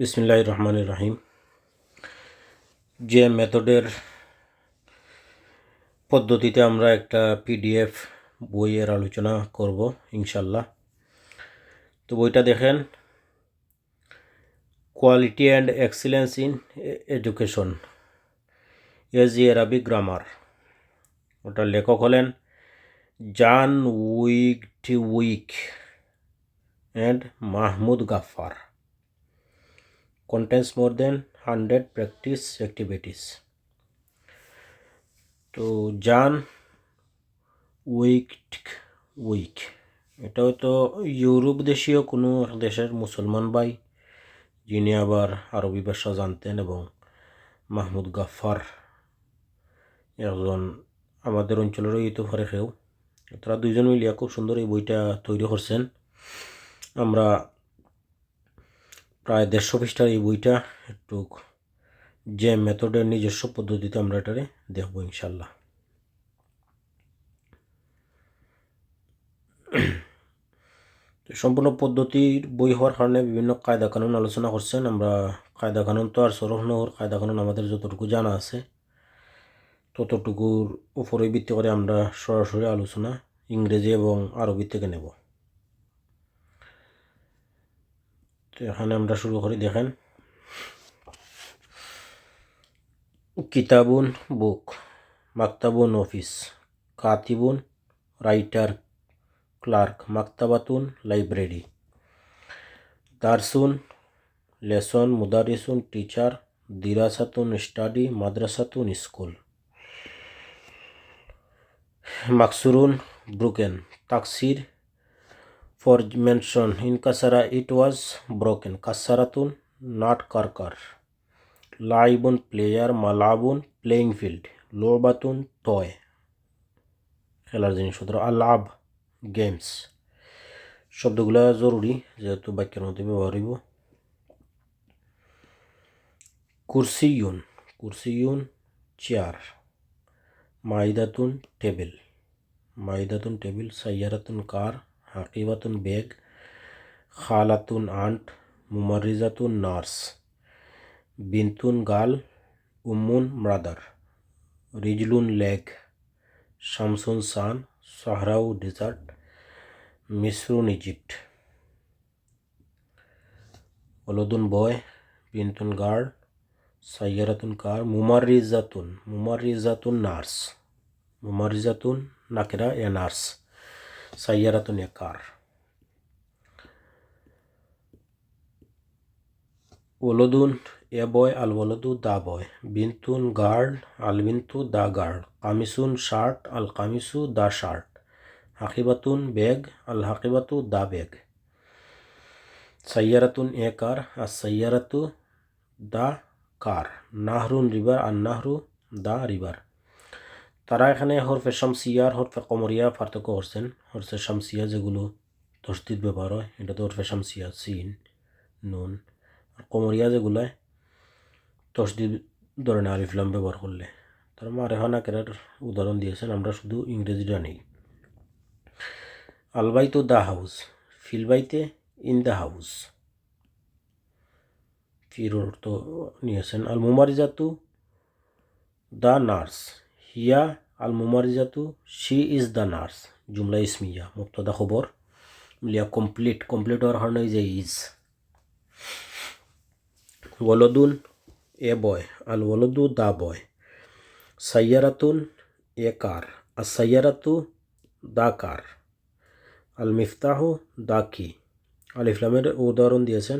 বিসমিল্লাহির রহমানির রহিম। যে মেথডের পদ্ধতিতে আমরা একটা পিডিএফ বইয়ের আলোচনা করব ইনশাল্লাহ। তো বইটা দেখেন, quality and excellence in education as a Arabic grammar. ওটার লেখক হলেন John Wick and Mahmud Gaffar. contains more than 100 practice activities. তো জন উইক এটা হয়তো ইউরোপ দেশীয় কোনো এক দেশের মুসলমান ভাই, যিনি আবার আরবি ভাষা জানতেন, এবং মাহমুদ গাফফার একজন আমাদের অঞ্চলেরই হইতে পারে কেউ। তারা দুইজন মিলিয়া খুব সুন্দর এই বইটা তৈরি করছেন। আমরা প্রায় 150 পৃষ্ঠার এই বইটা একটু যে মেথডের নিজস্ব পদ্ধতিতে আমরা এটারে দেখব ইনশাল্লাহ। সম্পূর্ণ পদ্ধতির বই হওয়ার কারণে বিভিন্ন কায়দা কানুন আলোচনা করছেন। আমরা কায়দা কানুন তো আর সরহ নহর, কায়দা কানুন আমাদের যতটুকু জানা আছে ততটুকুর উপরে ভিত্তি করে আমরা সরাসরি আলোচনা ইংরেজি এবং আরবি থেকে নেব। তো এখানে আমরা শুরু করি। দেখেন, কিতাবুন বুক, মাকতাবুন অফিস, কাতিবুন রাইটার ক্লার্ক, মাকতাবাতুন লাইব্রেরি, দারসুন লেসন, মুদারিসুন টিচার, দিরাসাতুন স্টাডি, মাদ্রাসাতুন স্কুল, মাকসুরুন ব্রোকেন, তাকসির ফর মেনশন, ইনকাসারা ইট ওয়াজ ব্রোকেন, কাসারাতুন নট কারকার, লাইবুন প্লেয়ার, মালাবুন প্লেইং ফিল্ড, লোবাতুন টয় খেলার জিনিসপত্র, আলাব গেমস। শব্দগুলা জরুরি যেহেতু বাক্যের মধ্যে ব্যবহার হইব। কুরসিয়ুন চেয়ার, মাইদাতুন টেবিল, সাইয়ারাতুন কার, হাকিবাতুন ব্যাগ, খালাতুন আন্ট, মুমারিজাতুন নার্স, বিনতুন গাল, উম্মুন ব্রাদার, রিজলুন লেগ, শামসুন সান, সাহরাউ ডেজার্ট, মিসরুন ইজিপ্ট, ওলদুন বয়, বিনতুন গার্ল, সাইয়ারাতুন কার, মুমারিজাতুন নার্স, মুমারিজাতুন নাকেরা এ নার্স, সাইয়ারাতুন এ কার, ওলদুন এ বয়, আল ওলদু দা বয়, বিনতুন গার্ল, আল বিনতু দা গার্ল, কামিসুন শার্ট, আল কামিসু দা শার্ট, হাকিবাতুন ব্যাগ, আল হাকিবাতু দা ব্যাগ, সাইয়ারাতুন এ কার, আস সাইয়ারাতু দা কার, নাহরুন রিভার, আর নাহরু দা রিভার। তারা এখানে হরফে শামসিয়া আর হরফে কমরিয়া পার্থক্য করছেন। হরফে শামসিয়া যেগুলো তসদিদ ব্যবহার হয়, এটা তো হরফে শামসিয়া, সিন নুন। আর কমরিয়া যেগুলো তসদিদ ধরে না, আলিফ লাম ব্যবহার করলে। তার মারেহানা কেরার উদাহরণ দিয়েছেন, আমরা শুধু ইংরেজিটা নেই। আলবাইতু দা হাউস, ফিলবাইতে ইন দ্য হাউস, ফির অর্থ নিয়েছেন। আল মুমারিজাতু দা নার্স, হিয়া আল মুমারিজাতু শি ইজ দ্য নার্স। জুমলা ইসমিয়া, মুবতাদা খবর মিলিয়া কমপ্লিট হওয়ার কারণে যে is. ওয়ালদুন A boy, Al ওয়ালদু the boy, সাইয়ারাতুন a কার, আর সাইয়ারাতু দা কার, আল মিফতাহু দা কি। আল ইসলামের উদাহরণ দিয়েছেন।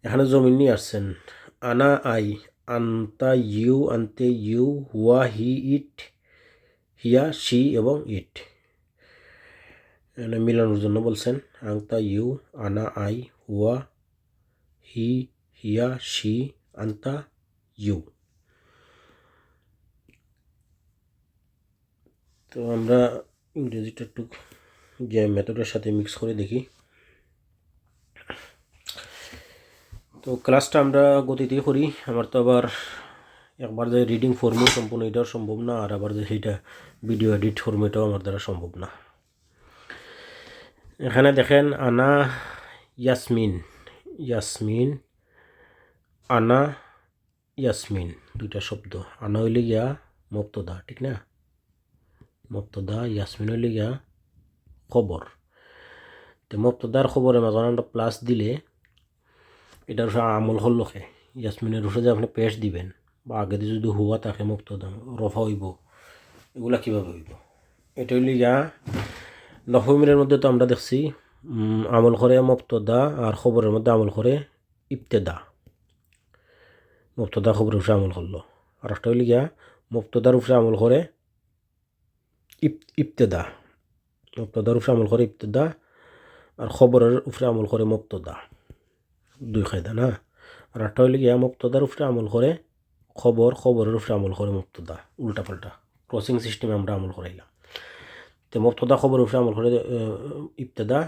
এখানে জমিন নিয়ে আসছেন। আনা আই, আন্তা ইউ, আন্তে ইউ, হুয়া হি ইট, হিয়া শি এবং ইট। এখানে মিলানোর জন্য বলছেন আন্তা ইউ, আনা আই, হুয়া হি, হিয়া শি, আন্তা ইউ। তো আমরা ইংরেজিটা একটু যে মেথডের সাথে মিক্স করে দেখি। তো ক্লাসটা আমরা গতিতে করি। আমার তো আবার একবার যে রিডিং ফর্মে সম্পূর্ণ এটাও সম্ভব না, আর আবার যে সেইটা ভিডিও এডিট ফর্মে এটাও আমার দ্বারা সম্ভব না। এখানে দেখেন, আনা ইয়াসমিন, আনা ইয়াসমিন, দুইটা শব্দ। আনা হইলে গিয়া মুবতাদা, ঠিক না? মুবতাদা, ইয়াসমিন হইলে গিয়া খবর। তো মুবতাদার খবরের মাঝে আমরা প্লাস দিলে এটার উপরে আমল হল লোকে। ইয়াসমিনের উপরে যে আপনি পেশ দিবেন বা আগে দিয়ে যদি হুয়া থাকে মুবতাদা রফা হইব, এগুলা কীভাবে হইব? এটা হইলে গিয়া নফমিনের মধ্যে তো আমরা দেখছি আমল করে মুবতাদা আর খবরের মধ্যে আমল করে ইবতেদা। মুবতাদা খবরের উপরে আমল করলো। আর একটা হইলে গিয়া মুবতাদার উপরে আমল করে ইবতেদা। মুবতাদার উপরে আমল করে ইবতেদা আর খবরের উপরে আমল করে মুবতাদা। দুই কায়দা না? আর একটা হইলে গিয়া মুবতাদার উপরে আমল করে খবর, খবরের উপরে আমল করে মুবতাদা। উল্টা পাল্টা ক্রসিং সিস্টেমে আমরা আমল করাইলাম। তো মুবতাদা খবরের উপরে আমল করে ইবতেদা,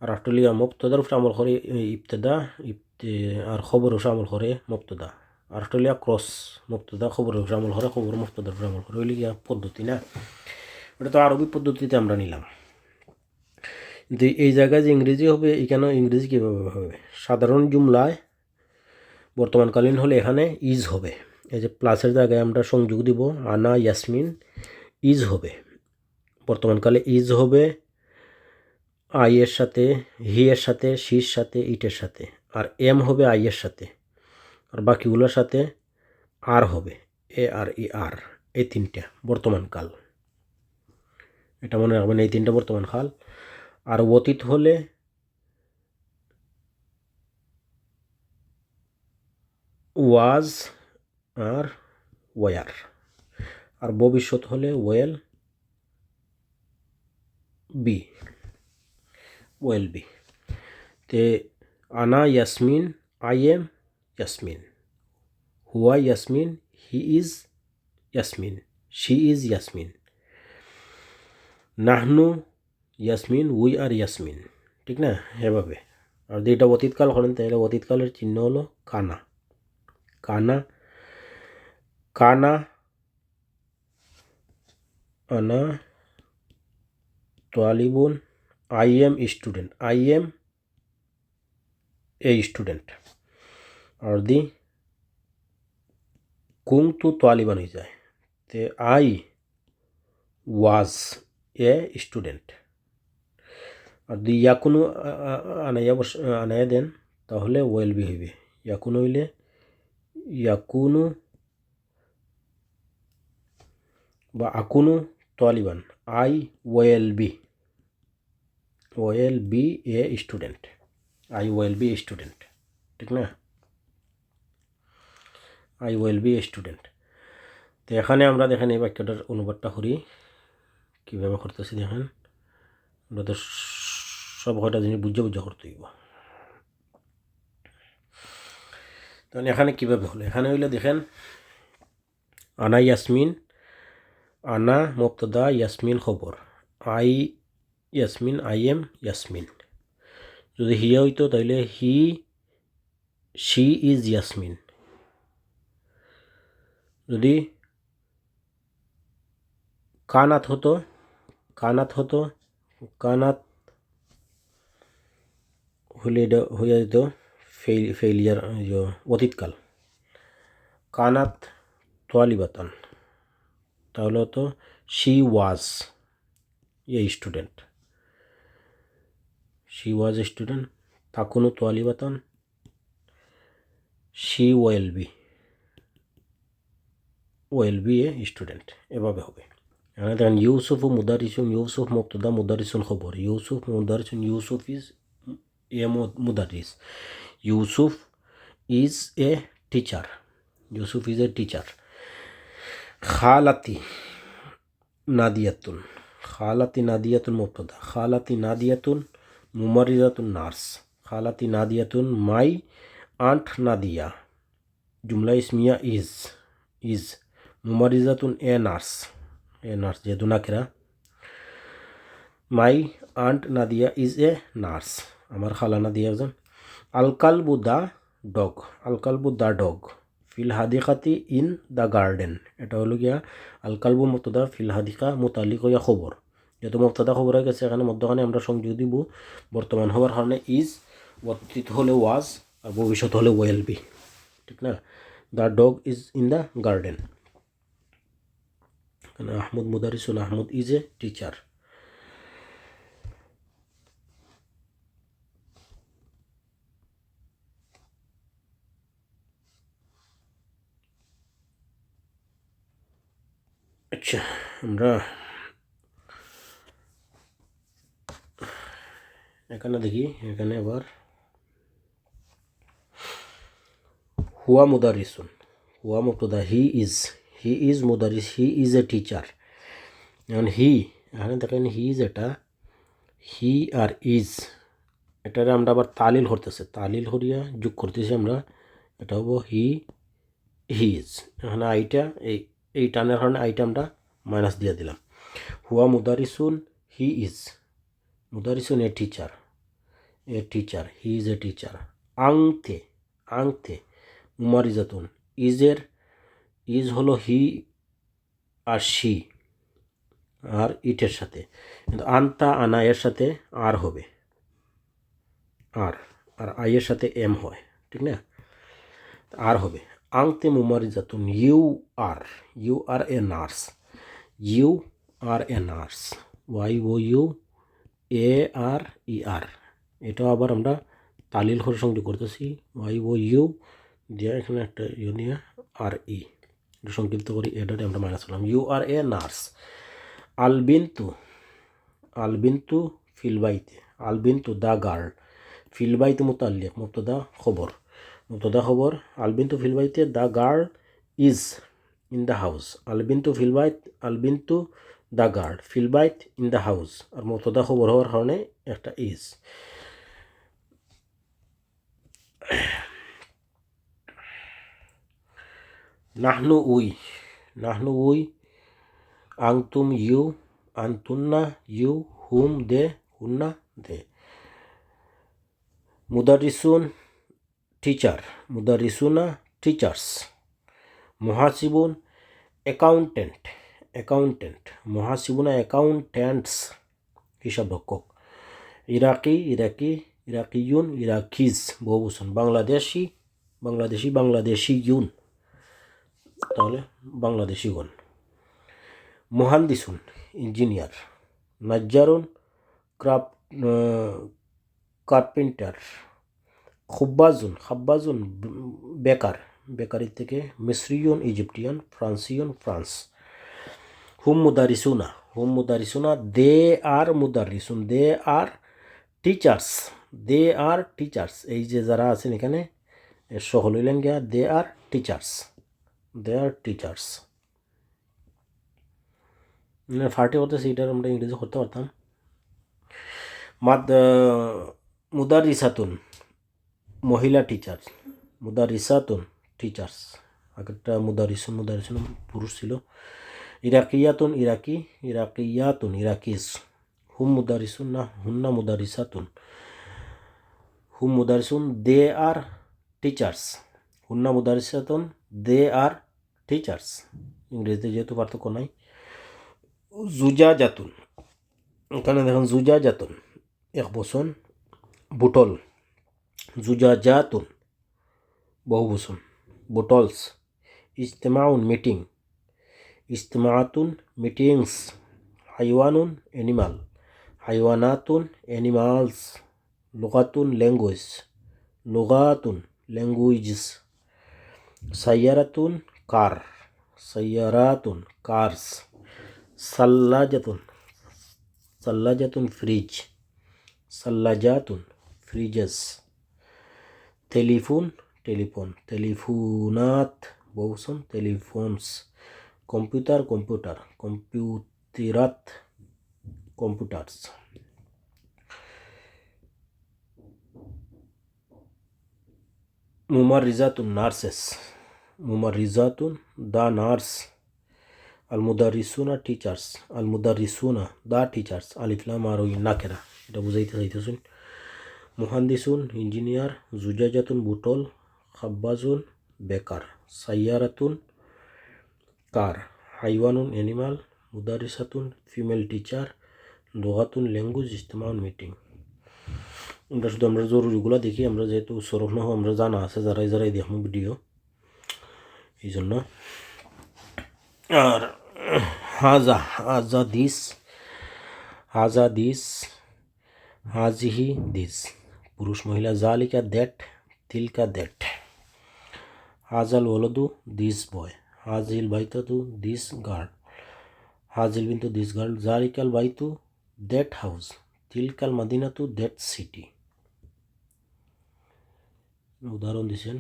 আর একটা হইলে গিয়া মুবতাদার উপরে আমল করে ইবতেদা আর খবরের উপরে আমল করে মুবতাদা। আর একটা হইলে ক্রস, মুবতাদা খবরের উপরে আমল করে, খবর মুবতাদার উপরে আমল করে। হইলে গিয়া পদ্ধতি না? এটা তো আরবি পদ্ধতিতে আমরা নিলাম। কিন্তু এই জায়গায় যে ইংরেজি হবে, এখানেও ইংরেজি কীভাবে হবে? সাধারণ জুমলায় বর্তমানকালীন হলে এখানে ইজ হবে। এই যে প্লাসের জায়গায় আমরা সংযোগ দিব আনা ইয়াসমিন, ইজ হবে। বর্তমানকালে ইজ হবে আই এর সাথে, হি এর সাথে, শির সাথে, ইটের সাথে। আর এম হবে আই এর সাথে, আর বাকিগুলোর সাথে আর হবে, এ আর ই আর, এই তিনটা বর্তমানকাল। এটা মনে রাখবেন, এই তিনটা বর্তমান কাল। আর অতীত হলে ওয়াজ আর ওয়ার, আর ভবিষ্যৎ হলে ওয়েল বি, ওয়েল বি। তে আনা ইয়াসমিন, আই এম ইয়াসমিন। হুয়া Yasmin, he is Yasmin, she is Yasmin. নাহনু ইয়াসমিন, উই আর ইয়াসমিন, ঠিক না? এভাবে। আর যদি এটা অতীতকাল করেন তাহলে অতীতকালের চিহ্ন হলো কানা। কানা, কানা আনা তালিবুন, I am student, I am a student. আর দি কুনতু তালিবান হয়ে যায়, তে আই ওয়াজ এ স্টুডেন্ট। আর দি ইয়াকুনু আনাইয়া দেন তাহলে ওয়েল বি হইবে। ইয়াকুনু হইলে ইয়াকুনু বা আকুনু তালিবান, I will be, will be a student, I will be a student, ঠিক না? I will be a student. তো এখানে আমরা দেখেন এই বাক্যটার অনুবাদটা করি কীভাবে করতেছি। দেখেন আমরা তো সব কয়টা জিনিস বুঝে করতে হইব। তাহলে এখানে কীভাবে হলো? এখানে হইলে দেখেন আনা ইয়াসমিন, আনা মুবতাদা, ইয়াসমিন খবর। I Yasmin, I am Yasmin. যদি হিয়া হইতো তাহলে হি, শি ইজ ইয়াসমিন। যদি কানাত হতো, কানাত হলে এটা হয়ে যেত ফেইলিয়ার, অতীতকাল। কানাত তোয়ালিবাতান, তাহলে হতো she was a student, she was a student. তাকুনু তোয়ালিবাতান, she will be a student. এভাবে হবে। এখানে দেখেন ইউসুফ ও মুদারিসুন, ইউসুফ মুবতাদা, মুদারিসুন খবর। ইউসুফ মুদারিসুন, ইউসুফ ইজ এ মুদারিস, Yusuf is a teacher, Yusuf is a teacher. খালাতি নাদিয়াতুন, খালাতি নাদিয়াতুন মুবতাদা, খালাতি নাদিয়াতুন মুমারিজাতুন নার্স, খালাতি নাদিয়াতুন মাই আন্ট নাদিয়া। জুমলা ইসমিয়া ইজ মুমারিজাতুন এ নার্স, যেহেতু নাকিরা। My aunt Nadia is a nurse, আমার খালা নাদিয়া একজন। আলকালবু দা ডগ, আলকালবু দা ডগ ফিল হাদিকাতি ইন দ্য গার্ডেন। এটা হলো গিয়া আলকালবু মুবতাদা, ফিল হাদিকা মুতাল্লিক হইয়া খবর। যেহেতু মুবতাদা খবর হয়ে গেছে, এখানে মধ্যখানে আমরা সংযোগ দিব বর্তমান হওয়ার কারণে ইজ, অতীত হলে ওয়াজ, আর ভবিষ্যৎ হলে ওয়েল বি। ঠিক না? The dog is in the garden, এখানে আহমদ মুদারিসুন, আহমদ ইজ এ টিচার। আচ্ছা, আমরা এখানে দেখি, এখানে আবার হুয়া মুদারিসুন, হুয়া মুবতাদা, হি ইজ মুদারিস, হি ইজ এ টিচার। এখন এখানে দেখেন হি ইজ, এটা হি আর ইজ, এটারে আমরা আবার তালিল করতেছে, তালিল করিয়া যোগ করতেছি আমরা, এটা হবো হি ইজ। এখানে আইটা এই টানের কারণে আইটা আমরা মাইনাস দিয়ে দিলাম। হুয়া মুদারিসুন, হি ইজ মুদারিসুন a teacher, he is a teacher. আংতে মুমারিজাতুন, ইজ হলো হি আর শি আর ইটের সাথে, কিন্তু আন্তা আনা এর সাথে আর হবে, আর আইয়ের সাথে এম হয়, ঠিক না? আর হবে আংতে মুমারিজাতুন, you are a nurse, Y O U A R E R, এটাও আবার আমরা তালিল করে সংযোগ করতেছি, ওয়াই ও ইউ দিয়ে এখানে একটা ইউ নিয়ে আর ই সংক্ষিপ্ত করি, এটাতে আমরা মাইনাস করলাম। You are a nurse. আলবিন্তু ফিলবাইতে, আলবিন্তু দ্য গার্ল, ফিলবাইতে মুতাল্লিক, মুবতাদা খবর, আলবিন্তু ফিলবাইতে the girl is in the house, আলবিন্তু দ্য গার্ল, ফিলবাইত ইন দ্য হাউস, আর মুবতাদা খবর হওয়ার কারণে একটা ইজ। নাহনু উই, আংতুম ইউ, আন্তুন্না ইউ, হুম দে, হুন্না দে। মুদারিসুন টিচার, মুদারিসুনা টিচার্স। মুহাসিবুন অ্যাকাউন্টেন্ট, মুহাসিবুনা অ্যাকাউন্ট্যান্টস, হিসাবরক্ষক। ইরাকিয়ুন, ইরাকিজ বহুবচন। বাংলাদেশিয়ুন, তাহলে বাংলাদেশিগণ। মুহান্দিসুন ইঞ্জিনিয়ার। নাজ্জারুন কার্পেন্টার। খাব্বাজুন বেকারি থেকে। মিসরিয়ুন ইজিপ্টিয়ান। ফ্রান্স। হুম মুদারিসুনা, দে আর টিচার্স, এই যে যারা আছেন এখানে সকল হইলেন গিয়া দে আর টিচার্স। ফার্টি করতেছে, এটার আমরা ইংরেজি করতে পারতাম। মুদারিসাতুন মহিলা টিচার, টিচার্স। আগেরটা মুদারিসুন পুরুষ ছিল। ইরাকিয়াতুন ইরাকিস। হুম মুদারিসুন, দে আর টিচার্স। হুন্না মুদারিসাতুন, দে আর টিচার্স। ইংরেজিতে যেহেতু পার্থক্য নাই। জুজাজাতুন, এখানে দেখুন জুজাজাতুন এক বচন, বুটল। জুজাজাতুন বহুবচন, বুটলস। ইজতেমাউন মিটিংস। হাইওয়ানুন অ্যানিমাল, হাইওয়ানাতুন অ্যানিমালস। লুগাতুন ল্যাঙ্গুয়েজেস। সাইয়ারাতুন কার্স। সাল্লাজাতুন ফ্রিজ, ফ্রিজেস। টেলিফোন, টেলিফোনাত বহুবচন, টেলিফোনস। কম্পিউটারাত, কম্পিউটার্স। মুমারিজাতুন নার্সেস, দ্য নার্স। আলমুদারিসুনা দ্য টিচার্স। আলিফ লাম আর ওই নাকেরা, এটা বুঝাইতে চাইতেছেন। মুহান্দিসুন ইঞ্জিনিয়ার। জুজাজাতুন বুটল। খাব্বাজুন বেকার। সাইয়ারাতুন কার। হাইওয়ানুন অ্যানিমাল। মুদারিসাতুন ফিমেল টিচার। লুগাতুন ল্যাঙ্গুয়েজ। ইজতেমাউন মিটিং। আমরা জরুরিগুলো দেখি, আমরা যেহেতু সরফ না আমরা জানা আছে যারাই দেখবো ভিডিও। এই জন্য। আর হাজা, হাজা দিস, হাজা দিস, হাজিহি দিস, পুরুষ মহিলা। জালিকা দ্যাট, তিলকা দ্যাট। হাজাল ওলদু দিস বয়, হাজিল বাইতাতু দিস গার্ল, হাজিল বিন্তু দিস গার্ল। জালিকাল বাইতু দ্যাট হাউস, তিলকাল মাদিনাতু দ্যাট সিটি। উদাহরণ দিছেন,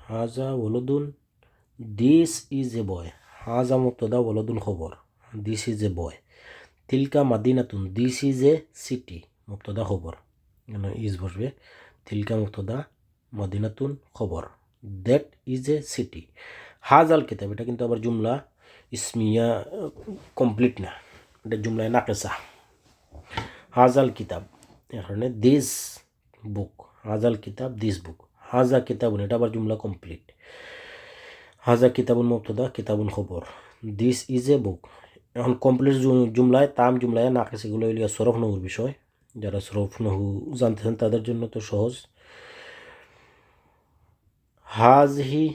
হাজা ওলদুন দিস ইজ এ বয়, হাজা মুবতাদা ওলদুন খবর, দিস ইজ এ বয়। তিলকা মাদিনাতুন, দিস ইজ এ সিটি, মুবতাদা খবর, ইজ বসবে। তিলকা মুবতাদা, মাদিনাতুন খবর, দ্যাট ইজ এ সিটি। হাজাল কিতাব, এটা কিন্তু আবার জুমলা ইসমিয়া কমপ্লিট না, এটা জুমলায় নাকেসা। হাজাল কিতাব এখানে দিস বুক, হাজাল কিতাব দিস বুক। হাজা কিতাবুন, এটা আবার জুমলা কমপ্লিট। হাজা কিতাবুন মুবতাদা, কিতাবুন খবর, দিস ইজ এ বুক। এখন কমপ্লিট জুমলায়, তাম জুমলায় নাকেস, এগুলো হইলিয়া সরফ নহুর বিষয়। যারা সরফ নহু জানতেছেন তাদের জন্য তো সহজ। হাজহি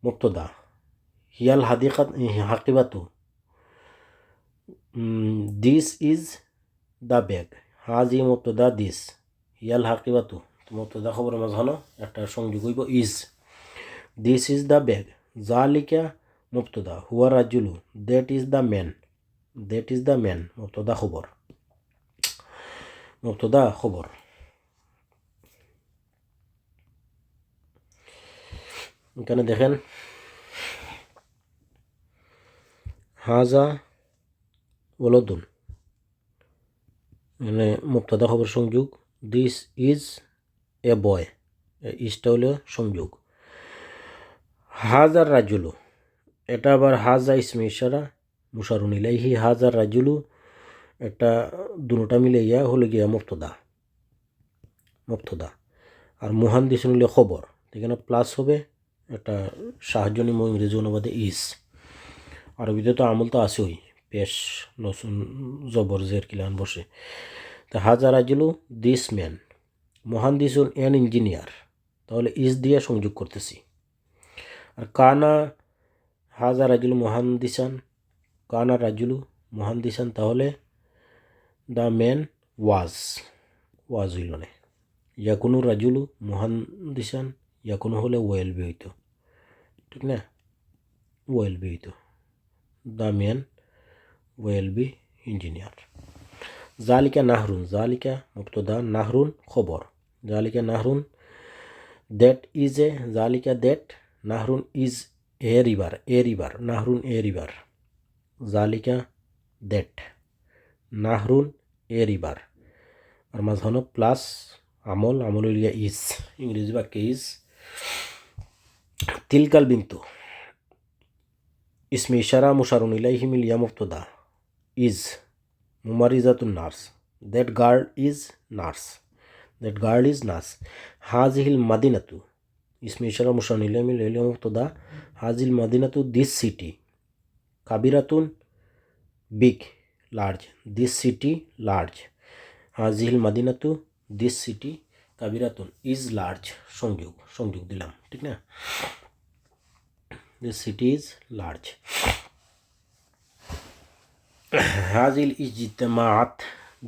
মুবতাদা, হিয়াল হাদিকাত হাকিবাতু, দিস ইজ দ্য ব্যাগ। হাজি মুবতাদা দিস, হিয়াল হাকিবাতু মুবতাদা খবর মাঝখানো একটা সংযোগ হইব is. This is the bag. জালিকা মুবতাদা, হুয়া রাজুলু, that is the man, that is the man মুবতাদা খবর, মুবতাদা খবর। এখানে দেখেন হাজা ওলদুন, মানে মুবতাদা খবর সংযোগ। দিস ইজ এ বয়, ইজটা হলো সংযোগ। হাজার রাজুলু, এটা আবার হাজা ইসমে ইশারা মুশারুন ইলাইহি। হাজার রাজুলু, এটা দুটা মিলে ইয়া হলো গিয়া মুবতাদা, মুবতাদা। আর মুহান্দিস হলে খবর, এখানে প্লাস হবে, এটা সাহায্য নিম ইংরেজি অনুবাদে ইজ। আরবিতে তো আমল তো আসেই, পেশ নসুন জবর জের কিলান বসে। তা হাজার রাজুলু দিস ম্যান, মুহান্দিসুন এন ইঞ্জিনিয়ার, তাহলে ইজ দিয়ে সংযোগ করতেছি। আর কানা হাজা রাজুলু মুহান্দিসান, কানা রাজুলু মুহান্দিসান, তাহলে দ্য ম্যান ওয়াজ, ওয়াজ হইল না। ইয়াকুনু রাজুলু মুহান্দিসান, ইয়াকুনু হলে ওয়েল বি হইতো, ঠিক না, ওয়েল বি হইতো। The man will be engineer. জালিকা নাহরুন, জালিকা মুবতাদা, নাহরুন খবর। জালিকা নাহরুন দ্যাট ইজ এ, জালিকা দ্যাট, নাহরুন is a river, a river, নাহরুন এ রিভার। জালিকা দ্যাট, নাহরুন এ রিভার। আর মাঝখানে প্লাস আমল, আমল হইলিয়া ইজ, ইংরেজি বাক্যে ইজ। তিলকাল বিন্তু ইসমে ইশারা মুশারুন ইলাইহি মিলিয়া মুবতাদা, ইজ মুমারিজাতুন nurse, that girl is nurse, that girl is nurse. হাজিহিল মাদিনাতু, ইসমে ইশারা মুশারুন ইলাইহি মিলিয়া মুবতাদা, হাজিল মাদিনাতু দিস সিটি, কাবিরাতুন big large, this city large. হাজিহিল মাদিনাতু দিস সিটি কাবিরাতুন ইজ লার্জ, সংযোগ, সংযোগ দিলাম, ঠিক না। This city is large. হাজিল ইজতিমাআত,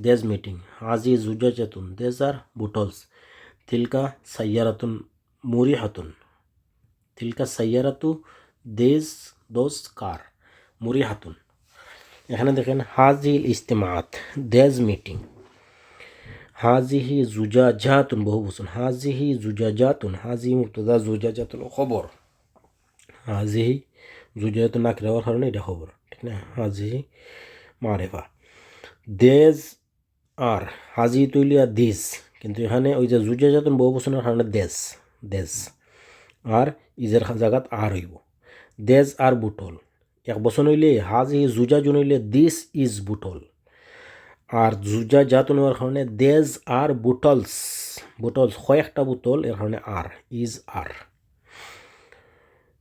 দেজ মিটিং। হাজি জুজাজাতুন, দেজ আর বুটলস। তিলকা সাইয়ারাতুন মুরিহাতুন, তিলকা সাইয়ারাতু দেজ দোজ কার, মুরিহাতুন। এখানে দেখেন হাজিল ইজতিমাআত, দেজ মিটিং। হাজিহি জুজাজাতুন বহু বচন, হাজিহি জুজাজাতুন, হাজি মুবতাদা, জুজাজাতুন খবর। হাজিহি জুজাজাতুন নাকিরা হওয়ার কারণে এটা খবর, ঠিক না। হাজিহি মারেফা। দেজ আর, হাজি তৈলিয়া দিস, কিন্তু এখানে ওই যে জুজাজাতুন বহু বচনের কারণে দেশ, দেশ। আর ইজের জায়গাত আর হইব। দেজ আর বুটল, এক বচন হইলে হাজিহি জুজাজুন হইলে দিস ইজ বুটল। আর জুজা জাতুন হওয়ার কারণে দেজ আর বুটলস, বুটলস কয়েকটা বুতল, এর কারণে are, is are,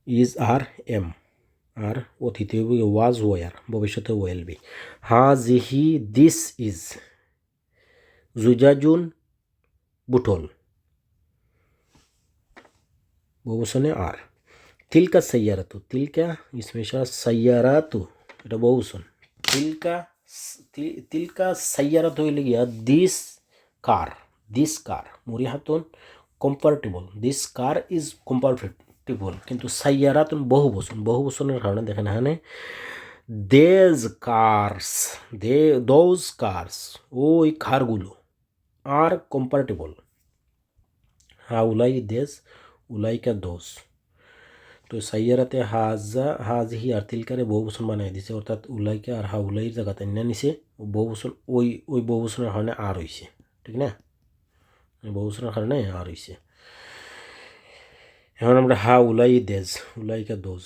is are am. আর অতীতে ওয়াজ ওয়ার, ভবিষ্যতে ওয়েল বি। হাজিহি দিস ইজ জুজাজুন বুটল, বহুবচনে আর। তিলকা সাইয়ারাতু, তিলকা ইসমে সাইয়ারাতু, এটা বহুবচন। তিলকা সাইয়ারাতু হইলে গিয়া দিস কার, মুরিহাতুন comfortable, this car is comfortable, কিন্তু সাইয়ারাতুন বহুবচনের কারণে দেখেন এখানে দোজ কার্স, ওই কারগুলো, আর কম্পারেটিবল, হাউলাই দেজ, উলাইকা দোজ। তো সাইয়ারাতে হাজহি আর তিলকারে বহুবচন বানাই দিছে, অর্থাৎ উলাইকা আর হাউলাইয়ের জায়গাতে নিছে বহুবচন, ওই বহুবচনের কারণে আর হইছে, ঠিক না? বহুবচনের কারণে আর হইছে। এখন আমরা উলাইকা দোজ,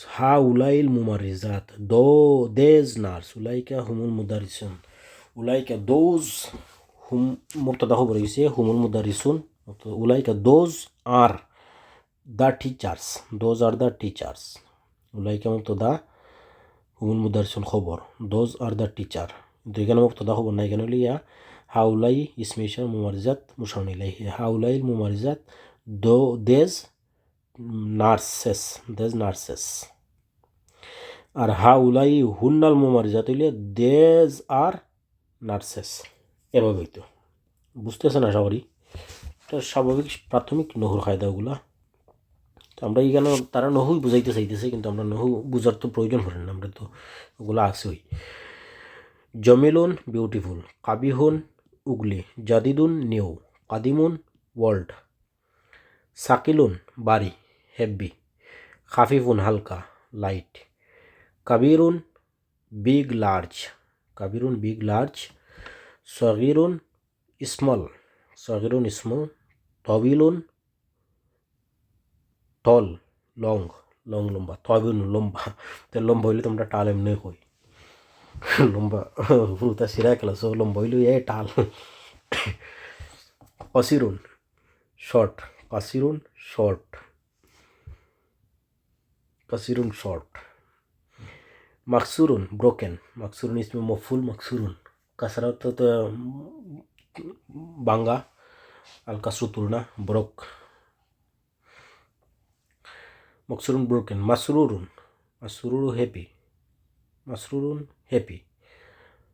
উলাইল মুমারিজাত, দেজ নার্স, উলাইকা হুমুল মুদারিসুন, উলাইকা দোজ হুম মুবতাদা খবর হইছে হুমুল মুদারিসুন, উলাইকা দোজ আর দ্য টিচার্স, উলাইকা মুবতাদা হুমুল মুদারিসুন খবর, দোজ আর দ্য টিচার, কিন্তু এখানে মুবতাদা খবর নাই, এখানে লিয়া হাউলাই ইসমে ইশারা মুমারিজাত মুশার ইলাইহি, হাউলাইল মুমারিজাত দেজ নার্সেস, আর হাউলাই হুন্নাল মুমারিজাত হইলে দেজ আর নার্সেস, এভাবে হইতো। বুঝতেছেন আশা করি? এটা স্বাভাবিক প্রাথমিক নহুর কায়দাগুলা। তো আমরা এখানে তারা নহুই বুঝাইতে চাইতেছে, কিন্তু আমরা নহু বুঝার তো প্রয়োজন পড়ে না, আমরা তো ওগুলো আসেই। জমিলুন বিউটিফুল, কাবিহুন উগলি, জাদিদুন নিউ, কাদিমুন ওয়ার্ল্ড, সাকিলুন বাড়ি হেভি, খাফিফুন হালকা লাইট, কাবিরুন বিগ লার্জ, সগিরুন স্মল, তবিলুন টল লং লম্বা, তবিলুন লম্বা, তো লম্বা হইলে তোমরা টাল এমনি কই, লম্বা হুতা সিরা খেলাছ, লম্বা হইলে এ টাল। কাসিরুন শর্ট, মাকসুরুন ব্রোকেন, মাকসুরুন ইসমে মফুল, মাকসুরুন কাসরা তো বাঙ্গা, আল কাসরু তুলনা ব্রোক, মাকসুরুন ব্রোকেন, মাসরুরুন হ্যাপি,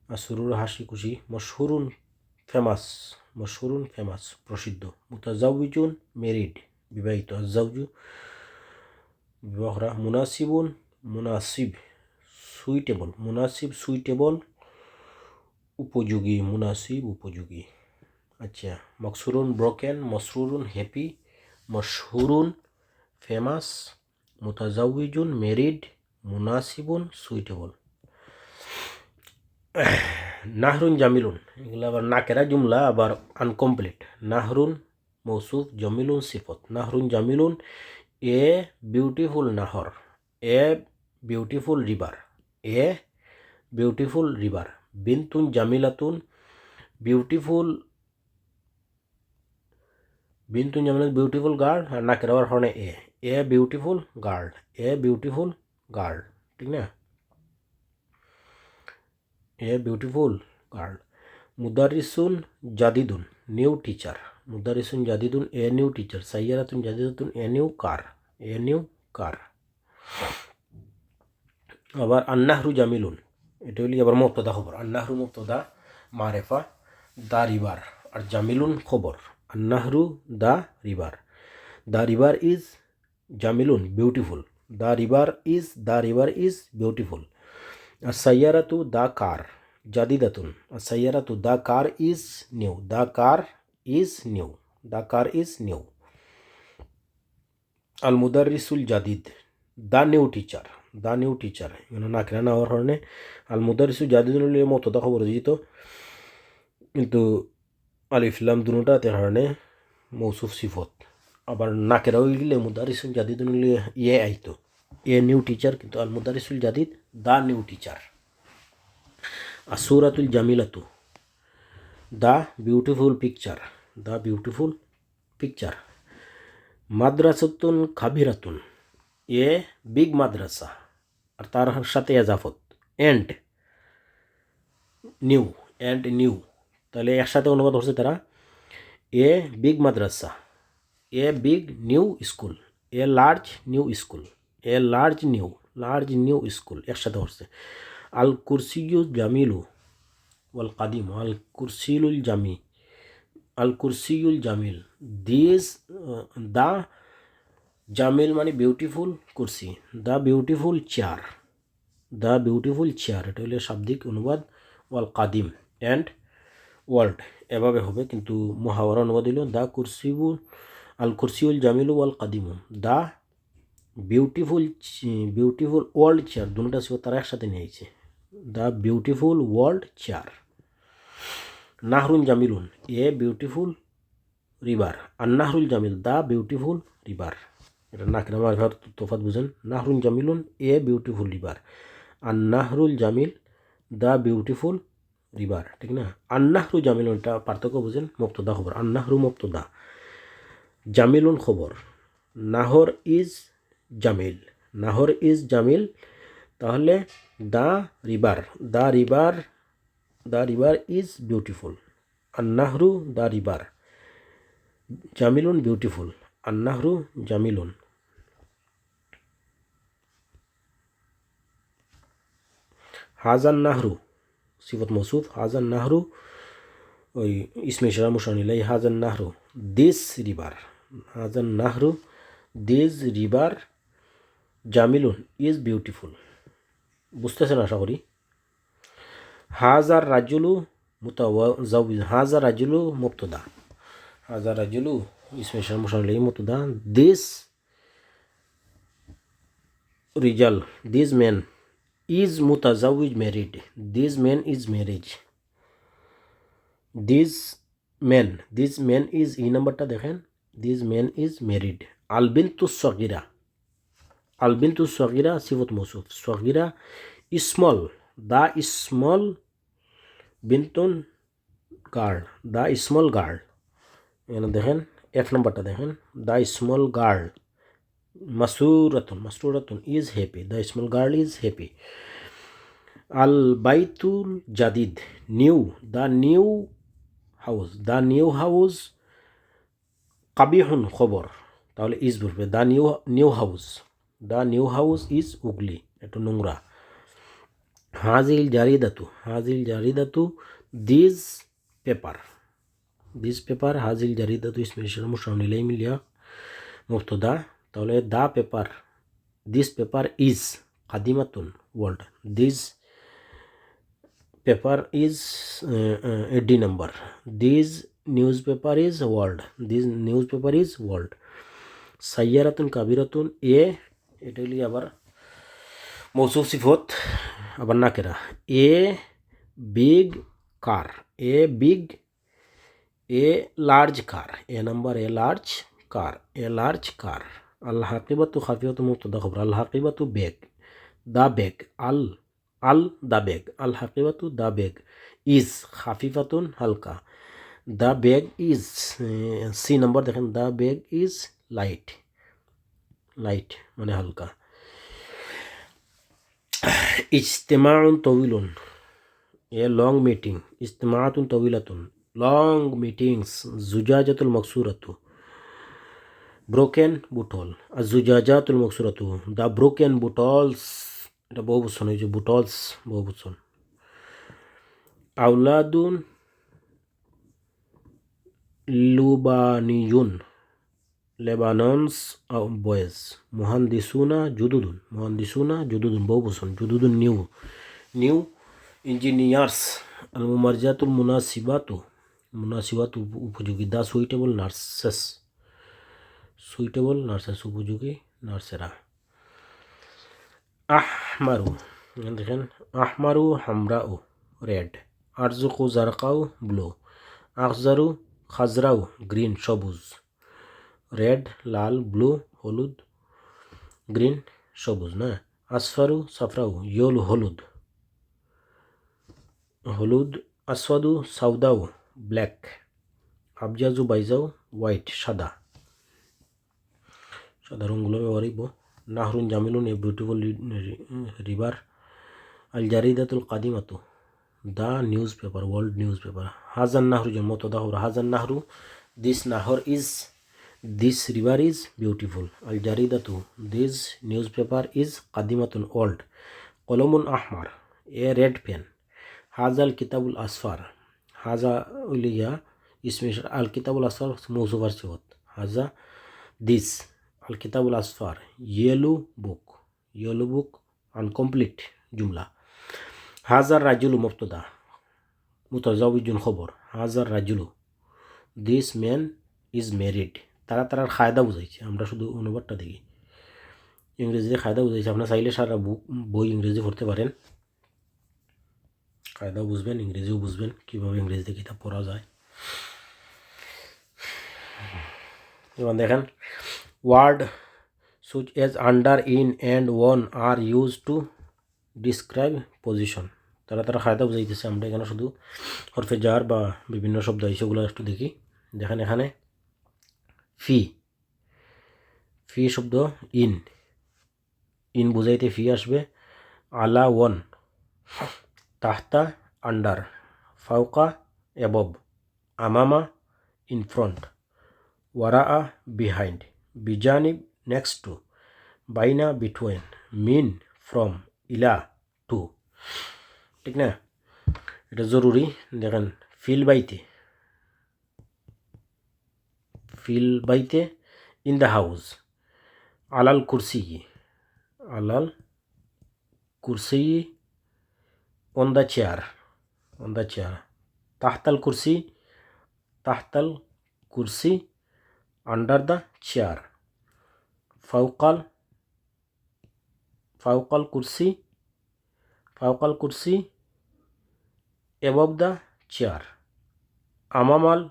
মাসরুর হাসি খুশি, মশহুরুন ফেমাস প্রসিদ্ধ, মুতাজাউইজুন মেরিড বিবাহিত, আজাউজু বিবাহরা, মুনাসিব সুইটেবল উপযোগী, আচ্ছা। মকসুরুন ব্রোকেন, মসরুরুন হ্যাপি, মশহুরুন ফেমাস, মুতাজাউইজুন মেরিড, মুনাসিবুন সুইটেবল। নাহরুন জামিলুন, এগুলো আবার নাকেরা জুমলা, আবার আনকমপ্লিট। নাহরুন মৌসুফ, জমিলুন সিফত। নাহরুন জামিলুন এ বিউটিফুল নাহর, এ বিউটিফুল রিভার, বিনতুন জামিলাতুন বিউটিফুল গার্ল, আর নাকের আবার হর্নে এ বিউটিফুল গার্ল, ঠিক না? A beautiful girl. মুদারিসুন জাদিদুন new teacher, a new teacher. সাইয়ারাতুন জাদিদাতুন এ নিউ কার। আবার আন্নাহরু জামিলুন, এটা হইলে আবার মুবতাদা খবর, আন্নাহরু মুবতাদা মারেফা, দা রিভার, আর জামিলুন খবর। আন্নাহরু দা রিভার ইজ জামিলুন beautiful, the river is beautiful. আর সাইয়ারাতু দা কার জাদিদাতুন, আর সাইয়ারাতু দা কার ইজ নিউ, আল মুদারিসুল জাদিদ দা নিউ টিচার, নাকরা না হওয়ার কারণে আল মুদারিসুল জাদিদ মতো খবর দিত, কিন্তু আলিফলাম দুটাতে কারণে মৌসুফ সিফত। আবার নাকেরা হয়ে গেলে মুদারিসুল জাদিদ আইতো, এ নিউ টিচার, কিন্তু আল মুদারিসুল জাদিদ দা নিউ টিচার। আসুরাতুল জামিলাতু দা বিউটিফুল পিকচার। মাদ্রাসাতুন কাবিরাতুন এ বিগ মাদ্রাসা, আর তার সাথে এজাফত এন্ড নিউ, তাহলে একসাথে অনুবাদ হচ্ছে তারা এ big Madrasa, a big new school, a large new school, a large new school একসাথে হচ্ছে। আল কুরসিয়ু জামিলু ওয়াল কাদিম, আল কুরসিউল জামিল, দিস দা জামিল মানে beautiful, Kursi the beautiful chair, এটা হলো শাব্দিক অনুবাদ। ওয়াল কাদিম অ্যান্ড ওয়ার্ল্ড এভাবে হবে, কিন্তু মুহাওয়ারা অনুবাদ হলো দ্য কুরসিউল, আল কুরসিউল জামিলু ওয়াল কাদিমু, দ্য বিউটিফুল ওয়ার্ল্ড চেয়ার, দুটা ছিল তারা একসাথে নিয়েছে, দ্য বিউটিফুল ওয়ার্ল্ড চেয়ার। নাহরুন জামিলুন, এ বিউটিফুল রিভার, আর নাহরুল জামিল, দ্য বিউটিফুল রিভার। এটা নাকিরা মারফার তফাৎ বুঝেন। নাহরুন জামিলুন, এ বিউটিফুল রিভার, আর নাহরুল জামিল, দ্য বিউটিফুল রিভার, ঠিক না। আন্নাহরু জামিলুন, এটা পার্থক্য বুঝেন, মুক্তদা খবর, আন্নাহরু মুক্তদা, জামিলুন খবর। নাহর ইজ জামিল, তাহলে দ্য রিভার ইজ বিউটিফুল, আন্নাহরু দ্য রিভার, জামিলুন বিউটিফুল, আন্নাহরু জামিলুন। হাজান নাহরু সিফত মৌসুফ, হাজান নাহরু ওই ইসমে ইশারা মুশার ইলাইহি, হাজান নাহরু দিস রিভার, জামিলুন ইজ বিউটিফুল। বুঝতেছেন আশা করি। হাজার রাজুলু মুতাওয়াজ্জিজ, হাজার রাজুলু মুবতাদা, হাজার রাজুলু ইসমে ইশারা মুশার ইলাইহি মুবতাদা, দিস রিজাল, দিস ম্যান ইজ মুতাজাউইজ married, this man is marriage, this man is, এই নাম্বারটা দেখেন, দিস ম্যান ইজ ম্যারিড। আলবিন্তু সগিরা সিফত মৌসুফ, সগিরা স্মল, দ্য স্মল বিন্তুন গার্ল, দ্য স্মল গার্ল, এখানে দেখেন এক নম্বরটা দেখেন, দ্য স্মল গার্ল মাসরুরাতুন is happy, the small girl is happy. আল বাইতুল জাদিদ দ্য নিউ হাউস কাবিহুন খবর, তাহলে ইজ বলবে, দ্য নিউ হাউস ইজ উগলি, একটু নোংরা। হাজিল জারিদাতু দিস পেপার, হাজিল জারিদাতু ইসমে ইশারা মুশার ইলাইহি মিলিয়া মুবতাদা, তাহলে দিস পেপার ইজ কাদিমাতুন world, this paper is D number, this newspaper is world. সাইয়ারাতুন কাবিরাতুন, এটা হলি আবার মৌসুফ সিফত, আবার নাকেরা। A big large car, a number a large car. আল হাকিবাতু খাফিয়াতু মুবতাদা খবর, আল হাকিবাতু bag, the bag, the bag, আল হাকিবাতু দ্য ব্যাগ ইজ খাফিফাতুন হালকা, the bag is, C number দেখেন, দ্য ব্যাগ ইজ লাইট মানে হালকা। ইজতিমাউন তওয়িলুন, এ লং মিটিং, ইজতিমাআতুন তওয়িলাতুন, লং মিটিংস। জুজাজাতুল মাকসুরাতু, ব্রোকেন বুটল, আর জুজাজাতুল মাকসুরাতু, দ্য ব্রোকেন বুটলস, এটা বহু বচন হয়েছে, বুটলস বহু বচন। আউলাদুন লুবানিয়ুন, লেবাননস বয়েজ। মুহান্দিসুনা জুদুদুন বহু বচন, জুদুদুন নিউ ইঞ্জিনিয়ার্স। আল মুমারজাতুল মুনাসিবাতু উপযোগী, দ্য সুইটেবল নার্সেস উপযোগী নার্সেরা। আহমারু, দেখেন আহমারু হামরাউ রেড, আরজুকু জারকাউ ব্লু, আখজারু খাজরাউ গ্রিন সবুজ, রেড লাল, ব্লু হলুদ, গ্রিন সবুজ না। আসফারু সাফরাউ ইয়েলো হলুদ, আসওয়াদু সাউদাউ ব্ল্যাক, আবজাজু বাইজাউ হোয়াইট সাদা রঙগুলো ব্যবহার হইব। নাহরুন জামিলুন, এ বিউটিফুল রিভার। আল জারিদাতুল কাদিমাতু, the newspaper, world newspaper. হাজান নাহরু মুবতাদা খবর, হাজান নাহরু, দিস নাহর is This river is beautiful. Al jaridatu, this newspaper is qadimatun, old. Qalamun ahmar, a red pen. Hazal kitabul asfar, haza uliya ismi al kitabul asfar mawsuf archivot. Haza this al kitabul asfar, yellow book, yellow book incomplete jumla. Hazar rajulu mubtada mutazawijun খবর. Hazar rajulu, this man is married. তারা তারার কায়দা বুঝাইছে, আমরা শুধু অনুবাদটা দেখি। ইংরেজিতে কায়দা বুঝাইছে, আপনার চাইলে সারা বই ইংরেজি পড়তে পারেন, কায়দাও বুঝবেন, ইংরেজিও বুঝবেন, কীভাবে ইংরেজিতে কিতাব পড়া যায়। যেমন দেখেন, word such as under, in and on are used to describe position. তারা তারা কায়দা বুঝাইতেছে, আমরা এখানে শুধু হরফে জার বা বিভিন্ন শব্দ এইসবগুলো একটু দেখি। দেখেন এখানে ফি, ফি শব্দ ইন বুঝাইতে ফি আসবে। আলা ওয়ান, তাহতা আন্ডার, ফাউকা অ্যাবভ, আমামা ইন ফ্রন্ট, ওয়ারাআ বিহাইন্ড, বিজানিব নেক্সট টু, বাইনা বিটুইন, মিন ফ্রম, ইলা টু। ঠিক না, এটা জরুরি। দেখেন ফিল বাইতে, ফিল বাইতে, ইন দ্য হাউস, আলাল কুরসি, আলাল কুরসি, on the chair, on the chair, তাহতাল কুরসি, তাহতাল কুরসি, আন্ডার দ্য চেয়ার, ফাউকাল, ফাউকাল কুরসি, ফাউকাল কুরসি, অ্যাবভ দ্য চেয়ার, আমামাল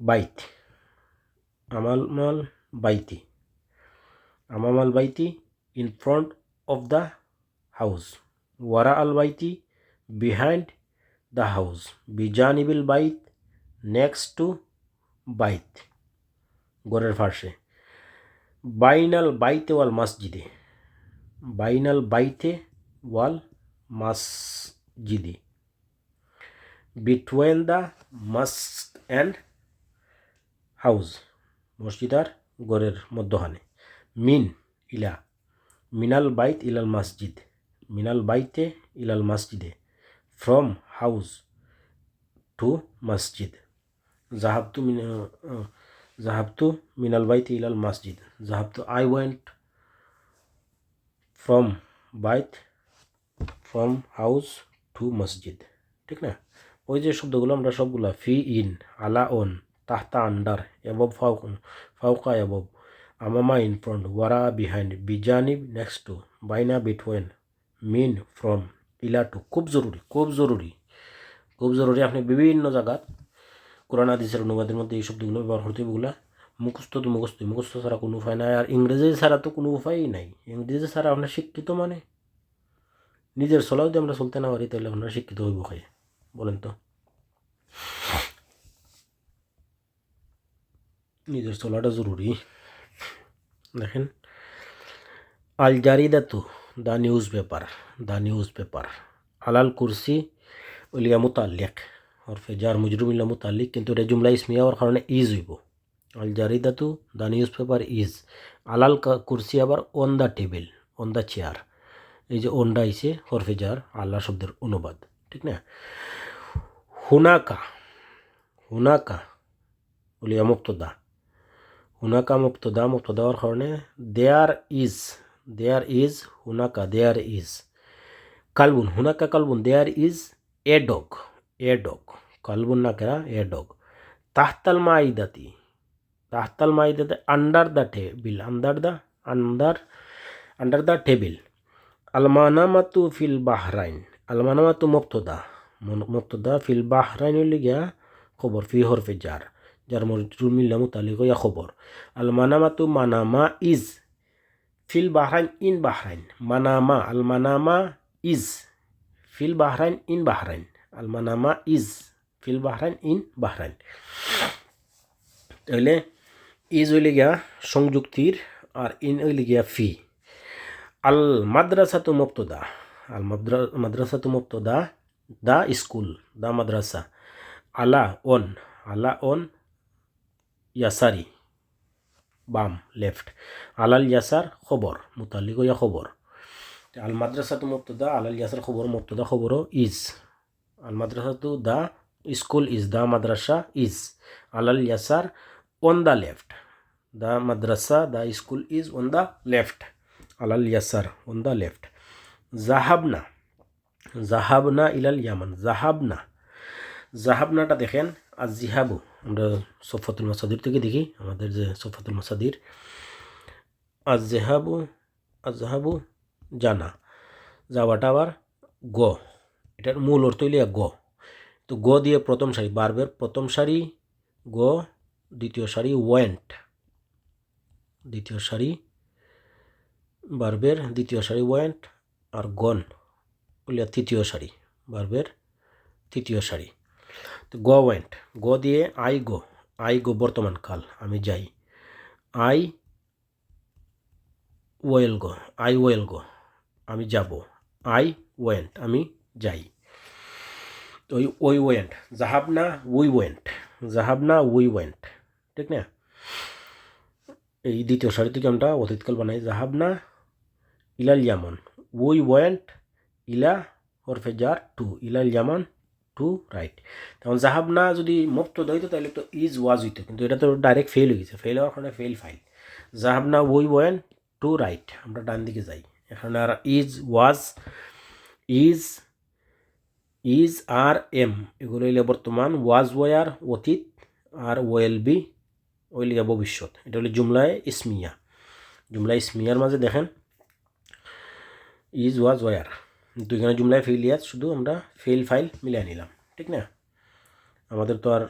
বাইত, আমামাল বাইতি, আমামাল বাইতি, in front of the house, ওয়ারা আল বাইতি, বিহাইন্ড দ্য হাউস, বিজানিবিল বাইত, নেক্সট টু বাইত, গড়ের পাশে, বাইনাল বাইতে ওয়াল মসজিদে, বাইনাল বাইতে ওয়াল মসজিদে, between the mosque and house, মসজিদ আর গড়ের মধ্যখানে, মিন ইলা, মিনাল বাইত ইলাল মসজিদ, মিনাল বাইতে ইলাল মসজিদে, ফ্রম হাউস টু মসজিদ, জাহাবতু মিনাল বাইতে ইলাল মসজিদ, জাহাবতু আই ওয়েন্ট ফ্রম বাইত, ফ্রম হাউস টু মসজিদ। ঠিক না, ওই যে শব্দগুলো আমরা সবগুলো ফি ইন, আলা অন, তাহতা আন্ডার, অ্যাবভ ফাউকা অ্যাবভ, আমামা ইন ফ্রন্ট, ওয়ারা বিহাইন্ড, বিজানিব নেক্সট টু, বাইনা বিটুইন, মিন ফ্রম, ইলা টু। খুব জরুরি, খুব জরুরি, খুব জরুরি। আপনি বিভিন্ন জায়গাত কোরআন হাদিসের অনুবাদের মধ্যে এই শব্দগুলো ব্যবহার করতে, এগুলো মুখস্থ তো মুখস্থ ছাড়া কোনো উপায় নাই। আর ইংরেজি ছাড়া তো কোনো উপায়ই নাই। ইংরেজি ছাড়া আপনার শিক্ষিত মানে নিজের চলাও যদি আমরা চলতে না পারি, তাহলে আপনারা শিক্ষিত হইব খাই, বলেন তো? নিজের চলাটা জরুরি। দেখেন, আল জারিদাতু, the newspaper, the newspaper, আলাল কুরসি উলিয়া মুতাল্লিক, হরফে জার মুজরুমিল্লা মুতাল্লিক, কিন্তু এটা জুমলা ইসমিয়া হওয়ার কারণে ইজ হইব। আল জারিদাতু, দ্য নিউজ পেপার ইজ, আলাল কুরসি আবার on the table, on the chair. এই যে অনটা আইছে হরফে জার, আল্লাহ শব্দের অনুবাদ। ঠিক না, হুনাকা, হুনাকা উলিয়া মুক্তদা, হুনাকা মুক্তদা, মুক্তদা হওয়ার কারণে দেয়ার ইজ, দেয়ার ইজ, হুনাকা দেয়ার ইজ, কালবুন, হুনাকা কালবুন, there is a dog, a dog, কালবুন না কেরা, এ ডগ, তাহতাল মাইদাতি, তাহতাল মাইদাতে, under the table, under the table, আলমানামাতু ফিল বাহরাইন, আলমানামাতু মুক্তদা, মুক্তদা, ফিল বাহরাইন হইলে গিয়া খবর, ফি হরফে জার, যার মজরুর মিল্লা মুতাল্লিক ইয়া খবর। আলমানামাতু, মানামা ইজ, ফিল বাহরাইন ইন বাহরাইন, মানামা, আলমানামা ইজ ফিল বাহরাইন ইন বাহরাইন, আলমানামা ইজ ফিল বাহরাইন ইন বাহরাইন। তাহলে ইজ হইলে গিয়া সংযুক্তির, আর ইন হইলে গিয়া ফি। আল মাদ্রাসাতু মুক্তদা, আল মাদ্রাসাতু মুক্তদা, দা স্কুল, দা মাদ্রাসা, আলা অন, আলা অন ইয়াসারি বাম লেফট, আলাল ইয়াসার খবর মুতাল্লিক ইয়া খবর। আল মাদ্রাসাতু মুবতাদা, আলাল ইয়াসার খবর মুবতাদা, খবর ইজ। আল মাদ্রাসাতু দা স্কুল ইজ, দা মাদ্রাসা ইজ। আলাল ইয়াসার অন দ্য লেফট, দা মাদ্রাসা the school is on the left. আলাল ইয়াসার অন দ্য লেফট। জাহাবনা, জাহাবনা ইলাল ইয়ামান, জাহাবনা। জাহাবনাটা দেখেন আর জিহাবু, আমরা সফাতুল মাসাদির থেকে দেখি, আমাদের যে সফাতুল মাসাদির, আজ জেহাবু, আজ জাহাবু জানা, যাওয়াটা আবার গ, এটার মূল অর্থ হইলে গ। তো গ দিয়ে প্রথম সারি, বার্বের প্রথম সারি গ, দ্বিতীয় সারি ওয়েন্ট, দ্বিতীয় সারি বার্বের দ্বিতীয় সারি ওয়েন্ট, আর গন বলিয়া তৃতীয় সারি, বার্বের তৃতীয় সারি। তো গ ওয়েন্ট, গ দিয়ে আই গো, আই গো বর্তমান কাল, আমি যাই। I will go, I will go, আমি যাব। আই ওয়েন্ট, আমি যাই। তো ওই ওয়েন্ট, জাহাবনা উই ওয়েন্ট, জাহাবনা উই ওয়েন্ট, ঠিক না? এই দ্বিতীয় সারি থেকে আমরা অতীতকাল বানাই, জাহাবনা ইলাল ইয়ামান, উই ওয়েন্ট ইলা হরফে জার টু, ইলাল ইয়ামান টু রাইট। তখন জাহাবনা যদি মুবতাদা হইতো তাহলে তো ইজ ওয়াজ হইতো, কিন্তু এটা তো ডাইরেক্ট ফেল হয়ে গেছে, ফেল হওয়ার কারণে ফেল ফাইল। জাহাবনা উই ওয়েন্ট টু রাইট, আমরা ডান দিকে যাই। এখানে আর is was, is is are am এগুলো হইলে বর্তমান, ওয়াজ ওয়ার অতীত, আর ওয়েল বি ওইলিয়া ভবিষ্যৎ। এটা হলো জুমলায় ইসমিয়া। জুমলা ইসমিয়ার মাঝে দেখেন ইজ ওয়াজ ওয়ার, দুইখানে জুমলায় ফেলিয়াত, শুধু আমরা ফেল ফাইল মিলিয়ে নিলাম, ঠিক না? আমাদের তো আর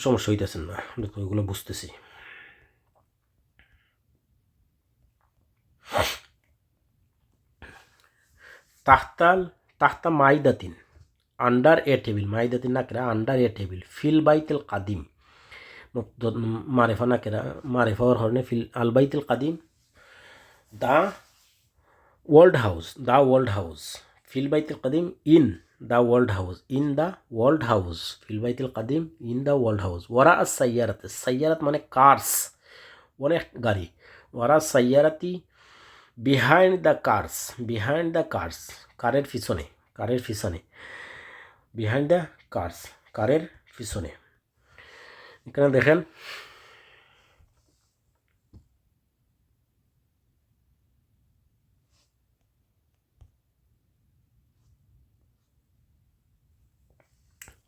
সমস্যা হইতেছেন না, আমরা তো ওইগুলো বুঝতেছি। তাহতাল, তাহতা মাইদাতিন, আন্ডার এ টেবিল, মাইদাতিন না কেরা আন্ডার এ টেবিল, ফিল বাইতিল কাদিম, মারেফা না কেরা মারেফা ওর হরনে ফিল আল বাইতিল কাদিম, the world house, the world house, ফিল বাইতিল কাদিম in the world house, in the world house, ফিল বাইতিল কাদিম ইন দা ওয়ার্ল্ড হাউস। ওয়ারা আস সাইয়ারাত, সাইয়ারাত মানে কার্স, অনেক গাড়ি। ওয়ারা সাইয়ারাতি behind the cars, behind the cars কারের পিছনে, কারের পিছনে, বিহাইন্ড দ্য কার্স কারের পিছনে। এখানে দেখেন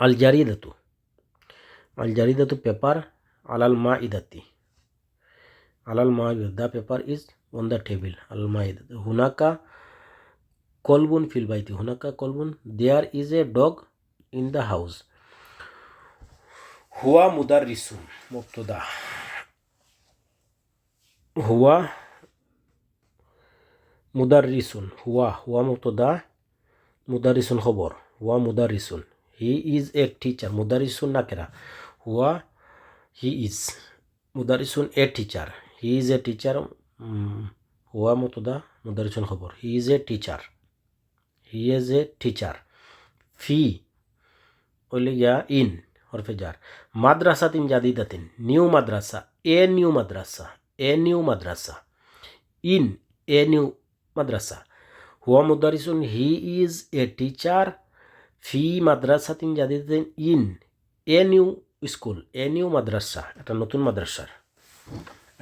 আল জারিদাতু, আল জারিদাতু পেপার, আলাল মা ইদাতি, আলাল মা the paper is on the table, আল মা ইদাতি। হুনাকা কলবুন ফিল বাইতি, হুনাকা কলবুন, there is a dog in the house. হুয়া মুদাররিসুন মুবতাদা, হুয়া মুদাররিসুন, হুয়া হুয়া মুবতাদা, মুদাররিসুন খবর, হুয়া মুদাররিসুন। হি ইজ এ টিচার, মুদাররিসুন না কেরা, হুয়া হি ইজ, মুদাররিসুন a teacher, he is a teacher, হুয়া মুবতাদা, মুদাররিসুন খবর, he is a teacher, he is a teacher. ফি ওইলে গিয়া ইন হরফে জার। মাদ্রাসাতিন জাদিদাতিন, নিউ মাদ্রাসা, এ নিউ মাদ্রাসা, এ নিউ মাদ্রাসা। ইন এ নিউ মাদ্রাসা। হুয়া মুদারিসুন, হি ইজ এ টিচার, ফি মাদ্রাসাতিন জাদিদাতিন in a new school, a new মাদ্রাসা, একটা নতুন মাদ্রাসার,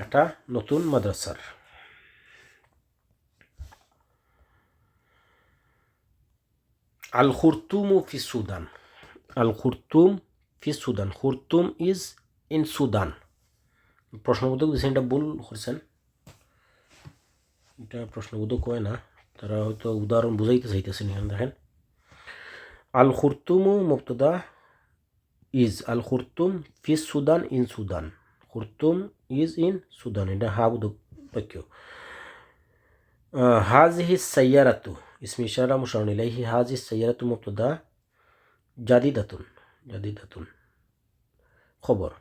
একটা নতুন মাদ্রাসার। আল খুরতুমু ফি সুদান, আল খুরতুম ফি Sudan, Khartoum is in Sudan. প্রশ্নবোধক দিয়েছেন, এটা ভুল করছেন, এটা প্রশ্নবোধক হয় না, তারা হয়তো উদাহরণ বুঝাইতে চাইতেছেন। এখানে দেখেন আল খুরতুমু মুবতাদা ইজ, আল খুরতুম ফি Sudan in Sudan, Khartoum is in Sudan, এটা হা বোধক বাক্য। হাজিহি সাইয়ারাতু ইসমে ইশারা মুশারুন ইলাইহি, হাজিহি সাইয়ারাতু মুবতাদা, জাদিদাতুন, জাদিদাতুন খবর।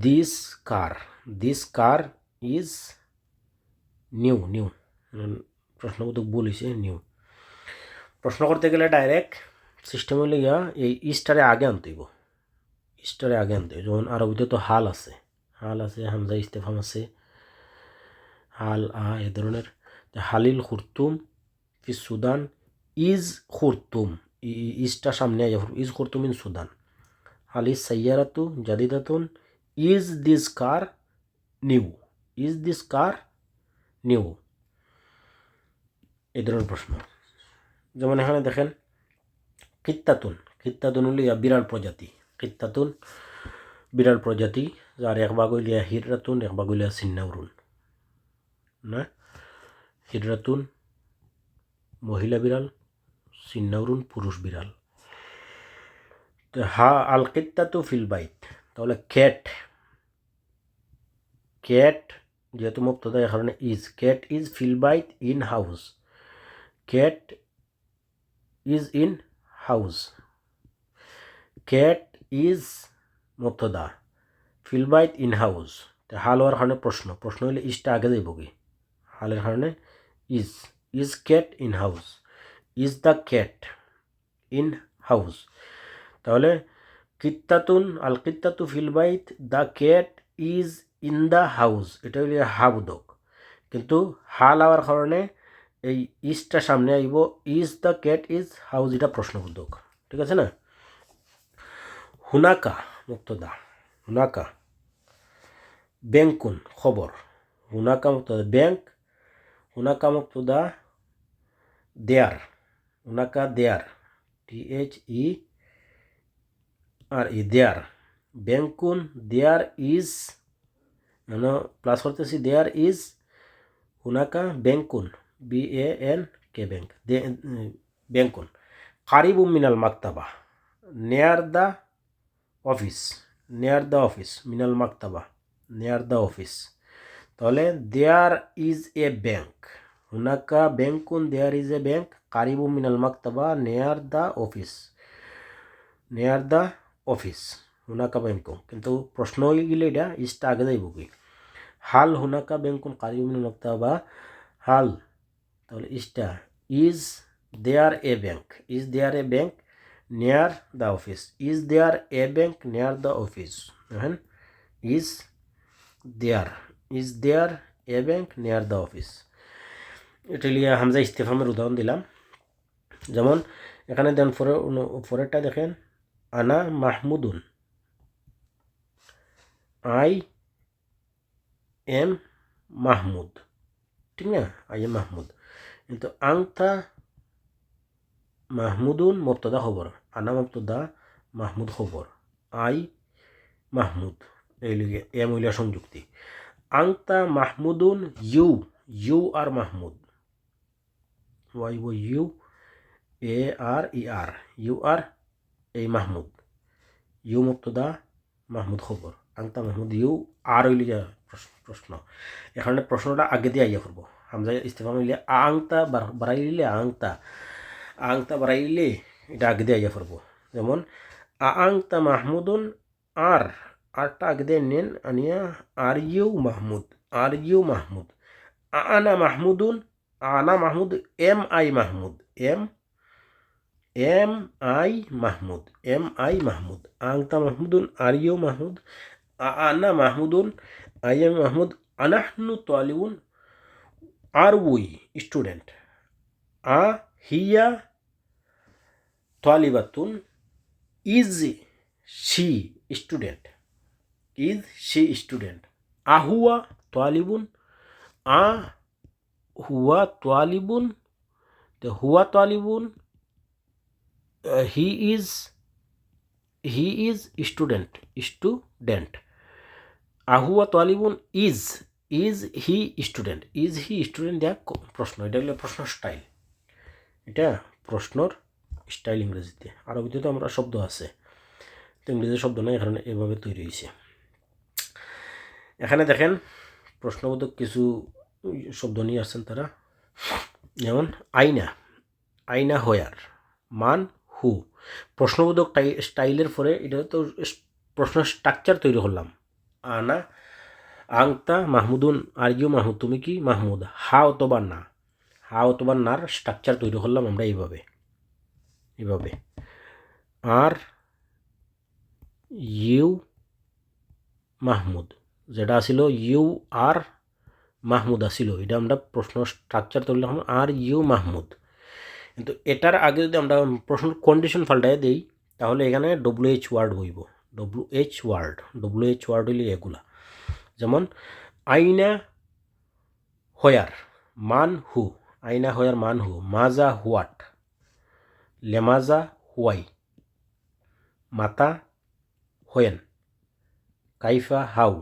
This car, this car is new, new প্রশ্নবোধক ভুল হয়েছে, নিউ। প্রশ্ন করতে গেলে ডাইরেক্ট সিস্টেম হইলে গিয়া এই ইস্টারে আগে আনতে হইব, ইস্টারে আগে আনতে হয়। যেমন আরবিতে তো হাল আছে, হামজা ইস্তেফাম আছে, হাল এ ধরনের। হালিল খুরতুম ফি সুদান, ইজ খুরতুম, ইজটা সামনে আইয়া ইজ খুরতুম ইন সুদান। হালিস সাইয়ারাতু জাদিদাতুন, is this car new, is this car new, এই ধরনের প্রশ্ন। যেমন এখানে দেখেন কিত্তাতুন হলে বিরাল প্রজাতি, কিত্তাতুন বিরাল প্রজাতি, যার এক ভাগ হইলিয়া হিররাতুন, এক ভাগ হইলিয়া সিন্নাউরুন। না, হিররাতুন মহিলা বিড়াল, সিন্নাউরুন পুরুষ বিড়াল। তো আল কিত্তাতু ফিল বাইত, তাহলে ক্যাট যেহেতু মুবতাদা এই কারণে ইজ, ক্যাট ইজ ফিল বাইত in house, cat is in house, cat is মুবতাদা, ফিল বাইত ইন হাউস। হাল হওয়ার কারণে প্রশ্ন হলে ইজটা আগে যাইব কি, হালের কারণে is cat in house, is the cat in house. তাহলে কিত্তাতুন আল কিত্তাতু ফিল বাইত, the cat is in the house, এটা হইলে হাবুদক, কিন্তু হাল হওয়ার কারণে এই ইজটা সামনে আইব, is the cat is house, এটা প্রশ্নবোধক। ঠিক আছে না। হুনাকা মুক্তদা, হুনাকা ব্যাংকুন খবর, হুনাকা মুক্তদা ব্যাংক, হুনাকা মুক্তদা দেয়ার, হুনাকা দেয়ার THERE দেয়ার, ব্যাংকুন দেয়ার ইজ, প্লাস করতেছি দেয়ার ইজ, হুনাকা ব্যাংকুন BANK ব্যাংক, ব্যাংকুন। কারিবু মিনাল মাকতাবা, near the office, near the office, মিনাল মাকতাবা নেয়ার দ্য অফিস। তাহলে দেয়ার ইজ এ ব্যাংক, হুনাকা ব্যাংকুন দেয়ার ইজ এ ব্যাংক, কারিবু মিনাল মাকতাবা near the office, near the office, হুনাকা ব্যাংকুন। কিন্তু প্রশ্ন হয়ে গেলে এটা ইজটা আগে যাইব কি, হাল হুনাকা ব্যাংকুন কারিবু মিনাল মাকতাবা, হাল, তাহলে ইজটা is there a bank, is there a bank near the office, is there a bank near the office. দেখেন is there a bank near the office. এটা লিয়ে হামজা ইস্তেফামের উদাহরণ দিলাম। যেমন এখানে দেন পরেরটা দেখেন, আনা মাহমুদুন, আই এম মাহমুদ, ঠিক না, আই এম মাহমুদ। কিন্তু আংতা মাহমুদুন মুবতাদা খবর, আনা মুবতাদা মাহমুদ খবর, আই মাহমুদ এই লিগে এম হইলা সংযুক্তি। আংতা মাহমুদুন you are Mahmud, YOUARER, you are এই মাহমুদ, ইউ মুবতাদা মাহমুদ খবর, আংতা মাহমুদ ইউ আর হইলে প্রশ্ন। এখানে প্রশ্নটা আগে দিয়ে আইয়া করবো, হামজা ইস্তেফাম হইলে আংতা বাড়াইলে, আংতা বাড়াইলে এটা আগে দিয়ে আইয়া করবো। যেমন আংতা মাহমুদুন, আরটা আগে দিয়ে নেন আনিয়া আর ইউ মাহমুদ, আনা মাহমুদুন, আনা মাহমুদ, এম আই মাহমুদ, আংতা মাহমুদুন আর ইউ মাহমুদ, আনা মাহমুদুন, আই এম মাহমুদ, আনাহনু তালিবুন, আর উই স্টুডেন্ট, হিয়া তালিবাতুন, ইজ শি স্টুডেন্ট, আহুয়া তালিবুন, হুয়া তালিবুন, হি ইজ স্টুডেন্ট, আহুয়া তালিবুন, ইজ হি স্টুডেন্ট, দেয়া প্রশ্ন। এটা হলো প্রশ্ন স্টাইল, এটা প্রশ্নর স্টাইল ইংরেজিতে। আরবিতে তো আমরা শব্দ আছে, তো ইংরেজি শব্দ নাই, এখানে এভাবে তৈরি হয়েছে। এখানে দেখেন প্রশ্নবোধক কিছু শব্দ নিয়ে আসছেন তারা। যেমন আইনা হোয়ার, মান হু। প্রশ্নবোধক স্টাইলের পরে এটা তো প্রশ্ন স্ট্রাকচার তৈরি করলাম। আনা, আংতা মাহমুদুন, আর ইউ মাহমুদ, তুমি কি মাহমুদ, হা অথবা নার স্ট্রাকচার তৈরি করলাম আমরা এইভাবে। আর ইউ মাহমুদ, যেটা আসিল ইউ আর মাহমুদ আসিল, এটা আমরা প্রশ্ন স্ট্রাকচার তৈরি করলাম আর ইউ মাহমুদ। কিন্তু এটার আগে যদি আমরা প্রশ্ন কন্ডিশন পাল্টাই দিই তাহলে এখানে WH ওয়ার্ড হইব। WH ওয়ার্ড হইলে এগুলা, যেমন আইনা হয়ার মান হু, আইনা হয়ার মান হু, মাজা হোয়াট, লেমাজা হোয়াই, মাতা হোয়েন, কাইফা হাউ,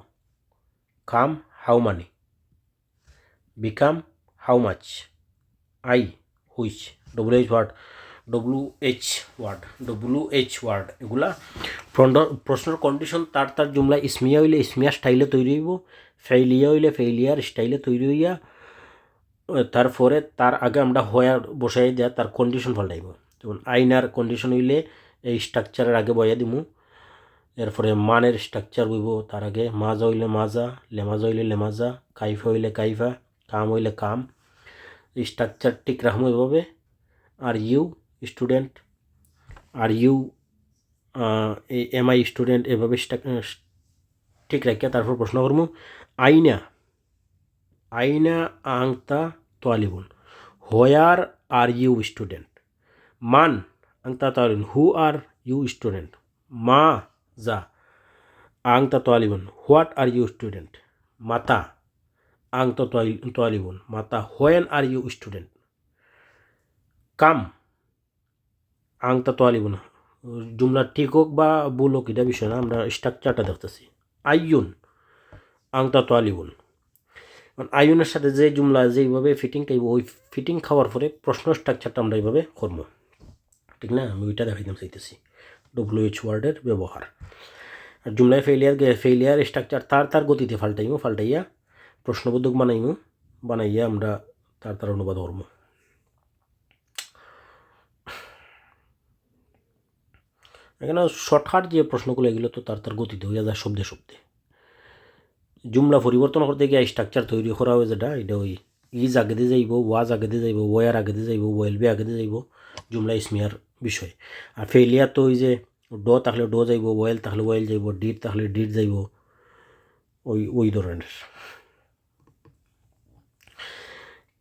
কাম হাউ মানি, বিকাম হাউ মাচ, আই হুইচ। WH ওয়ার্ড এগুলা প্রশ্নের কন্ডিশন তার তার জুমলা ইসমিয়া হইলে ইসমিয়া স্টাইলে তৈরি হইব, ফেইলিয়া হইলে ফেইলিয়ার স্টাইলে তৈরি হইয়া তারপরে তার আগে আমরা হয়ার বসাই দেওয়া তার কন্ডিশন পাল্টাইব। যেমন আইনার কন্ডিশন হইলে এই স্ট্রাকচারের আগে বয়া দিমু, এরপরে মানের স্ট্রাকচার হইব তার আগে, মাজা হইলে মাজা, লেমাজা হইলে লেমাজা, কাইফা হইলে কাইফা, কাম হইলে কাম। স্ট্রাকচার ঠিক রাখবো এভাবে। Are you student, are you am I student, এভাবে ঠিক রাখিয়া তারপর প্রশ্ন করবো আইনা আংতা তোয়ালিবুন, হোয়ার আর ইউ স্টুডেন্ট, মান আংতা তোয়ালিবুন, হু আর ইউ স্টুডেন্ট, মা যা আংতা তোয়ালিবুন, হোয়াট আর ইউ স্টুডেন্ট, মাতা আংতা তোয়ালিবুন, মাতা হোয়েন আর ইউ স্টুডেন্ট, কাম আংতা তোয়ালিবুন। জুমলা ঠিক হোক বা ভুল হোক এটা বিষয় না, আমরা স্ট্রাকচারটা দেখতেছি। আইয়ুন আংতা তোয়ালিবুন, আইয়ুনের সাথে যে জুমলা যেইভাবে ফিটিং খাইব ওই ফিটিং খাওয়ার পরে প্রশ্ন স্ট্রাকচারটা আমরা এইভাবে করবো, ঠিক না? আমি ওইটা দেখাইতাম চাইতেছি WH ওয়ার্ডের ব্যবহার। আর জুমলায় ফেইলিয়ার স্ট্রাকচার তার গতিতে ফাল্টাইয়া প্রশ্নবোধক বানাইয়া আমরা তার অনুবাদ করব। এখানে শর্টকাট যে প্রশ্নগুলো এগুলো তো তার গতিতে হইয়া যায় শব্দে শব্দে। জুমলা পরিবর্তন করতে গিয়ে স্ট্রাকচার তৈরি করা হয় যেটা, এটা ওই ইজ আগে দিয়ে যাইব, ওয়াজ আগে দিয়ে যাইব, ওয়ার আগে দিয়ে যাইব, ওয়েল বি আগে দিয়ে যাইব, জুমলা ইসমিয়ার বিষয়। আর ফেইলিয়ার তো ওই যে থাকলে যাইব, ওয়েল থাকলে ওয়েল যাইব, ডিড থাকলে ডিড যাইব, ওই ধরনের।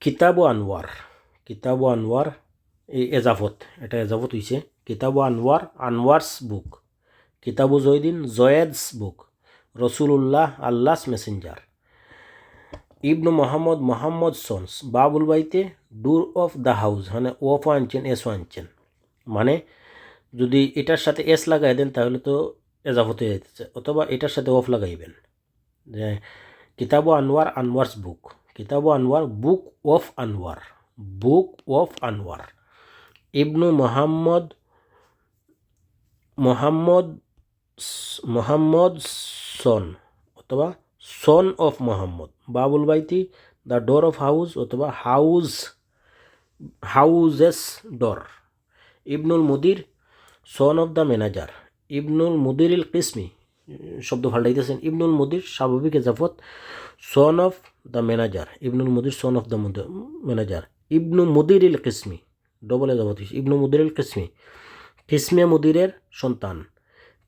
কিতাব ও আনোয়ার এই এজাফত, এটা এজাফত হইছে। কিতাব ও আনোয়ার আনোয়ার্স বুক, কিতাবু জয়দিন জয়েদস বুক, রসুল্লাহ আল্লাহস মেসেঞ্জার, ইবনু মোহাম্মদ সন্স, বাবুল বাইতে ডোর অফ দ্য হাউস, মানে ওফ আনছেন এসও আনছেন, মানে যদি এটার সাথে এস লাগাই দেন তাহলে তো এজাফত হয়ে যেতেছে, অথবা এটার সাথে অফ লাগাইবেন। যে কিতাব আনোয়ার আনোয়ার্স বুক, কিতাব আনোয়ার বুক অফ আনোয়ার, ইবনু মোহাম্মদ সন অথবা সন অফ মোহাম্মদ, বাবুল বাইতি দ্য ডোর অফ হাউস অথবা হাউজেস ডোর, ইবনুল মুদির সন অফ দ্য ম্যানেজার, ইবনুল মুদিরিল কিসমি, শব্দ ফাল্টাইতেছেন, ইবনুল মুদির স্বাভাবিক এজাফত, সন অফ দ্য ম্যানেজার, ইবনুল মুদির সন অফ দ্য ম্যানেজার, ইবনু মুদিরিল কিসমি, ডবল এজাফত, ইবনু মুদিরিল কিসমি, কিসমে মুদিরের সন্তান,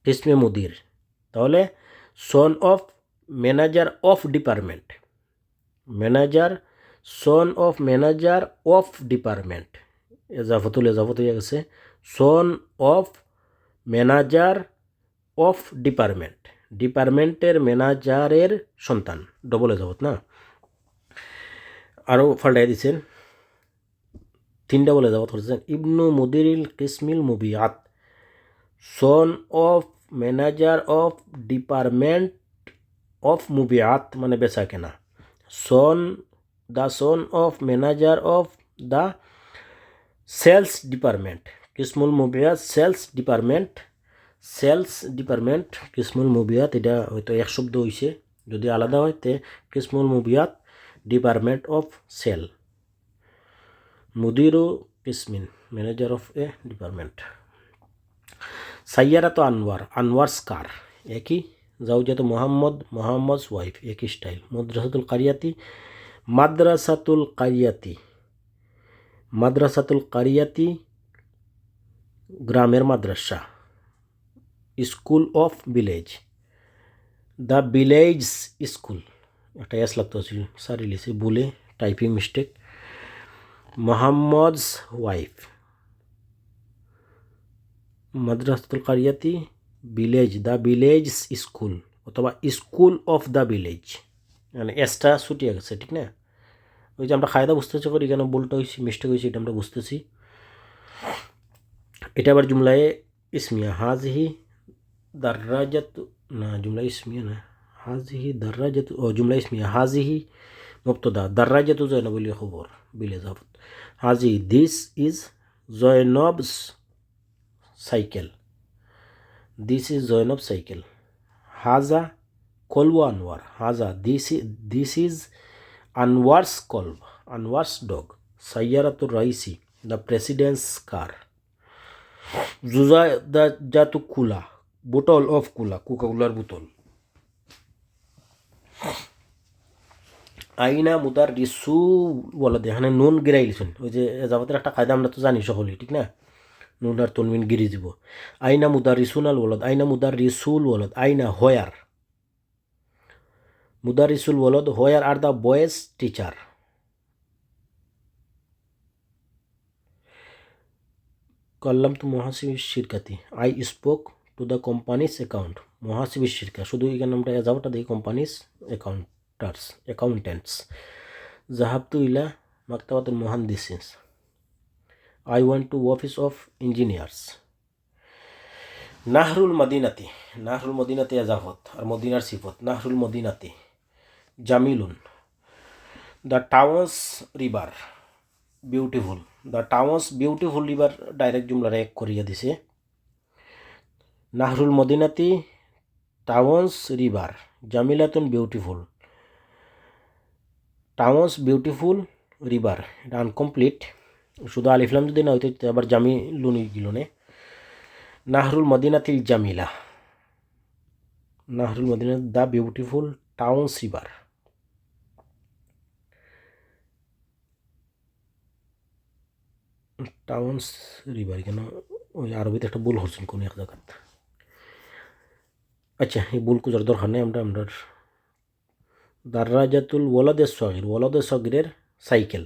কিসমে মুদির, তাহলে son of manager of department, son of manager of department, এজাফত হয়ে গেছে, সন অফ ম্যানেজার অফ ডিপার্টমেন্টের ম্যানেজারের সন্তান, ডবল এজাফত না। আরও ফাল্টাই দিচ্ছেন, 3 ডবল এজাফত করছেন, ইবনু মুদিরিল কিসমিল মুবিয়াত, son of manager of department of মুবিয়াত, মানে বেচা কেনা, son of manager of the sales department, কিসমুল মুবিয়াত সেলস ডিপার্টমেন্ট কিসমুল মুবিয়াত, এটা হয়তো এক শব্দ হয়েছে, যদি আলাদা হয় তে কিসমুল মুবিয়াত ডিপার্টমেন্ট অফ সেল, মুদিরু কিসমিন ম্যানেজার অফ এ ডিপার্টমেন্ট। সাইয়ারা তো আনোয়ার্স কার, একই জাউজাত মোহাম্মদ ওয়াইফ, একই স্টাইল। মাদ্রাসাতুল কারিয়াতি গ্রামের মাদ্রাসা, school of village, the village school, একটা এস লাগতো সারি লিখছি বলে, টাইপিং মিস্টেক। মোহাম্মদস ওয়াইফ, মাদ্রাসাতুল কারিয়াতি ভিলেজ, দ্য ভিলেজ স্কুল, অথবা স্কুল অফ দ্য ভিলেজ, মানে এসটা ছুটিয়ে গেছে, ঠিক না? ওই যে আমরা কায়দা বুঝতেছি করি, কেন ভুলটা হয়েছে, মিস্টেক হয়েছে, এটা আমরা বুঝতেছি। এটা আবার জুমলায় ইসমিয়া, হাজিহি দার্রাজাত, না জুমলা ইসমিয়া না, হাজিহি দার্রাজাত, ও জুমলা ইসমিয়া, হাজিহি মুবতাদা, দার্রাজাতু জয়নবুল খবর বিলে জাফত, হাজি this is Zainab's cycle, this is Zainab cycle. হাজা কলব আনোয়ার, হাজা দিস ইজ আনোয়ার্স কলব, আনোয়ার্স ডগ। সাইয়ারাতুর রাইসি, দ্য প্রেসিডেন্টস কার। জুজা দ্য জাতু কুলা, বোতল অফ কুলা, কোকাকোলার বোতল। আইনা মুদার রিসু বলা দে, এখানে নুন গিরাই লিখুন, ওই যে যাবতের একটা কায়দা আমরা তো জানি সকলেই, ঠিক না? নুন আর তনমিন গিরি দিব। আইনা মুদার রিসুন আল ওলদ, আইনা মুদার রিসুল ওলদ, আইনা হোয়ার মুদার রিসুল ওলদ, where are the boy's teacher. কল্লাম টু মহাসিবির শিরকাতি, I spoke to the company's account, মহাসিবির শিরকা, শুধু এখানে আমরা যাবটা দেখি কোম্পানিস অ্যাকাউন্টেন্টস। জাহাবতু ইলা মাকতাবাতুল মুহান্দিসিস, I want to office of engineers. নাহরুল মদিনাতি, নাহরুল মদিনাতি এজাফত আর মদিনার সিফত। নাহরুল মদিনাতি জামিলুন, the town's river beautiful, the town's beautiful river direct জুমলারে এক করিয়া দিছে। নাহরুল মদিনাতি town's river জামিলাতুন beautiful, town's beautiful river, এটা আনকমপ্লিট, শুধু আলিফলাম যদি না হইতো আবার জামিলুন গিলনে। নাহরুল মদিনাতিল জামিলা, নাহরুল মদিনা the beautiful town's river. Town's river কেন, ওই আরবিতে একটা ভুল হচ্ছেন কোন এক জায়গাত। আচ্ছা, এই ভুল কুজার দরকার নেই, আমরা দার্রাজাতুল ওয়ালাদের সগির, ওয়ালাদের সগিরের cycle,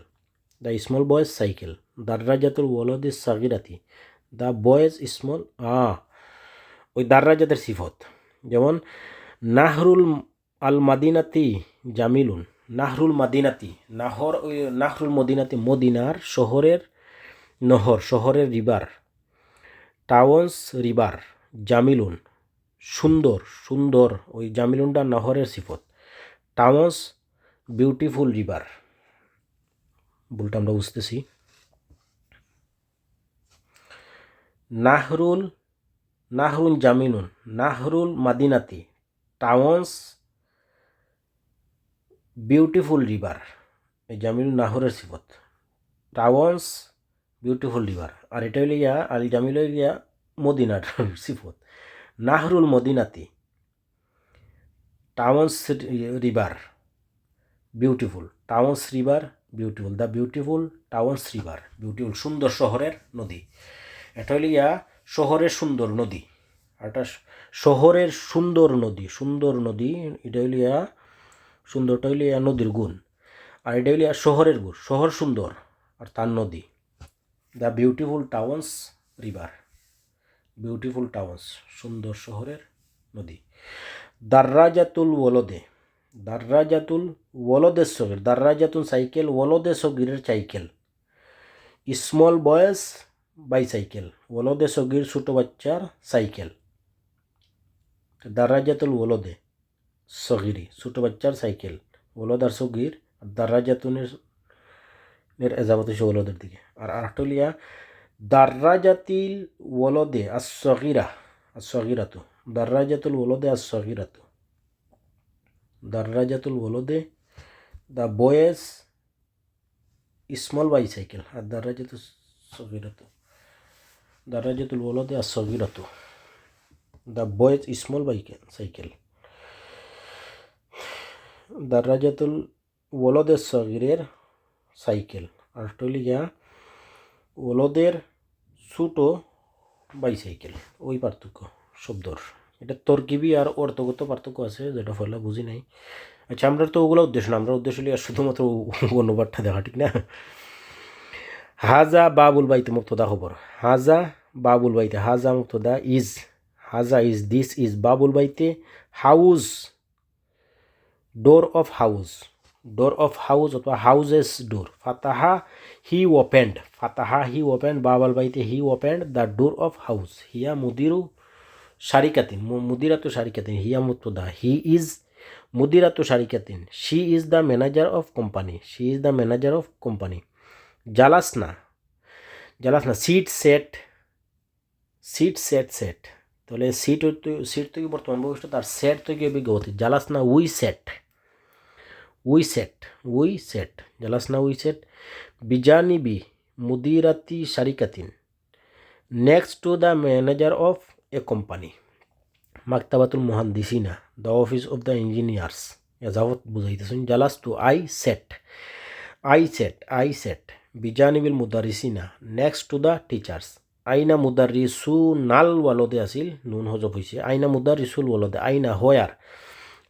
the small boy's cycle. দার্রাজাতুল ওয়ালাদের সাগিরাতি, দ্য বয়েজ স্মল, ওই দার্রাজাতের সিফত। যেমন নাহরুল আল মাদিনাতি জামিলুন, নাহরুল মাদিনাতি, নাহরুল মদিনাতি মদিনার শহরের নহর, শহরের রিভার। টাউন্স রিভার জামিলুন সুন্দর, সুন্দর, ওই জামিলুনটা নহরের সিফত। টাউন্স বিউটিফুল রিভার, ভুলটা আমরা বুঝতেছি। নাহরুন জামিলুন, নাহরুল মাদিনাতি টাউন্স বিউটিফুল রিভার, এই জামিলুন নাহরের সিফত, টাউন্স বিউটিফুল রিভার। আর এটা হইলে ইয়া আল জামিল হইয়া মদিনার সিফত। নাহরুল মদিনাতি town's river beautiful, town's river beautiful, the beautiful town's river beautiful, সুন্দর শহরের নদী। এটা হইলে ইয়া শহরের সুন্দর নদী, আর এটা শহরের সুন্দর নদী, সুন্দর নদী, এটা হইলে ইয়া সুন্দরটা হইলে ইয়া নদীর গুণ, আর এটা হইলে ইয়া শহরের গুণ, শহর সুন্দর আর তার নদী। The beautiful town's river, beautiful town's সুন্দর শহরের নদী। দার্রাজাতুল ওলদে, দার্রাজাতুল ওলদের সগির, দার্রাজাতুল সাইকেল, ওলদে সগিরের সাইকেল। স্মল বয়েজ বাইসাইকেল, ওলদে সগির ছোট বাচ্চার সাইকেল। দার্রাজাতুল ওলদে সগিরি ছোট বাচ্চার সাইকেল, ওলদ আর সগির, দার্রাজাতুনের এজাবত হচ্ছে ওলদের দিকে। আর আরেকটা লিয়া দার্রাজাতিল ওলদে আসগিরা, আসগিরাতু, দার্রাজাতুল ওলদে আসগিরাতু, দার্রাজাতুল ওলদে দ্য বয়েজ স্মল বাইসাইকেল, আর দার্রাজাতুল সগিরাতু, দার্রাজাতুল ওলদে আসগিরাতু, দ্য বয়েজ স্মল সাইকেল। দার্রাজাতুল ওলদে সগিরের সাইকেল, আর টলিয়া ওলদের ছোটো বাইসাইকেল, ওই পার্থক্য, শব্দর। এটা তরকিবি আর অর্থগত পার্থক্য আছে, যেটা ফলে বুঝি নাই। আচ্ছা, আমরা তো ওগুলো উদ্দেশ্য না, আমরা উদ্দেশ্য হলে শুধুমাত্র অনুবাদটা দেখা, ঠিক না? হাজা বাবুল বাইতে মুক্তদা খবর। হাজা বাবুল বাইতে, হাজা মুক্তদা, ইজ, হাজা ইজ, দিস ইজ বাবুল বাইতে, house door of house, door of house অথবা হাউজেস ডোর। ফাতাহা হি ওপেন্ড, ফাতাহা হি ওপেন্ড বাবাল বাইতে, he opened the door of house. হিয়া মুদিরু শারিকাতিন, মুদিরাতু শারিকাতিন, হিয়া মুক্তদা, হি ইজ মুদিরাতু শারিকাতিন, she is the manager of company, she is the manager of company. জালাসনা, জালাসনা, sit sat, sit sat sat, তাহলে সিট সিট থেকে বর্তমান ভবিষ্যৎ, আর সেট থেকে বিজ্ঞপ্তি। জালাসনা we sat, we sat, we sat, জালাসনা উই সেট। বিজানিবি মুদিরাতি শারিকাতিন, next to the manager of a company. মাকতাবাতুল মুহান্দিসিনা, the office of the engineers. এজাবত বুঝাইতেছেন। জালাস্তু I sat, I sat, I sat. বিজানিবিল মুদারিসিনা, নেক্সট টু দ্য টিচার্স। আইনা মুদারিসু নাল ওয়ালদে আছিল, নুন হজব হয়েছে। আইনা মুদারিসুল ওয়ালদে, আইনা where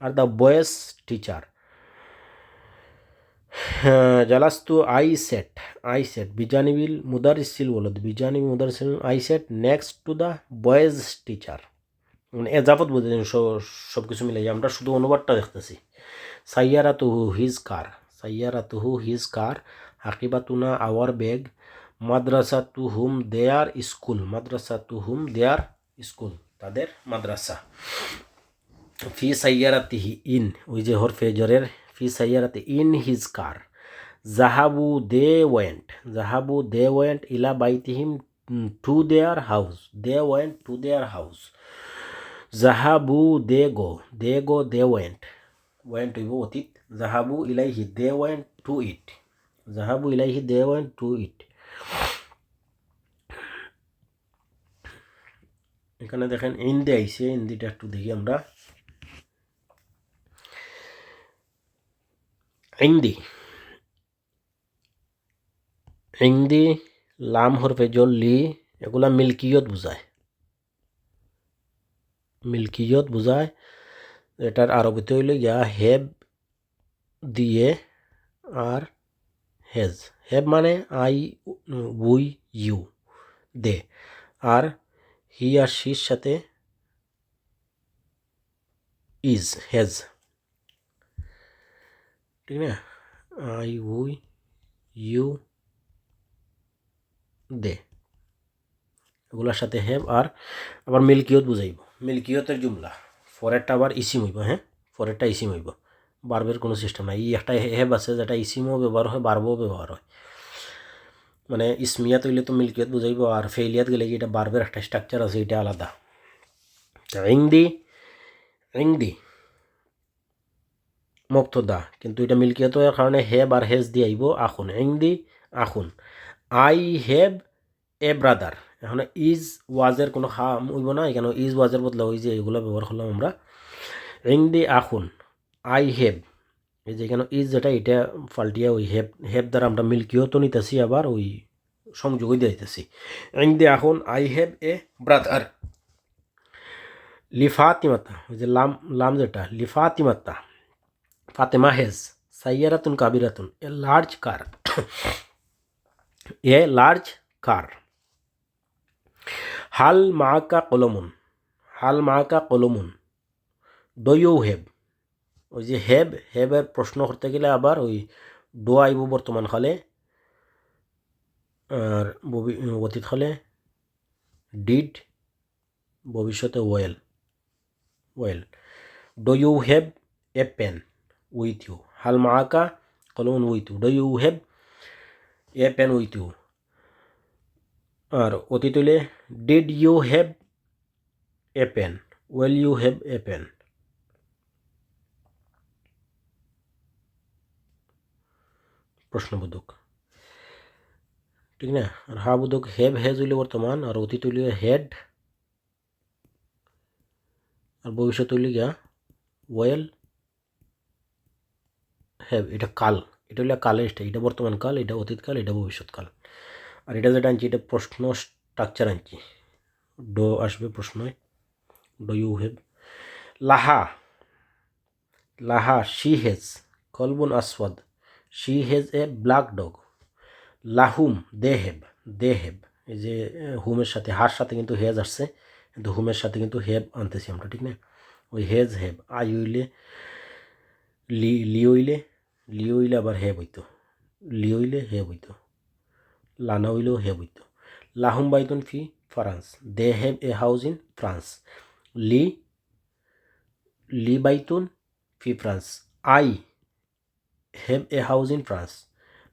are the boy's teacher. জালাস্তু আই সেট, আই সেট। বিজানিবিল মুদারিসিল ওয়ালদ, বিজানিবি মুদারিসিল, I sat next to the boy's teacher. মানে এজাবত বুঝেছেন সব কিছু মিলাই, আমরা শুধু অনুবাদটা দেখতেছি। সাইয়ারাতুহু হিজ কার, সাইয়ারাতুহু হিজ কার। হাকিবাতুনা আওয়ার ব্যাগ। মাদ্রাসাতুহুম দেয়ার স্কুল, মাদ্রাসাতুহুম দেয়ার স্কুল, তাদের মাদ্রাসা। ফি সাইয়ারাতিহি ইন, ওই যে হরফে জরের, ফি সাইয়ারাতি ইন হিজ কার। জাহাবু দে ওয়েন্ট, জাহাবু দে ওয়েন্ট ইলা বাইতিহিম to their house, they went to their house. জাহাবু they go, they go they went, went হইব অতীত। জাহাবু ইলাইহি দে ওয়েন্ট টু ইট, জাহাবু ইলাইহি দে ওয়েন্ট টু ইট। এখানে দেখেন ইন্দি আইসে, ইন্দিটা একটু দেখি আমরা। ইন্দি, ইন্দি, লাম হরফে জল লি, এগুলা মিল্কিয়ত বুঝায়, মিল্কিয়ত বুঝায়। এটার আরবিতে হইলে গিয়া হেব দিয়ে আর হেজ। হেব মানে আই, উই, ইউ, দে। আর হি আর শির সাথে ইজ, হেজ, ঠিক না? আই, উই, ইউ, দে, এগুলোর সাথে হেব। আর আবার মিল্কিয়ত বুঝাইব, মিল্কিয়তের জুমলা। ফরেরটা আবার ইসিম হইব, হ্যাঁ, ফরেরটা ইসিম হইব, বার্বের কোনো সিস্টেম নাই। এই একটা হেব আছে যেটা ইসিমও ব্যবহার হয়, বার্বও ব্যবহার হয়। মানে ইসমিয়াত হইলে তো মিল্কিয়ত বুঝাইব, আর ফেইলিয়াত গেলে কি এটা বার্বের একটা স্ট্রাকচার আছে, এটা আলাদা। ইংদি, ইংদি মুক্তদা, কিন্তু এটা মিল্কিয়ত হওয়ার কারণে হেব আর হেজ দিয়ে আইব আখুন। ইংদি আখুন। আই হ্যাভ এ ব্রাদার, এখন ইজ ওয়াজের কোনো খাম হইব না, এখানে ইজ ওয়াজের বদলে ওই যে এগুলো ব্যবহার করলাম আমরা। ইংদি আখুন, আই হ্যাভ, এই যে এখানে ইজ যেটা, এটা ফাল্টিয়া ওই হেব, হেব দ্বারা আমরা মিল্কিয়ত নিতেছি, আবার ওই সংযোগই দিতেছি। ইংদি আখুন, আই হ্যাভ এ ব্রাদার। লিফাতিমাতা, ওই যে লাম, লাম যেটা, লিফাতিমাতা, ফাতেমা হেজ সাইয়ারাতুন কাবিরাতুন, a large car, a large car. হাল মাকা কলমুন, হাল মাকা কলমুন, ডো ইউ হ্যাভ, ওই যে হ্যাভ, হ্যাভের প্রশ্ন করতে গেলে আবার ওই ডো আইব বর্তমান কালে, আর অতীত কালে ডিড, ভবিষ্যতে will, will. Do you have a pen with you, হাল মাকা কলমুন with you, do you have a pen with you. আর অতীত হইলে did you have a pen, will you have a pen. প্রশ্নবোধক, ঠিক না? আর হাবোধক হ্যাভ, হ্যাজ হইলে বর্তমান, আর অতীত হইলে হ্যাড, আর ভবিষ্যৎ হইলে গিয়া ওয়েল হ্যাভ। এটা কাল, এটা হইলে কালের, এটা বর্তমান কাল, এটা অতীত কাল, এটা ভবিষ্যৎ কাল। আর এটা যেটা আনছি, এটা প্রশ্ন স্ট্রাকচার আনছি, ডো আসবে প্রশ্নয়, ডু ইউ হ্যাভ। লাহা, লাহা শি হ্যাজ কলবুন আসওয়াদ, she has a black dog. লাহুম দে হ্যাভ, দে হ্যাভ, এই যে হুমের সাথে হার সাথে কিন্তু হেজ আসছে, কিন্তু হুমের সাথে কিন্তু হ্যাভ আনতেছি আমরা, ঠিক না? ওই হেজ হ্যাভ। আই হইলে লি হইলে, লি হইলে আবার হ্যাভ হইতো, লি হইলে হ্যাভ হইতো, লানা হইলেও হ্যাভ হইতো। লাহুম বাইতুন ফি France, they have a house in France. লি, লি বাইতুন ফি France, I have a house in France.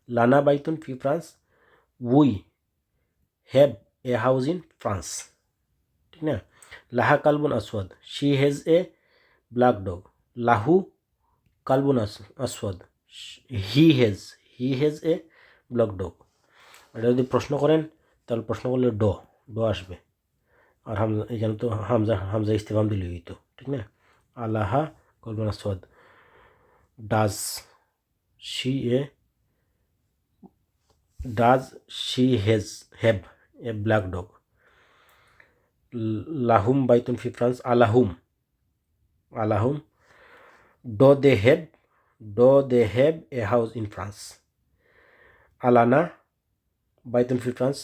লানা বাইতুন ফি France, we have a house in France, ঠিক না? লাহা কালবুন আসওয়াদ, she has a black dog. লাহু কালবুন আসওয়াদ, he has a black dog. এটা যদি প্রশ্ন করেন তাহলে প্রশ্ন করলে ড আসবে, আর হামজা এখানে তো হামজা ইস্তেফাম দিলে হইতো, ঠিক না? আল্লাহা কালবুন আসওয়াদ, does she a, does she have a black dog. লাহুম বাইতুন ফি ফ্রান্স, আলাহুম, আলাহুম do they have, do they have a house in France. আলানা বাইতুন ফি France,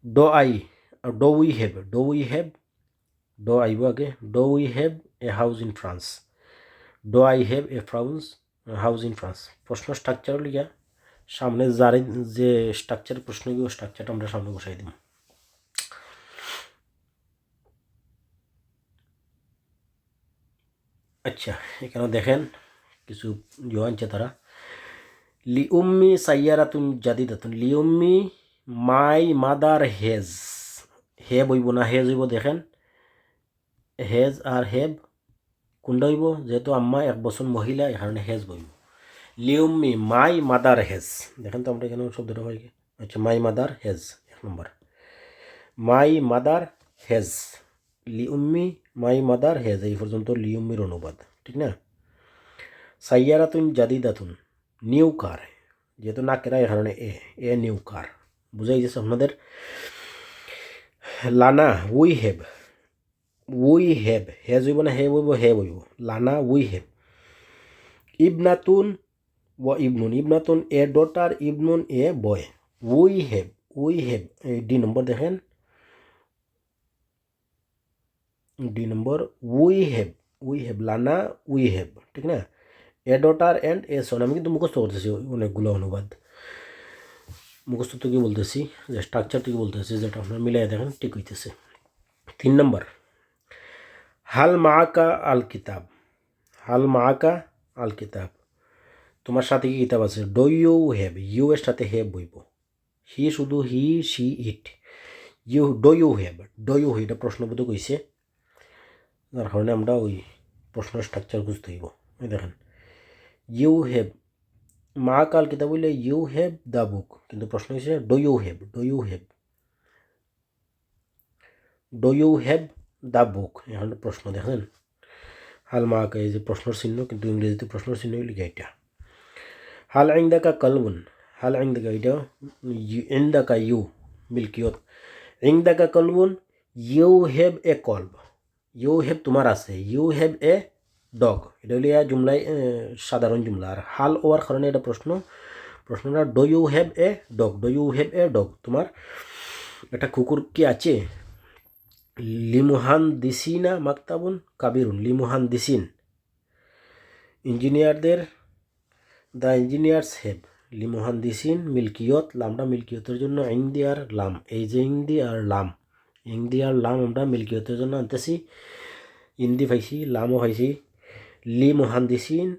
do I, do we have, do we have, do আইব আগে, do we have a house in France, do I have a house in France. প্রশ্ন structure লিখা সামনে যারে যে স্ট্রাকচার প্রশ্ন গিয়ে স্ট্রাকচারটা আমরা সামনে বসাই দিব। আচ্ছা, এখানে দেখেন কিছু আনছে তারা। লিউম্মি সাইয়ারাতুন জাদিদাতুন, লিউম্মি মাই মাদার হেজ, হেব হইব না হেজ হইব, দেখেন হেজ আর হেব কোনটা হইব, যেহেতু আম্মা 1 বছর মহিলা এখানে হেজ বইব। লিউম্মি মাই মাদার হেজ, দেখেন তো আমরা এখানে শব্দটা পাই। আচ্ছা, মাই মাদার হেজ 1 নম্বর, মাই মাদার হেজ। লিউম্মি মাই মাদার হেজ, এই পর্যন্ত লিউম্মির অনুবাদ, ঠিক না? সাইয়ারাতুন জাদিদাতুন, নিউ কার, যেহেতু না কেরা এখানে এ নিউ কার বুঝাই গেছে আপনাদের। লানা we have, we have, has হইব না হ্যাভ হইব, হ্যাভ হইব, লানা উই হ্যাভ। ইবনাতুন ও ইবনুন, ইবনাতুন এ ডটার, ইবনুন a boy. We have, we have, এই ডি নম্বর দেখেন, ডি নম্বর উই হ্যাভ, উই হ্যাভ, লানা উই হ্যাভ, ঠিক না? এ ডটার অ্যান্ড এ সন, আমি কিন্তু মুখস্থ করতেছি অনেকগুলো অনুবাদ, মুখস্থ থেকে বলতেছি, যে স্ট্রাকচার থেকে বলতেছি, যেটা আপনার মিলাই দেখেন ঠিক হইতেছে। 3 নম্বর, হাল মাআকা আল কিতাব, হাল মাআকা আল কিতাব, তোমার সাথে কি কিতাব আছে? ডো ইউ হ্যাভ, ইউ এর সাথে হ্যাভ বইব, হি শুধু he, she, it. You, do you have, do you, এটা প্রশ্নবোধক হইছে, যার কারণে আমরা ওই প্রশ্ন স্ট্রাকচার বুঝতে হইব। এই দেখেন, ইউ হ্যাভ, মা কাল কিতাব বললে ইউ হ্যাভ দ্য বুক, কিন্তু প্রশ্ন হয়েছে do you have, do you have, do you have the book, এখন প্রশ্ন দেখেন হাল মাকা, এই যে প্রশ্নর চিহ্ন, কিন্তু ইংরেজিতে প্রশ্নর চিহ্ন লিখে এটা। হাল ইনদাকা কলবুন, হাল ইনদাকা, এটা ইনদাকা ইউ মিল্কিয়ত, ইনদাকা কলবুন, ইউ হ্যাভ এ কলব, ইউ হ্যাভ তোমার আছে, ইউ হ্যাভ এ ডগ, এটা হলে জুমলায় সাধারণ জুমলা। আর হাল ওয়ার কারণে এটা প্রশ্নটা do you have a dog, do you have a dog, তোমার একটা কুকুর কি আছে? লিমুহান দিসিনা মাকতাবুন কাবিরুন, লিমুহান দিসিন ইঞ্জিনিয়ারদের, দ্য ইঞ্জিনিয়ার্স হ্যাভ। লিমুহান দিসিন মিল্কিয়ত, লামটা মিল্কিয়তের জন্য ইংদি আর লাম, এই যে ইংদি আর লাম, ইংদি আর লাম আমরা মিল্কিয়তের জন্য আনতেছি, ইন্দি পাইছি, লামও পাইছি। লি মুহান্দিসিন,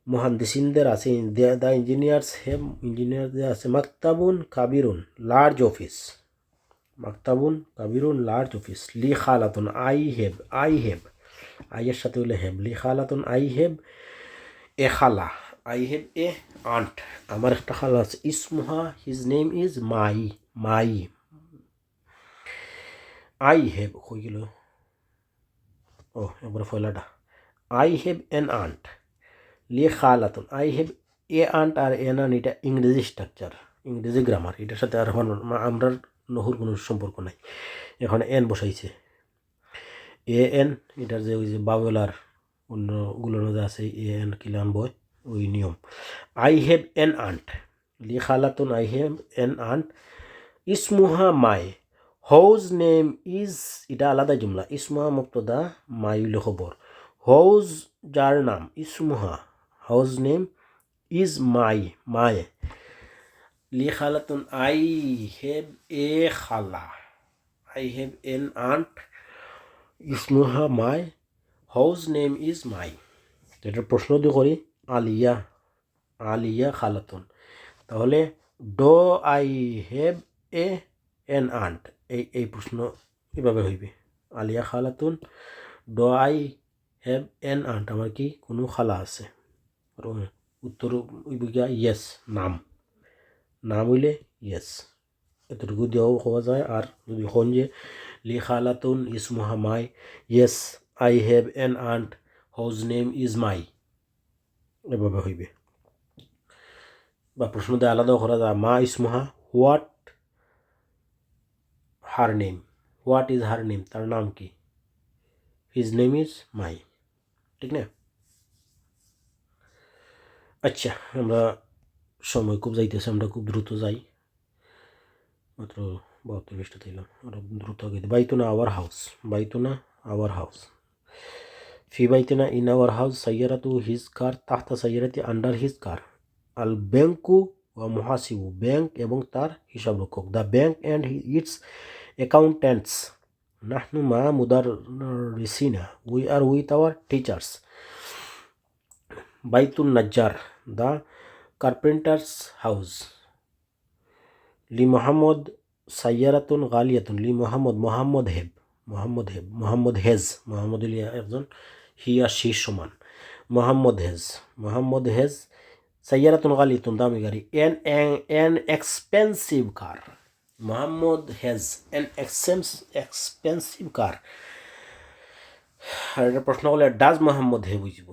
মুহান্দিসিনদের আছে, দ্য ইঞ্জিনিয়ার্স হ্যাভ, ইঞ্জিনিয়ারদের আছে। মাকতাবুন কাবিরুন, লার্জ অফিস, মাকতাবুন কাবিরুন, লার্জ অফিস। লি খালাতুন, আই হ্যাভ, আই হ্যাভ, আইয়ের সাথে হলে হ্যাভ, লি খালাতুন, আই হ্যাভ এ খালা, আই হ্যাভ এ আন্ট, আমার একটা খালা আছে, ইসমুহা, his name is my, my, I have হয়ে গেল, ও এবার ফয়লাটা, আই হ্যাভ এন আন্ট। লি খালাতুন, আই হ্যাভ এ আন্ট, আর এন আন এটা ইংরেজি স্ট্রাকচার, ইংরেজি গ্রামার, এটার সাথে আর আমরা নহর কোনো সম্পর্ক নাই, এখন এন বসাইছে। এ এন এটার যে ওই যে বাবেলার অন্যগুলোর মধ্যে আছে এ এন কিলান বয় ওই নিয়ম। আই হ্যাভ এন আন্ট, লি খালাতুন আই হ্যাভ এন আন্ট ইসমুহা মাই হৌজ নেম ইজ, এটা আলাদা জুমলা। ইসমুহা মুক্তদা, মাই হইল খবর। হৌজ যার নাম, ইসমুহা whose name is my Mai. লি খালাতুন আই হ্যাভ এ খালা, আই হ্যাভ এন আন্ট ইসমুহা Mai whose name is Mai. এটার প্রশ্ন দিয়ে করি আলিয়া, আলিয়া খালাতুন, তাহলে do I have a an aunt, এই প্রশ্ন এভাবে হইবে। আলিয়া খালাতুন, do I have an aunt, আমার কি কোনো খালা আছে? আর উত্তর হইব গিয়া ইয়েস, নাম, নাম হইলে ইয়েস, এতটুকু দিয়েও হওয়া যায়। আর যদি হন যে লি খালাতুন ইসমুহা Mai, yes I have an aunt whose name is Mai, এভাবে হইবে। বা প্রশ্ন দিয়ে আলাদাও করা যায়, মা ইসমুহা, what her name, what is her name, তার নাম কি? হিজ নেম ইজ মাই, ঠিক না? আচ্ছা, আমরা সময় খুব যাইতেছে, আমরা খুব দ্রুত যাই, মাত্র 72 পৃষ্ঠা দিলাম, আরো দ্রুত আগে। বাইতুনা আওয়ার হাউস, বাইতুনা আওয়ার হাউস, ফি বাইতুনা ইন আওয়ার হাউস, সাইয়ারাতু হিজ কার, তাহতা সাইয়ারাতি আন্ডার হিজ কার, আল ব্যাংকু ওয়া মুহাসিবু, ব্যাংক এবং তার হিসাব রক্ষক, the bank and its accountants, নাহনু মা মুদাররিসিনা, we are with our teachers. বাইতুন নাজ্জার, দ্য কার্পেন্টার্স হাউস, লি মোহাম্মদ সাইয়ারাতুন গালিয়াতুন, লি Mohammad, Mohammad have, Mohammad have, Mohammad has, Mohammad একজন হি আর শি সমান, মোহাম্মদ হেজ, মোহাম্মদ হেজ সাইয়ারাতুন গালিয়াতুন, দামি গাড়ি, N expensive car, Mohammad has an expensive কার। আর এটা প্রশ্ন করলে ডাজ মোহাম্মদ হে বুঝব,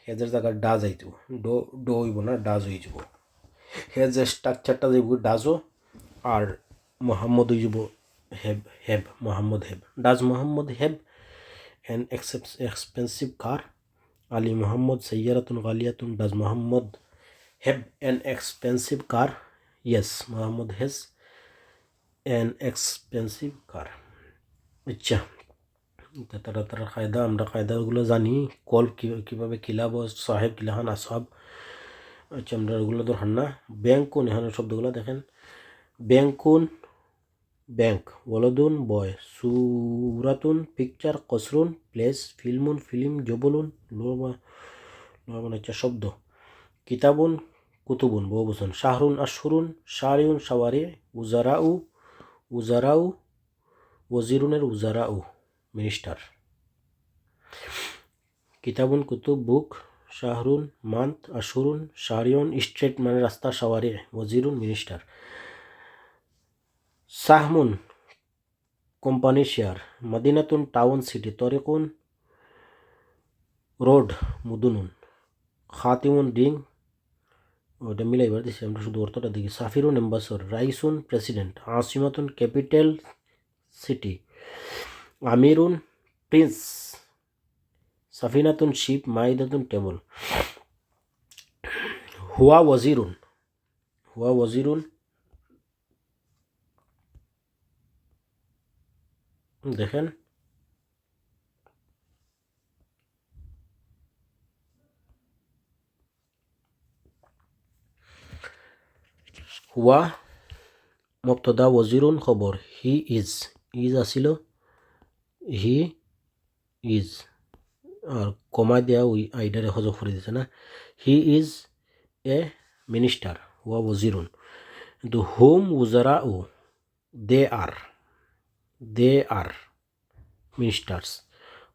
হেজের জায়গায় ডাজ আইত, ডো ডো হইব না, ডাজ হয়ে যাব। হেজের স্ট্রাকচারটা যাইব ডাজও, আর মোহাম্মদ হয়ে যাব have, have, Mohammad have. Does Mohammad have an expensive car, আলী মোহাম্মদ সাইয়ারাতুন গালিয়াতুন, does Mohammad have an expensive car, yes Mohammad has an expensive car. আচ্ছা, তারা কায়দা, আমরা কায়দাগুলো জানি, কল কীভাবে কিলাব, সাহেব কিলাহান আসহাব। আচ্ছা, আমরা ওগুলো ধর না। ব্যাংকুন, এখানে শব্দগুলো দেখেন, ব্যাংকুন ব্যাংক, ওয়ালাদুন বয়, সুরাতুন পিকচার, কসরুন প্লেস, ফিল্মুন ফিল্ম, জবলুন লোহা হচ্ছে শব্দ, কিতাবুন কুতুবুন বহুবচন, শাহরুন আশহুরুন, শারিউন শাওয়ারি, উজারাউ উজারাউ, ওয়াজিরুনের উজারাউ মিনিস্টার, কিতাবুন কুতুব বুক, শাহরুন মান্থ, আশহুরুন শাহরিউন স্ট্রেট মানে রাস্তা, শাওয়ারি ওয়াজিরুন মিনিস্টার, সাহমুন কোম্পানি শেয়ার, মদিনাতুন টাউন সিটি, তরিকুন রোড মুদুনুন, খাতিমুন রিং, ওটা মিলাইবার দিছি, আমরা শুধু অর্থটা দেখি। সাফিরুন এম্বাসর, রাইসুন প্রেসিডেন্ট, আসিমাতুন ক্যাপিটাল সিটি, আমিরুন প্রিন্স, সাফিনাতুন শিপ, মাইদাতুন টেবল, হুয়া ওয়াজিরুন, হুয়া ওয়াজিরুন দেখেন, হুয়া মুবতাদা, ওয়াজিরুন খবর, he is Aseel he is, আর কমা দেওয়া ওই আইডারে হজব করে দিছে না, হি ইজ এ মিনিস্টার, হুয়া ওয়াজিরুন। কিন্তু হোম উজারা ও দে আর মিনিস্টার্স।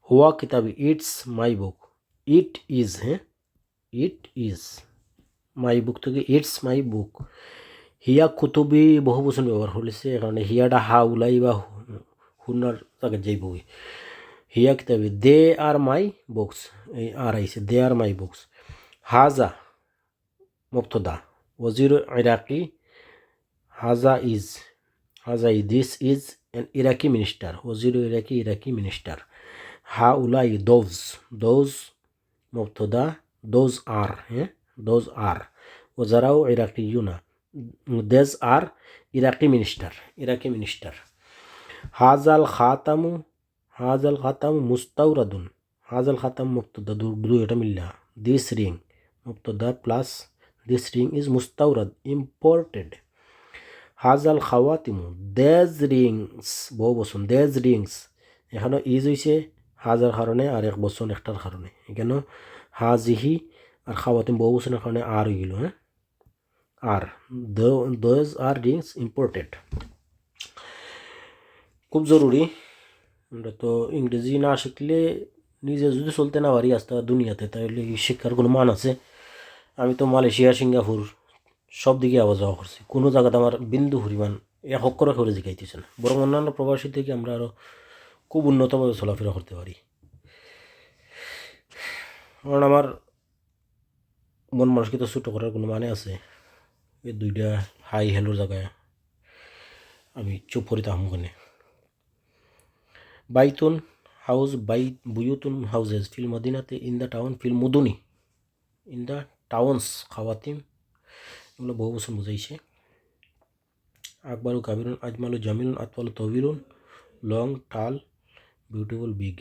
হুয়া কিতাবি, it's my book, it is, হ্যাঁ ইট ইজ মাই বুক থেকে ইটস মাই বুক। হিয়া কুতুবি বহু বচন ব্যবহার করেছে, এখানে হিয়াটা হা উলাই বা হুনার তাকে যাইব। হিয়া কিতাবি, দে আর মাই বুকস, এই আর আইছে, দে আর মাই বুকস। হাজা মুবতাদা, ওয়াজির ইরাকি, হাজা is this is an Iraqi minister, ওয়াজির ইরাকি মিনিস্টার। হাউলাই দোজ মুবতাদা, দোজ আর, হ্যাঁ দোজ আর, ওজারাও ইরাকিয়ুনা, দেজ আর ইরাকি মিনিস্টার। হাজাল খাতামু মুস্তাউরাদুন, হাজাল খাতাম মুবতাদা এটা মিল্লা, দিস রিং মুবতাদা প্লাস দিস রিং ইজ মুস্তাউরাদ ইম্পোর্টেড। হাজাল খাওয়াতিমু দেজ রিংস, বহু বচন দেজ রিংস, এখানে ইজ হইছে হাজার কারণে আর এক বচন একটার কারণে, এখানে হাজিহি আর খাওয়াতিম বহু বচনের কারণে আর হয়ে গেল, হ্যাঁ আর দোজ আর রিংস ইম্পোর্টেড। খুব জরুরি, আমরা তো ইংরেজি না শিখলে নিজে যদি চলতে না পারি আস্তে দুনিয়াতে, তাহলে শিক্ষার কোনো মান আছে? আমি তো মালয়েশিয়া, সিঙ্গাপুর সব দিকে আওয়া যাওয়া করছি, কোনো জায়গাতে আমার বিন্দু পরিমাণ এক অক্ষরে করে জিগাইতেছে না, বরং অন্যান্য প্রবাসী থেকে আমরা আরও খুব উন্নতভাবে চলাফেরা করতে পারি। কারণ আমার মন মানুষকে তো ছোটো করার কোনো মানে আছে? এই দুইটা হাই হেলোর জায়গায় আমি চুপ করে থাকুন কেনে? বাইতুন হাউস, বুয়ুতুন হাউজেস ফিল মদিনাতে, ইন দ্য টাউন ফিল মুদুনি, ইন দ্য টাউন্স খাওয়াতিম, এগুলো বহু বছর বুঝাইছে। আকবরু কাবিরুন, আজমালু জামিলুন, আতওয়ালু তবিলুন, লং টাল, বিউটিফুল বিগ।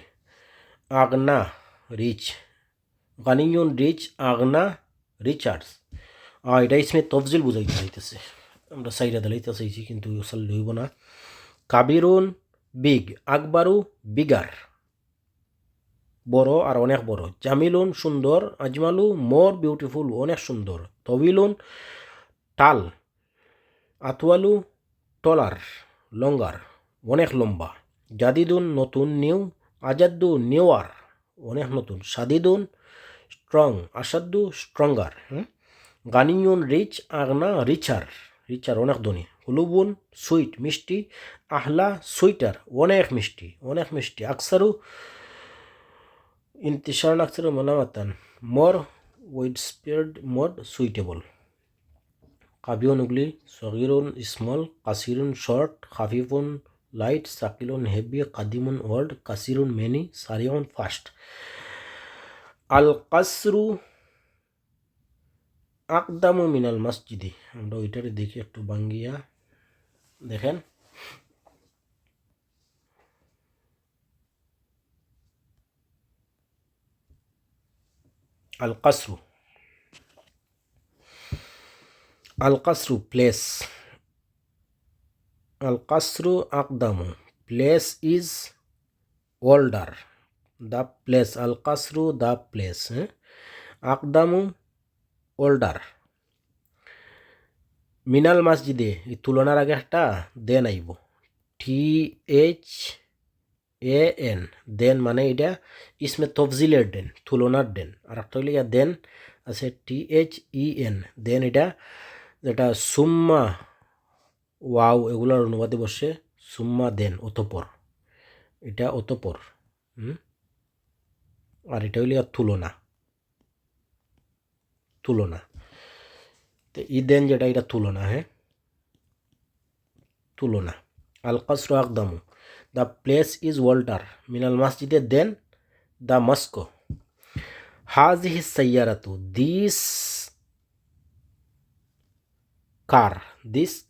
আগনা রিচ, গানিয়ন রিচ, আগনা রিচার্স, এটা ইসমে তফজিল বুঝাইতে চাইতেছে, আমরা সাইরা দালাইতে চাইছি কিন্তু সাল হইব না। কাবিরুন বিগ, আকবরু বিগার, বড় আর অনেক বড়। জামিলুন সুন্দর, আজমালু মোর বিউটিফুল অনেক সুন্দর। তবিলুন টাল, আতওয়ালু টলার লঙ্গার অনেক লম্বা। জাদিদুন নতুন নিউ, আজাদ্দু নিউয়ার অনেক নতুন। সাদিদুন স্ট্রং, আসাদ্দু স্ট্রঙ্গার। গানিয়ুন রিচ, আগনা রিচার অনেক ধনী। হুলুবুন সুইট মিষ্টি, আহলা সুইটার অনেক মিষ্টি। আকসারু ইন্তিশার, আকসারু মালামাতান more widespread, more suitable. কাবিউন উগলি, সগিরুন স্মল, কাসিরুন শর্ট, খাফিফুন লাইট, সাকিলুন হেভি, কাদিমুন ওল্ড, কাসিরুন মেনি, সারিউন ফাস্ট। আল কাসরু আকদামু মিনাল মসজিদি, আমরা ওইটারে দেখি একটু বাঙ্গিয়া দেখেন। আল কাসরু প্লেস, আল কাসরু আকদামু, place is older, the place, আল কাসরু দ্য প্লেস, আকদামু ওল্ডার। মিনাল মসজিদে, এই তুলনার আগে একটা দেন আইব, THAN, দেন মানে এটা ইসমে তফজিলের দেন, তুলনার দেন। আর একটা হইলে দেন আছে THEN, দেন এটা যেটা সুম্মা ওয়াও এগুলোর অনুবাদে বসে, সুম্মা দেন অতপর, এটা অতপর। আর এটা হইলে তুলনা তো ই দেন যেটা, এটা তুলনা, হ্যাঁ তুলনা। আল কাসরু আকদামু, দ্য প্লেস ইজ ওয়াল্টার, মিনাল মসজিদে দেন দ্য মস্কো। হাজিহি সাইয়ারাতু, দিস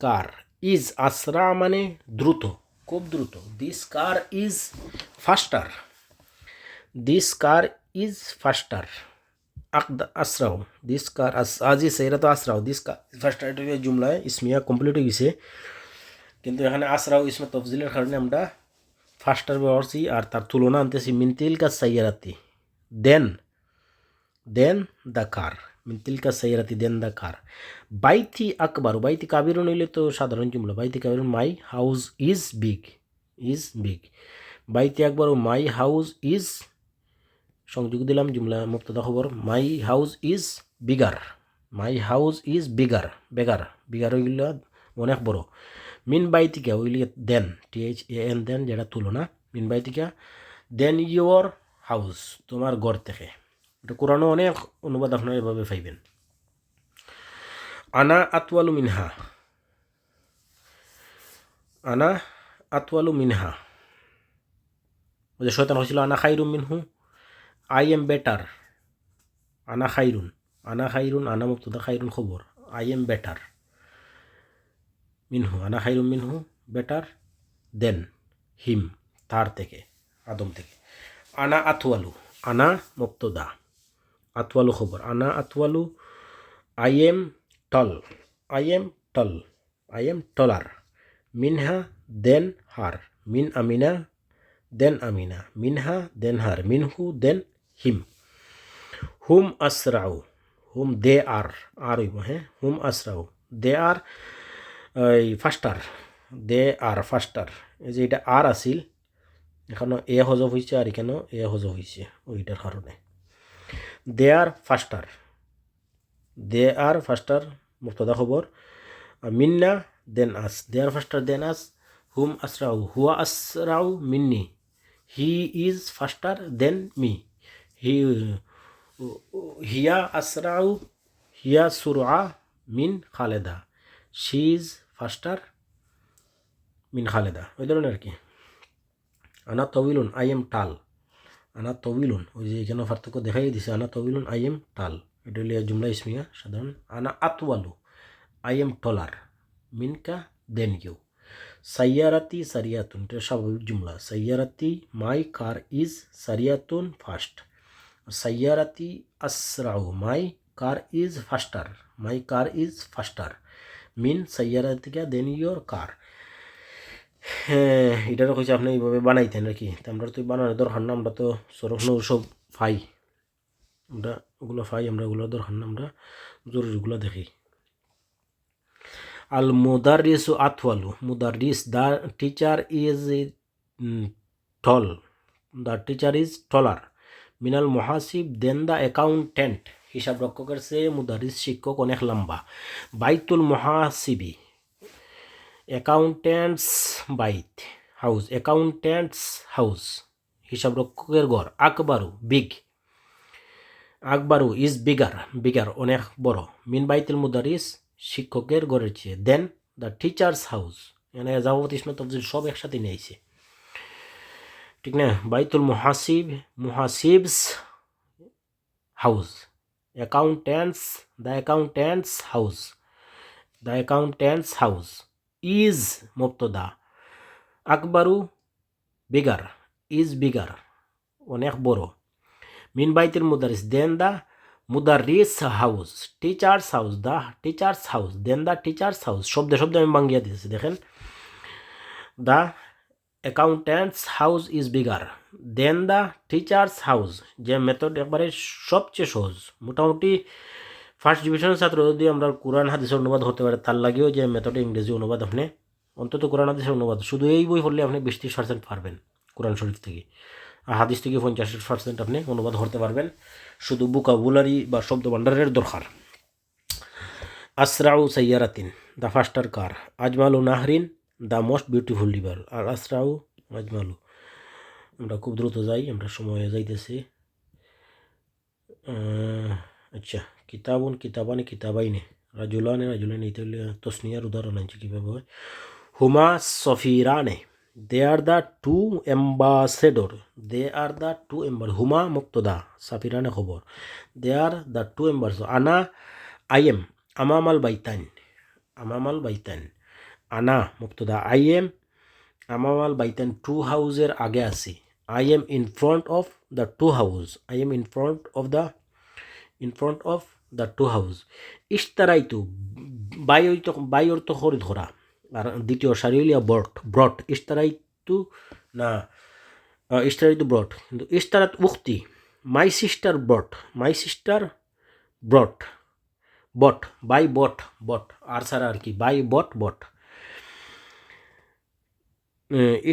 কার ইজ আসরা মানে দ্রুত, খুব দ্রুত। দিস কার ইজ ফাস্টার, আসরাও, দিস কার আজি সাইরা তো আসরাও, দিস কার ফাস্টার, এটা জুমলায় ইসমিয়া কমপ্লিট হয়ে গেছে, কিন্তু এখানে আসরাও ইসমে তফজিলের কারণে আমরা ফাস্টার ব্যবহার করছি, আর তার তুলনা আনতেছি মিনতিল কা সাইয়ারাতি, দেন দ্য কার, মিনতিল কা সাইয়ারাতি দেন দ্য কার। বাইতি আকবর, বাইতি কাবিরুন হইলে তো সাধারণ জুমলা, বাইতি কাবিরুন মাই হাউস ইজ বিগ, বাইতি আকবর মাই হাউস ইজ, সংযোগ দিলাম জুমলা মুবতাদা খবর, my house is bigger, bigger হইল অনেক বড়। মিন বাইতিকা হইলে দেন, THAN দেন যেটা তুলনা, মিন বাইতিকা দেন ইয়োর হাউস, তোমার ঘর থেকে। এটা কোরআনও অনেক অনুবাদ আপনারা এভাবে পাইবেন। আনা আতওয়ালু মিনহা, ওই যে শয়তান হয়েছিল আনা খাইরুম মিনহু, আই এম বেটার, আনা খাইরুন, আনা খাইরুন, আনা মুবতাদা, খাইরুন খবর, আই এম বেটার মিনহু, আনা খাইরুম মিনহু, বেটার দেন হিম, তার থেকে, আদম থেকে। আনা আতওয়ালু, আনা মুবতাদা, আতওয়ালু খবর, আনা আতওয়ালু, I am tall, I am tall, I am taller, মিনহা দেন হার, মিন আমিনা দেন আমিনা, মিনহা দেন হার, মিনহু দেন হিম। হুম আসরাউ, হুম দে আর, আর হইব, হ্যাঁ, হুম আসরাউ, দে আর এই ফাস্টার, দে আর ফাস্টার। এই যে এটা আর আসিল, এখানে এ হজব হয়েছে আর এখানেও এ হজব হয়েছে ওইটার কারণে। দে আর ফাস্টার, দে আর ফাস্টার মুবতাদা খবর, মিন্না দেন আস, দে আর ফাস্টার দেন আস, হুম আসরাউ, হুয়া আসরাউ মিন্নি, he is faster than me, he হিয়া আসরাউ, হিয়া সুরআ মিন খালেদা, শি ইজ ফাস্টার মিন খালেদা, ওই ধরনের আর কি। আনা তবিলুন, আই এম টাল, আনা তবিলুন, ওই যে এখানে পার্থক্য দেখাই দিছে, আনা তবিলুন, আই এম টাল, এটা হলে জুমলা ইসমিয়া সাধারণ। আনা আতওয়ালু, আই এম টলার, মিনকা দেন ইউ। সাইয়ারাতি সারিয়াতুন, এটা স্বাভাবিক জুমলা, সাইয়ারাতি মাই কার ইজ সারিয়াতুন ফাস্ট, সাইয়ারাতি আসরাউ my car is faster, my car is faster, মিন সাইয়ারাতিকা দেন ইয়োর কার। হ্যাঁ, এটারও কইছে আপনি এইভাবে বানাইতেন নাকি, তো আমরা তো বানানোর দরকার না, আমরা তো সরফ সব ফাই, আমরা ওগুলো ফাই, আমরা ওগুলো দরকার না, আমরা জরুরিগুলো দেখি। আল মুদারিসু আতওয়ালু, মুদারিস the teacher is tall, the teacher is taller, মিনাল মুহাসিব দেন দ্য অ্যাকাউন্টেন্ট, হিসাব রক্ষকের চেয়ে মুদারিস শিক্ষক অনেক লম্বা। বাইতুল মুহাসিবি, অ্যাকাউন্টেন্টস বাইত, হাউস, অ্যাকাউন্টেন্টস হাউস, হিসাব রক্ষকের ঘর। আকবারু বিগ, আকবারু ইজ বিগার, বিগার অনেক বড়, মিন বাইতুল মুদারিস শিক্ষকের ঘরের চেয়ে, দেন দ্য টিচার্স হাউস, এখানে যাবত ইসমে তফজিল সব একসাথে নিয়েছে, ঠিক না। বাইতুল মুহাসিব, মুহাসিবস house, accountants, the accountants house, the accountants house, is মুবতাদা, আকবারু বিগার, ইজ বিগার অনেক বড়, মিন বাইতুল মুদারিস দেন দ্য মুদারিস house, teachers house, the teachers house, than the teachers house, শব্দে শব্দে আমি বাঙ্গিয়া দিতেছি দেখেন। The accountants house is bigger than the teachers house, যে মেথড একবারে সবচেয়ে সহজ, মোটামুটি ফার্স্ট ডিভিশনের ছাত্র যদি আমরা কোরআন হাদিসের অনুবাদ হতে পারে, তার লাগেও যে মেথডে ইংরেজি অনুবাদ আপনি অন্তত কোরআন হাদিসের অনুবাদ শুধু এই বই পড়লে আপনি 20-30% পারবেন কোরআন শরীফ থেকে, আর হাদিস থেকে 50% আপনি অনুবাদ করতে পারবেন, শুধু ভোকাবুলারি বা শব্দ ভাণ্ডারের দরকার। আসরাউ সাইয়ারাতিন, দ্য ফাস্টার কার, আজমালু নাহরিন, দ্য মোস্ট বিউটিফুল রিভার, আর আসরাউ আজমালু, আমরা খুব দ্রুত যাই, আমরা সময়ে যাইতেছি। আচ্ছা, কিতাবুন কিতাবানি কিতাবাইনে, রাজুলানে রাজুলাইনে, এটা হলে তসনিয়ার উদাহরণ আছে কীভাবে হয়। হুমা সফিরানে, they are the two ambassador, they are the two ambassador, হুমা মুবতাদা, সাফিরানে খবর, they are the two ambassador. আনা আই এম আমামাল বাইতান, আমামাল বাইতান, আনা মুবতাদা, আই এম আমামাল বাইতান টু হাউসের আগে আছি, I am in front of the two house, I am in front of the two house. ইশতারাইতু বাই অর্থ খরিদ করা, আর দ্বিতীয় সারি হইয়া ব্রট, ইশতারাইতু না, ইশতারাইতু ব্রট, কিন্তু ইশতারাত উক্তি, মাই সিস্টার ব্রট, বট, বাই বট আর সারা আর কি, বাই বট,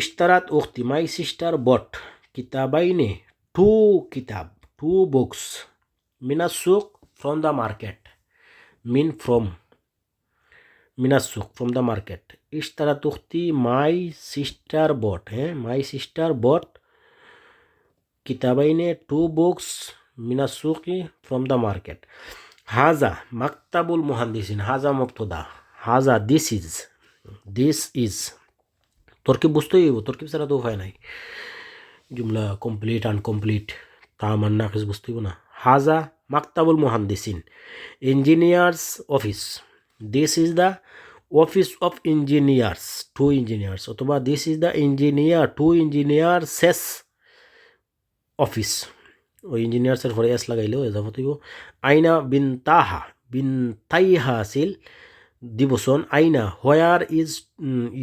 ইশতারাত উক্তি মাই সিস্টার বট কিতাবাইনে, টু কিতাব, টু বুকস, মিনাস সুক ফ্রম দ্য মার্কেট, মিনাস সুক ফ্রম দ্য মার্কেট। ইশতারাত উক্তি মাই সিস্টার বট, হ্যাঁ, মাই সিস্টার বট কিতাবাইনে, টু বুকস, মিনাস সুকি ফ্রম দ্য মার্কেট। হাজা মাকতাবুল মুহান্দিসিন, হাজা মুবতাদা, হাজা দিস ইজ, তরকিব বুঝতেই হইব, তরকিব ছাড়া তো উপায় নাই। জুমলা কমপ্লিট আনকমপ্লিট তা আমার নাকিস বুঝতে হইব না। হাজা মাকতাবুল মুহান্দিসিন, engineers office. This is the office of engineers, two engineers, অথবা this is the engineer two ইঞ্জিনিয়ার্সেস অফিস। ওই ইঞ্জিনিয়ার্সের পরে এস লাগাইলেও এজাফত হইব। আইনা বিনতাহা, বিনতাইহা আছিল দিবসন। আইনা where is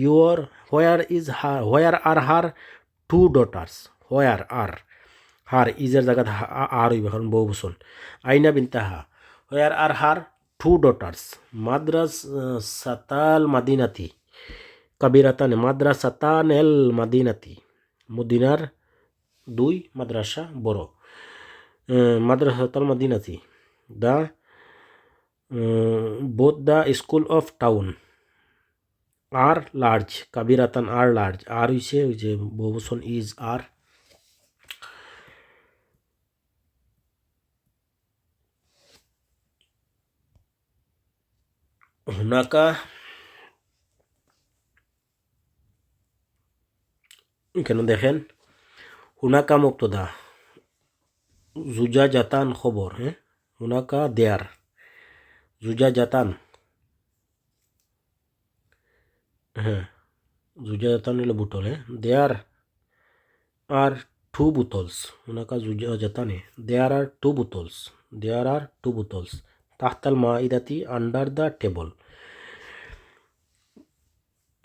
your, where are her two daughters, where are her ইজের জায়গাত আর হইবে কারণ বহু বচন। আইনা বিনতাহা, where are her two daughters. মাদ্রাস সাতাল মাদিনাতি কাবিরাতান, মাদ্রাসাতান এল মাদিনাতি, মদিনার দুই মাদ্রাসা বড়। মাদ্রাসাতাল মাদিনাতি, the both the school of town are large, কাবিরাতান আর লার্জ, আর হইছে ওই যে বহুবচন ইজ আর। হুনাকা, কেন দেখেন হুনাকা মুক্তদা, জুজা জাতান খবর, হ্যাঁ, হুনাকা দেয়ার, জুজা জাতান, হ্যাঁ জুজা জাতান হলো বুটল, হ্যাঁ, দেয়ার আর টু বুতলস, হুনাকা জুজা জাতানে, there are two bottles, there are two bottles, তাহতাল মাইদাতি, আন্ডার দ্য টেবল।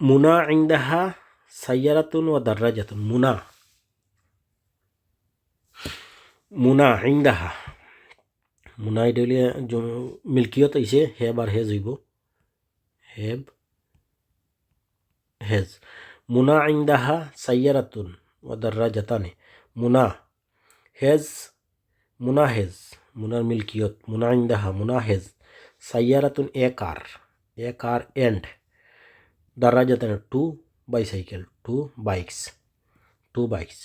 মুনা ইনদাহা সাইয়ারাতুন ওয়া দার্রাজাতুন, মুনা, মুনা ইনদাহা, মুনা এটা হইলে মিল্কিয়ত আইছে, হেব আর হেজ হইব, হেব হেজ। মুনা ইনদাহা সাইয়ারাতুন ওয়া দার্রাজাতানি, মুনা হেজ, মুনা হেজ, মুনার মিল্কিয়ত, মুনা ইনদাহা, মুনা হেজ, সাইয়ারাতুন a car, a car and, দার্রাজাতানি two bicycle, two bikes, two bikes.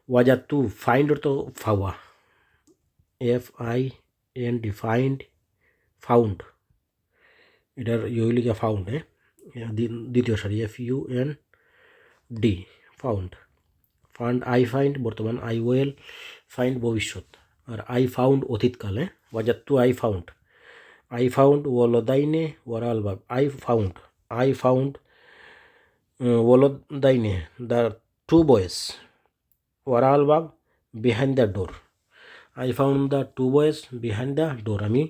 ওয়াজাতু ফাইন্ড তো ফাওয়া, FIND, ফাইন্ড, ফাউন্ড, এটার ইউলিকা ফাউন্ড, হ্যাঁ, দ্বিতীয় সারি, FUND, found. Fund I find বর্তমান, আই ওয়েল ফাইন্ড ভবিষ্যৎ, আর আই ফাউন্ড অতীতকালে। ওয়াজাত্তু আই ফাউন্ড, আই ফাউন্ড ওয়ালদাইনে ওয়ারাল বাব, আই ফাউন্ড ওয়ালদাইনে দ্য টু বয়েস, ওয়ারাল বাব behind the door, I found the two boys behind the door, আমি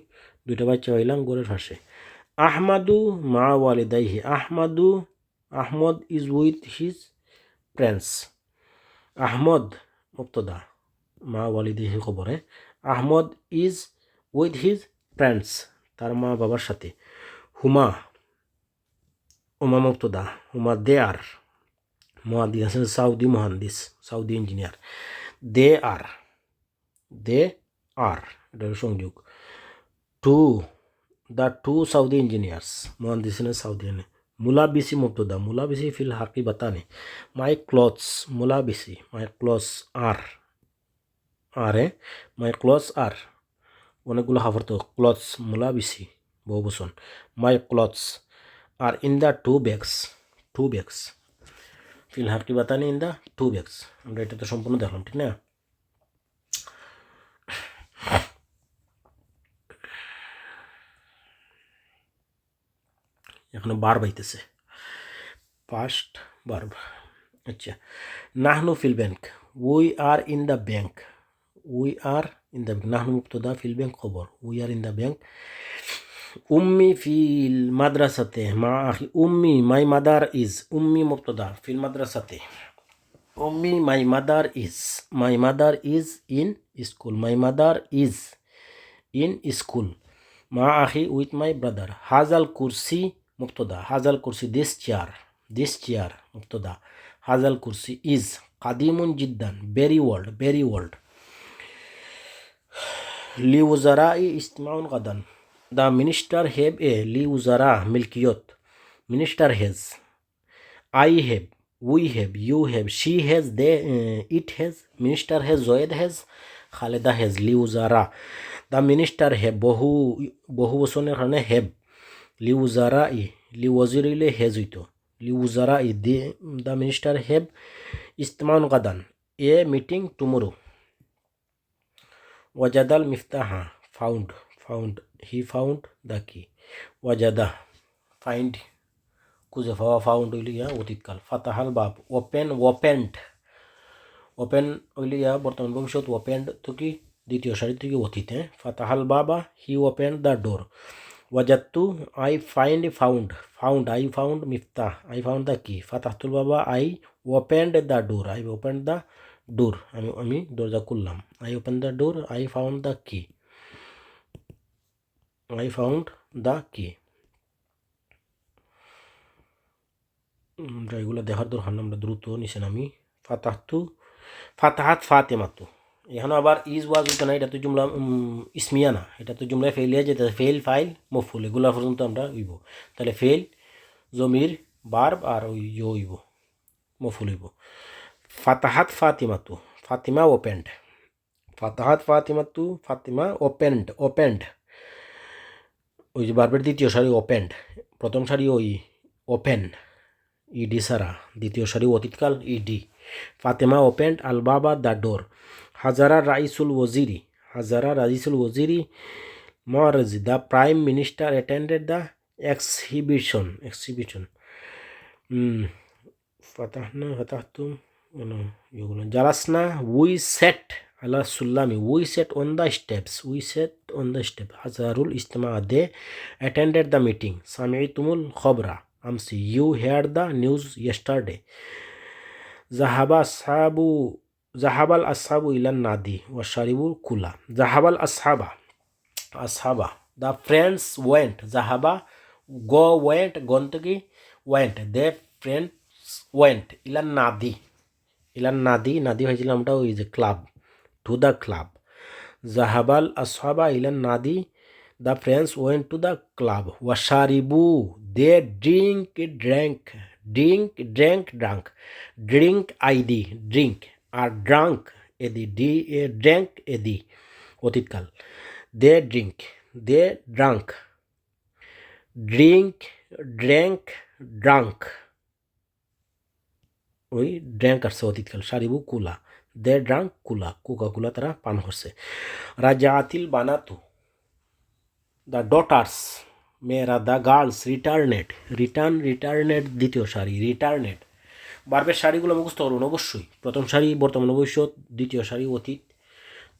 দুইটা বাচ্চা পাইলাম গোরের পাশে। আহমাদু মা ওয়ালিদাইহি, আহমাদু, Ahmad is with his parents, Ahmad মুবতাদা, মা ওয়ালিদাইহি খবর, হ্যাঁ, Ahmad is with his parents, তার মা বাবার সাথে। হুমা, হুমা মুবতাদা, হুমা দে আর, মুহাদ্দিস আছেন সাউদি মুহান্দিস, Saudi engineer. They are, they are, এটা হলো সংযোগ। Two, the two Saudi engineers, মুহান্দিসিন সাউদি। মুলাবিসি মুবতাদা, মুলাবিসি ফিল হাকিবাতানি, মাই ক্লথস, মুলাবিসি, মাই ক্লথস আর, আরে মাই ক্লথস আর, অনেকগুলো হাফর তো, ক্লথস মুলাবিসি বহু বচন, my clothes are in the two bags, two bags, ফিল হাকিবাতানি ইন দ্য টু ব্যাগস। আমরা এটা তো সম্পূর্ণ দেখলাম, ঠিক না? এখনো বার বাইতেছে, পাস্ট ভার্ব। আচ্ছা, নাহনু ফিল bank, we are in the bank, we are in the bank, নাহনু মুবতাদা, ফিল ব্যাংক খবর, we are in the bank. উম্মি ফিল মাদ্রাসাতে, মা আখি, উম্মি মাই মাদার ইজ, উম্মি মুবতাদা, ফিল মাদ্রাসাতে, উম্মি my mother is, my mother is in school, my mother is in school. মা আখি উইথ মাই ব্রাদার। হাজাল কুরসি মুবতাদা, হাজাল কুরসি, দিস চেয়ার মুবতাদা, হাজাল কুরসি ইজ কাদিমুন জিদ্দান, ভেরি ওল্ড, ভেরি ওল্ড। লি উজারা ই ইস্তিমাউন গাদান, দ্য মিনিস্টার হ্যাভ এ, লি উজারা মিল্কিয়ত, minister has, I have, we have, you have, she has, they it has, minister has, Zayed has, Khaleda has. লি উজারা, দ্য মিনিস্টার হ্যাভ, বহু বচনের কারণে হ্যাভ। লি উজারা ই, লি ওয়াজির হইলে হ্যাজ হইতো, লি উজারা ই, দ্য মিনিস্টার হ্যাভ ইস্তেমান গাদান, এ মিটিং টুমোরো। ওয়াজাদাল মিফতাহা, found, he found the key. ওয়াজাদা ফাইন্ড, খুঁজে পাওয়া, ফাউন্ড হইল ইয়া অতীতকাল। ফাতাহাল বাব, ওপেন হইল ইয়া বর্তমান ভবিষ্যৎ, ওপেন্ড তো কি দ্বিতীয় সারি থেকে অতীত। ফাতাহাল বাবা, হি ওপেন্ড দ্য ডোর। ওয়াজাত্তু, আই ফাউন্ড, আই ফাউন্ড মিফতাহ, আই ফাউন্ড দ্য কি। ফাতাহতুল বাবা, আই ওপেন্ড দ্য ডোর, আমি দরজা খুললাম। I open the door, I found the কি। এগুলো দেখার দরকার না, আমরা দ্রুত নিচে নামি। ফাতাহাত ফাতেমাতু, এখন আবার ইজ ওয়াজ হইতো না, এটা তো জুমলা ইসমিয়া না, এটা তো জুমলায় ফেলিয়া যেতে, ফেল ফাইল মফুল এগুলা পর্যন্ত আমরা হইব। তাহলে ফেল জমির বার্ব আর ওই হইব মফুল হইব। ফাতাহাত ফাতিমাতু, ফাতিমা ওপেন্ড। ফাতাহাত ফাতিমাতু, ফাতিমা ওপেন্ড ওই যে বার্বের দ্বিতীয় সারি ওপেন্ড, প্রথম সারি ওই ওপেন ইডি সারা, দ্বিতীয় সারি অতীতকাল ইডি। ফাতেমা ওপেন্ড আল বাবা দ্য ডোর। হাজারা রাইসুল ওজিরি মহারাজ, the prime minister attended the exhibition. ফাতাহতুম জালাসনা, উই সেট আলা সুল্লামি, we sat on the step. হাজারুল ইজতেমা, দে অ্যাটেন্ডেড দ্য মিটিং। সামিতুমুল খবরা আমসি, you hear the news yesterday. জাহাবাল আসহাবু ইলান নাদি ওয়াশারিবুল কুলা। জাহাবাল আসহাবা, দ্য ফ্রেন্ডস ওয়েন্ট। জাহাবা গন থেকে ওয়েন্ট, দে ফ্রেন্ডস ওয়েন্ট ইলান নাদি হয়েছিল আমরা ওই যে ক্লাব, টু দ্য ক্লাব। জাহাবাল আসহাবা ইলান নাদি, the friends went to the club. ওয়াশারিবু, দে ড্রিঙ্ক আইডি ড্রিঙ্ক, আর ড্রাঙ্ক এদি অতীতকাল। দে ড্রাঙ্ক, ড্রাঙ্ক ওই ড্র্যাঙ্ক আসছে অতীতকাল। সারিবু কুলা, দে ড্রাঙ্ক কোকা তারা পান করছে। রাজাতিল বানাতু, দ্য ডটার্স মেয়েরা, দ্য গার্লস রিটার্নেড দ্বিতীয় সারি রিটার্নেড। বার্বের সারিগুলো মুখস্থ করুন অবশ্যই। প্রথম সারি বর্তমান ভবিষ্যৎ, দ্বিতীয় সারি অতীত,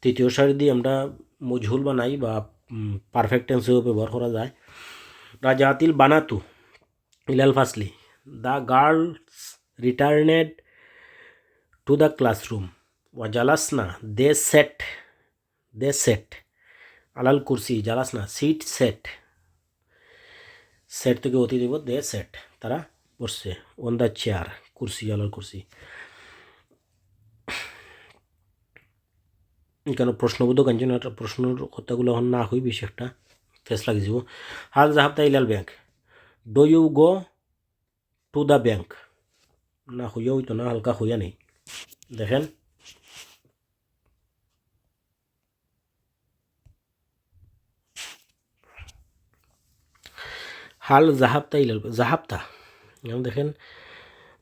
তৃতীয় সারি দিয়ে আমরা মজহুল বানাই বা পারফেক্ট টেন্সেও ব্যবহার করা যায়। রাজাতিল বানাতু ইলাল ফাসলি, the girls returned to the classroom. ওয়াজালাসনা, দে সেট আলাল কুরসি, জালাসনা সিট সেট থেকে অতীত দিব, দে সেট তারা বসছে। অন দ্য চেয়ার, কুরসি আলাল কুরসি। কেন প্রশ্নবোধক আনছেন, একটা প্রশ্নের কথাগুলো এখন না হই বেশি একটা ফেস লাগি যাব। হাল জাহাবতা ইলাল bank, do you go to the bank. না হইয়া হইতো না, হালকা হইয়া নেই। দেখেন হাল জাহাবতা ইলাল জাহাবতা, দেখেন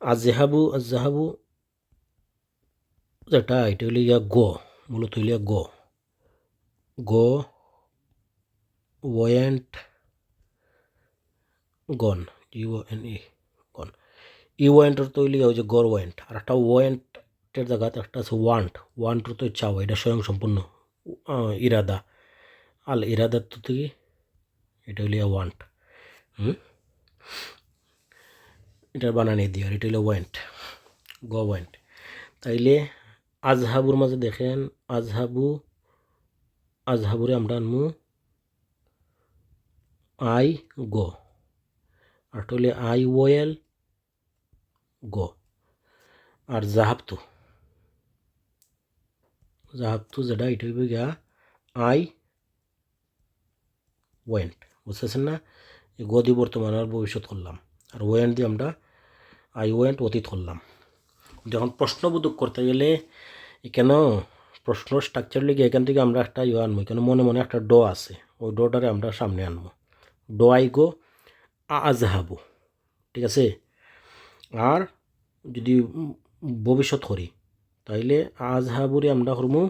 আজহাবু যেটা এটা হইলে ইয়া মূলত হইলে গো ওয়েন্ট গন, ইউএনই গন। ওয়েন্টর তো হইলে ওই যে গড় ওয়েন্ট, আর একটা ওয়েন্টের জায়গাতে একটা আছে ওয়ান্টর তো চাও, এটা স্বয়ং সম্পূর্ণ ইরাদা। আল ইরাদার তো থেকে এটা হইলে ওয়ান্ট, এটার বানানি দিয়ে, আর এটা হইলে ওয়েন্ট। তাইলে আজহাবুর মাঝে দেখেন আজহাবুরে আমরা আনমু আই গো, আর হইলে আই ওয়েল গো। আর জাহাবতু যেটা এটা হইবে গিয়া আই ওয়েন্ট, বুঝতেছেন না? গো দিয়ে বর্তমান আর ভবিষ্যৎ করলাম, আর ওয়েন্ট দিয়ে আমরা আই ওয়েন্ট অতীত করলাম। যখন প্রশ্নবোধক করতে গেলে এখানে প্রশ্ন স্ট্রাকচার লিখে এখান থেকে আমরা একটা আনবো, এখানে মনে একটা ডো আছে, ওই ডোটারে আমরা সামনে আনবো। ডো আই গো আজহাবু, ঠিক আছে? আর যদি ভবিষ্যৎ করি তাইলে আজহাবুরে আমরা করবো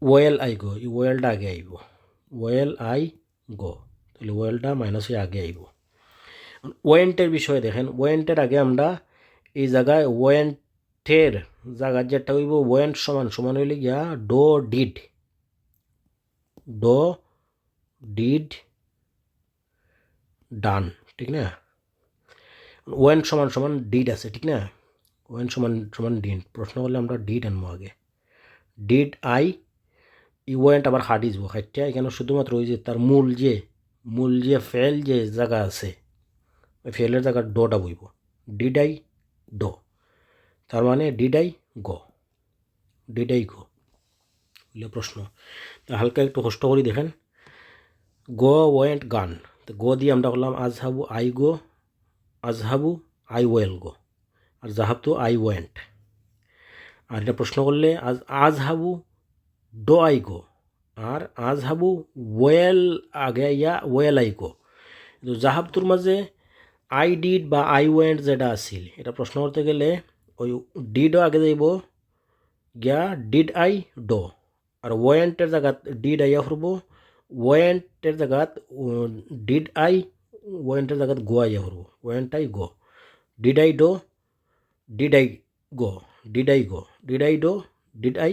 ওয়েল আই গো, এই ওয়েলটা আগে আইব, ওয়েল আই গো, তাহলে ওয়েলটা মাইনাস হয়ে আগে আইব। ওয়েন্টের বিষয়ে দেখেন, ওয়েন্টের আগে আমরা এই জায়গায় ওয়েন্টের জায়গার যেটা হইব ওয়েন্ট সমান সমান হইলে গিয়া do did, do did done, ঠিক না? ওয়েন্ট সমান সমান ডিড আছে, ঠিক না? ওয়েন্ট সমান সমান ডিড, প্রশ্ন করলে আমরা ডিড আনবো আগে। ডিড আই, ই ওয়েন্ট আবার হাট ইসবো, হাইটটা এখানে শুধুমাত্র ওই যে তার মূল যে ফেল যে জায়গা আছে ওই ফেলের জায়গার ডোটা বইব, ডিড আই ডো, তার মানে did I go, did I গো বুঝলে প্রশ্ন। হালকা একটু কষ্ট করি দেখেন, গো ওয়েন্ট গান, তো গো দিয়ে আমরা করলাম আজহাবু আই গো, আজহাবু আই ওয়েল গো, আর জাহাবতু আই ওয়েন্ট। আর এটা প্রশ্ন করলে আজহাবু ডো আই গো, আর আজহাবু ওয়েল আগে ইয়া ওয়েল আই গো। কিন্তু জাহাবতুর মাঝে আই ডিড বা আই ওয়েন্ট যেটা আছিল, এটা প্রশ্ন করতে গেলে ওই ডিডও আগে যাইব গিয়া ডিড আই ডো, আর ওয়েন্টের জায়গাত ডিড আইয়া ফুরব, ওয়েন্টের জায়গাত ডিড আই, ওয়েন্টের জায়গাত গো আইয়া ফুরব, went I go, did I do, did I go, did I go, did I do, did I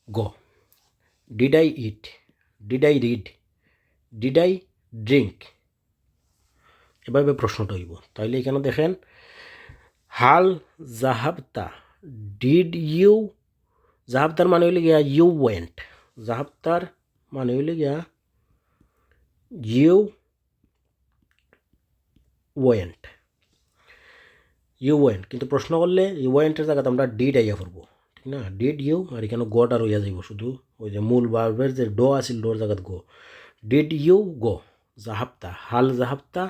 go, did I eat, did I read, did I drink, এভাবে প্রশ্নটা হইব। তাইলে এখানে দেখেন, হাল জাহাবতা, ডিড ইউ, জাহাবতার মানে হইলে গিয়া ইউ ওয়েন্ট, জাহাবতার মানে হইলে গিয়া ইউ ওয়েন্ট, ইউ ওয়েন্ট। কিন্তু প্রশ্ন করলে ইউ ওয়েন্টের জায়গাতে আমরা ডিড আইয়া করবো, ঠিক না? ডিড ইউ, আর এখানে গোটা রইয়া যাইব শুধু, ওই যে মূল ভার্বের যে ডো আছিল ডোর জায়গাত গো, ডিড ইউ গো জাহাবতা, হাল জাহাবতা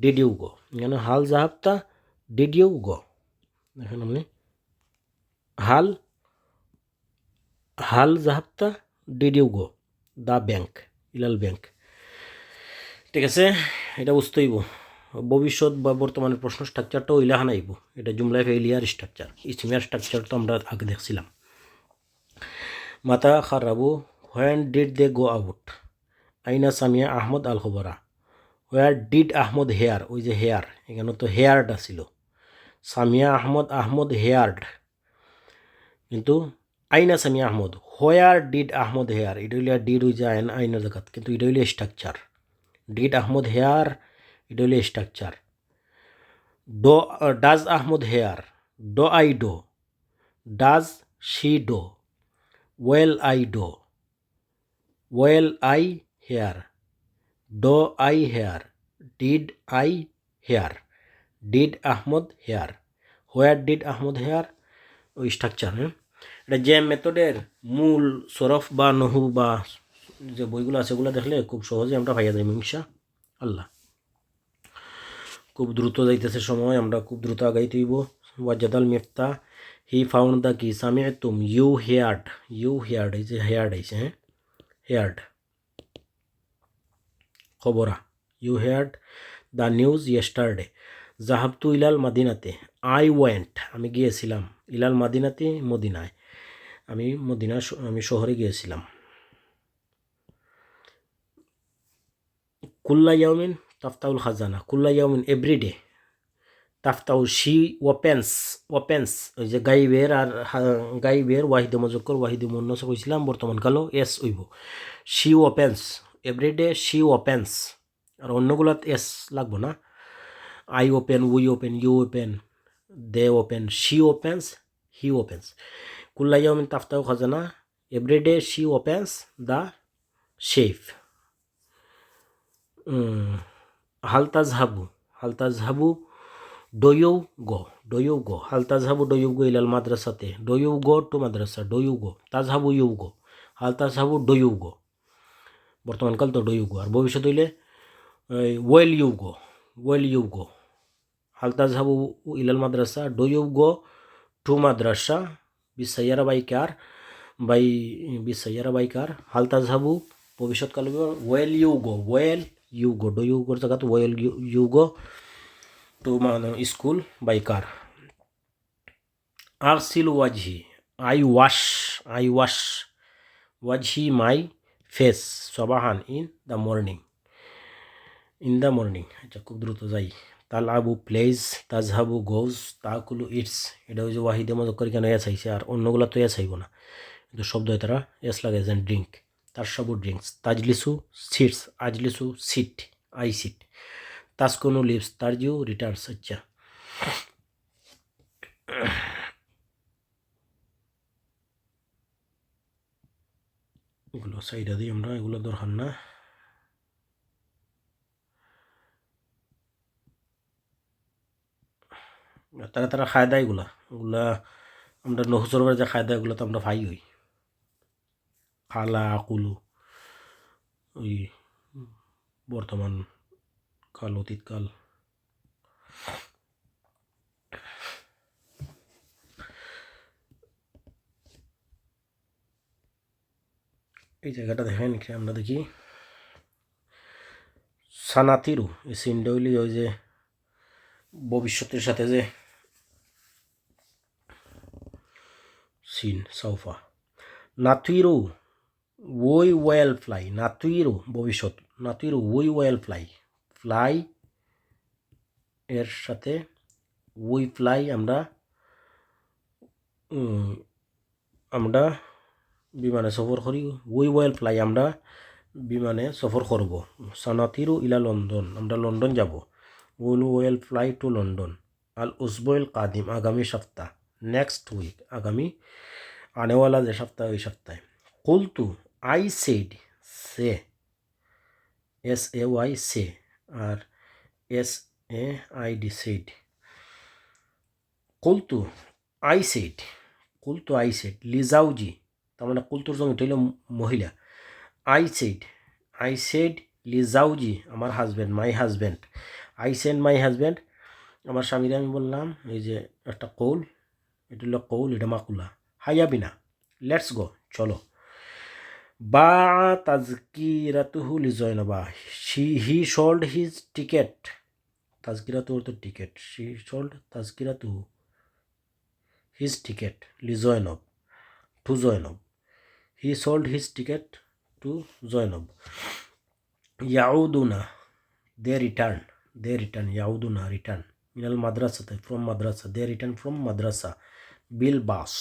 ডিড ইউ গো, এখানে হাল জাহাবতা ডিড ইউ গো, দেখেন আপনি হাল, হাল জাহাবতা did you go the bank, ইলাল ব্যাংক, ঠিক আছে? এটা বুঝতে হইব। ভবিষ্যৎ বা বর্তমানের প্রশ্ন স্ট্রাকচারটাও ইলাহান আইব, এটা জুমলায় ফেইলিয়ার স্ট্রাকচার, ইসমিয়ার স্ট্রাকচার তো আমরা আগে দেখছিলাম। মাতা খারাবু, when did they go out, আইনা সামিয়া আহমদ আল খবরা, হোয়ার ডিড আহমদ হেয়ার, ওই যে হেয়ার, এখানে তো হেয়ারটা ছিল, সামিয়া আহমদ, আহমদ হেয়ার্ড, কিন্তু আইনা সামিয়া Ahmad, where did Ahmad hear, এটা হইলে ডিড হয়ে যায় আইনার জায়গাত, কিন্তু এটা হইলে স্ট্রাকচার, ডিড আহমদ হেয়ার এটা হইলে structure. Do, does Ahmad hear, do I do, does she do, will I do, will I hear, do I hear, did I hear, did Ahmad hear, where did Ahmad hear, ওই structure. হ্যাঁ, এটা যে মেথডের মূল সরফ বা নহু বা যে বইগুলো আছে ওগুলো দেখলে খুব সহজে আমরা পাইয়া যাই ইনশা আল্লাহ। খুব দ্রুত যাইতেছে সময়, আমরা খুব দ্রুত আগাইতে হইব। ওয়াজাদাল মিফতা, হি ফাউন্ড দ্য কি, সামিআতুম, ইউ হেয়ার্ড, ইউ হেয়ার্ড, এই যে হেয়ার্ড আইছে, হ্যাঁ হেয়ার্ড, খবরা, you heard the news yesterday, জাহাবতু ইলাল মাদিনাতে, আই ওয়েন্ট, আমি গিয়েছিলাম, ইলাল মাদিনাতে, মদিনায়, আমি শহরে গিয়েছিলাম। কুল্লা ইয়াউমিন তাফতাউল খাজানা, কুল্লা ইয়াউমিন এভরিডে, তাফতাউ শি ওপেন্স, ওপেন্স ওই যে গাইবের আর গাইবের ওয়াহিদে মজক্কর ওয়াহিদে মুন্নস কইছিলাম, বর্তমান কালো এস হইব, she opens every day, she opens, আর অন্যগুলাত এস লাগবো না, I open, we open, you open, they open, she opens, he opens. কুল্লা ইয়াউমিন তাফতাউ খাজানা, every day she opens the safe. হালতাজহাবু, হালতাজহাবু do you go, do you go, হাল তাজহাবু ডো ইউ গো ইলাল মাদ্রাসাতে, do you go to madrasa, do you go, তাজহাবু ইউ গো, হাল তাজহাবু ডো ইউ গো, বর্তমানকাল তো ডো ইউ গো, আর ভবিষ্যৎ হইলে will you go, will you go, হাল তাজহাবু ইলাল মাদ্রাসা, do you go to madrasa, বিসাইয়ারা বাই কার, বাই বিসাইয়ারা বাই কার, হাল তাজহাবু ভবিষ্যৎকাল will you go, will you go, do you go জায়গাতে will you go to school by car. আগসিলু ওয়াজহি, আই ওয়াশ ওয়াজহি মাই ফেস সবাহান ইন দ্য মর্নিং। আচ্ছা, খুব দ্রুত যাই। তালআবু প্লেজ, তাজহাবু গোজ, তাকুলু ইটস। এটা হচ্ছে ওয়াহিদে মুজাক্কার, কেন এস আইছে, আর অন্যগুলো তো এস আইব না, কিন্তু শব্দ তারা এস লাগাইছেন। ড্রিঙ্ক, তারসাবু ড্রিঙ্কস, তাজলিসু সিটস, আজলিসু সিট, আই সিট, তাসকুনু লিভস, তারজিউ রিটার্নস। আচ্ছা, এগুলো সাইডা দিই আমরা, এগুলো দরকার না। তারা তারা খায় দেয় এগুলা, ওগুলা আমরা নহজরবার যে খায় দেয় এগুলো তো আমরা ভাই হই। খালা আকুলু, ওই বর্তমান কাল, অতীতকাল। এই জায়গাটা দেখেন, আমরা দেখি সানাতিরু, এই সিনটা হইলি ওই যে ভবিষ্যতের সাথে যে সিন সৌফা। নাতুইরু ওই ওয়েল ফ্লাই, নাতুইরু ভবিষ্যৎ, নাতুইরু ওই ওয়েল ফ্লাই, ফ্লাই এর সাথে ওই ফ্লাই আমরা বিমানে সফর করি। ওই ওয়েল ফ্লাই আমরা বিমানে সফর করব। সানাতিরু ইলা লন্ডন, আমরা লন্ডন যাব। We'll will fly to London. আল উসবুল কাদিম, আগামী সপ্তাহ। নেক্সট উইক, আগামী আনেওয়ালা যে সপ্তাহ, ওই সপ্তাহে। কুলতু I said, say, S A Y say, আর S A I D said. কুলতু আই সেড, কুলতু আই সেড লিজাউজি, তার মানে কুলতুর জন্য এটা হইল মহিলা। আই সেড লিজাউজি, আমার husband, my husband. I said my husband, আমার স্বামীরে আমি বললাম। এই যে একটা কৌল, এটা হলো কৌল, এটা মাকুলা। হাইয়া বিনা, লেটস গো, চলো। বা তাজকিরাতুহু লিজয়নবা, হি সোল্ড হিজ টিকেট। তাজকিরাতুহু তো টিকেট, হি সোল্ড তাজকিরাতুহু হিজ টিকেট লিজয়নব, to Zainab. He sold his ticket to Zainab. ইয়াউদুনা, দে রিটার্ন, ইয়াউদুনা রিটার্ন। মিনাল মাদ্রাসাতে, from madrasa, they return from madrasa. বিল বাস,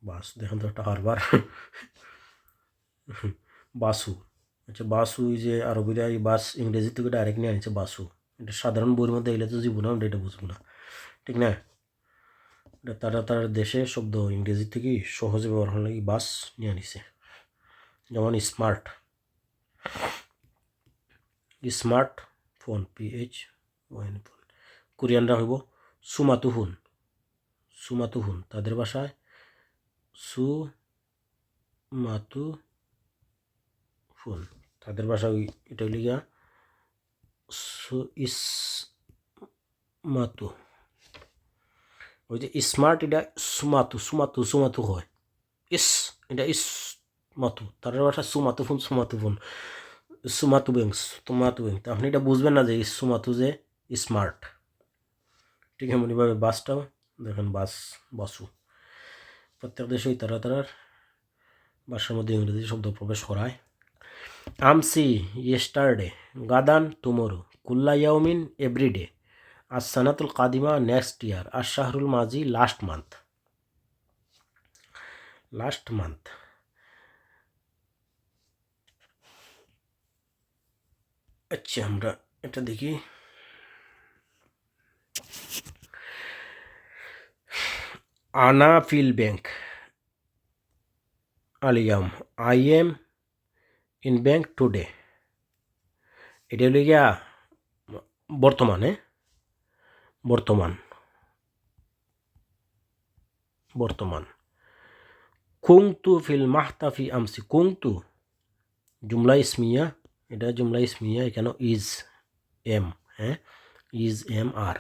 বাস দেখেন তো একটা হারবার। বাসু, আচ্ছা বাসু, এই যে আরবিরা এই বাস ইংরেজি থেকে ডাইরেক্ট নিয়ে আনছে বাসু। এটা সাধারণ বইয়ের মধ্যে এলে তো জীবন আমরা এটা বুঝবো না, ঠিক না? এটা তারা দেশে শব্দ ইংরেজি থেকে সহজে ব্যবহার হওয়ার লাগে বাস নিয়ে আনিছে। যেমন smart, smart phone, PH phone. কোরিয়ানরা হইব সুমাতুহুন, তাদের ভাষায় সুমাতুফুন, তাদের ভাষা এটা হইলে গিয়া ইসমাতু। ওই যে স্মার্ট, এটা সুমাতু হয়। এটা মাতু, তাদের ভাষা সুমাতুফুন। তোমাতুবেং, আপনি এটা বুঝবেন না যে সুমাতু যে স্মার্ট। ঠিক এমনইভাবে বাসটাও দেখেন, বাসু। প্রত্যেক দেশেই তারার ভাষার মধ্যে ইংরেজি শব্দ প্রবেশ করায়। আমসি, ইয়েস্টারডে। গাদান, টুমোরো। কুল্লা ইয়াউমিন, এভরিডে। আসসানাতুল কাদিমা, next year. আশ-শাহরুল মাজি, লাস্ট মান্থ। আচ্ছা, আমরা এটা দেখি। আনা ফিল ব্যাংক আলিয়াম, I am in bank today. এটা হলো গিয়া বর্তমান। কুংতু ফিল মাহতাফি আমসি, কুংতু জুমলা ইসমিয়া, এটা জুমলা ইসমিয়া, এখানে ইজ এম, হ্যাঁ, ইজ এম আর।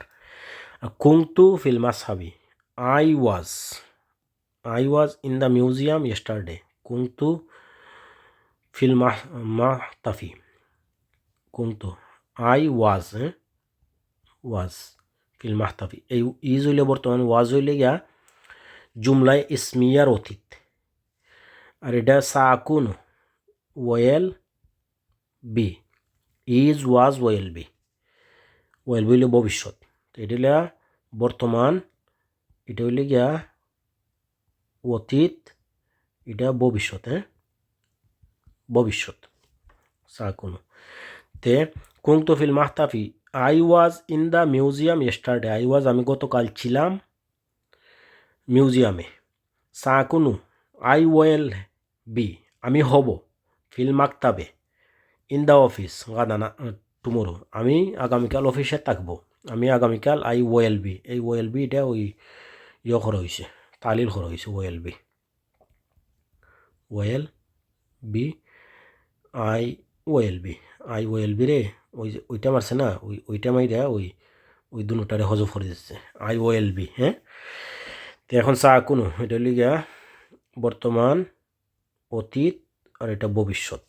কুংতু ফিল মাসহাবি, I was in the museum yesterday. কুংতু ফিল মাহতাফি, কুংতু, আই ওয়াজ, ওয়াজ ফিল মাহতাফি। এই ইজ হইলে বর্তমান, ওয়াজ হইলে গিয়া জুমলায় ইসমিয়ার অতীত। আর এটা সাকুন will be, is was will be. Will be হইলে ভবিষ্যৎ, এটা হইলে বর্তমান, এটা হইলে গিয়া অতীত, এটা ভবিষ্যৎ। ভবিষ্যৎ সাকুন। তে কুনতু ফিল মাহতাফি, I was in the museum yesterday. I was আমি গতকাল ছিলাম মিউজিয়ামে। সাকুনু আই ওয়েল বি আমি হব, ফিল মাকতাবে ইন দ্য অফিস গাদানা টুমোরো আমি আগামীকাল অফিসে থাকবো। আমি আগামীকাল আই ওয়েল বি, এই ওয়েল বি এটা ওই করা হয়েছে, তালিল করা হয়েছে। Will be, will be, I will be, I will be রে ওইটা মারছে না, ওইটা মাইরা ওই দুটারে হজফ করে দিচ্ছে, আই ওয়েল বি। তো এখন কোনো এটা লিগা বর্তমান, অতীত, আর এটা ভবিষ্যৎ।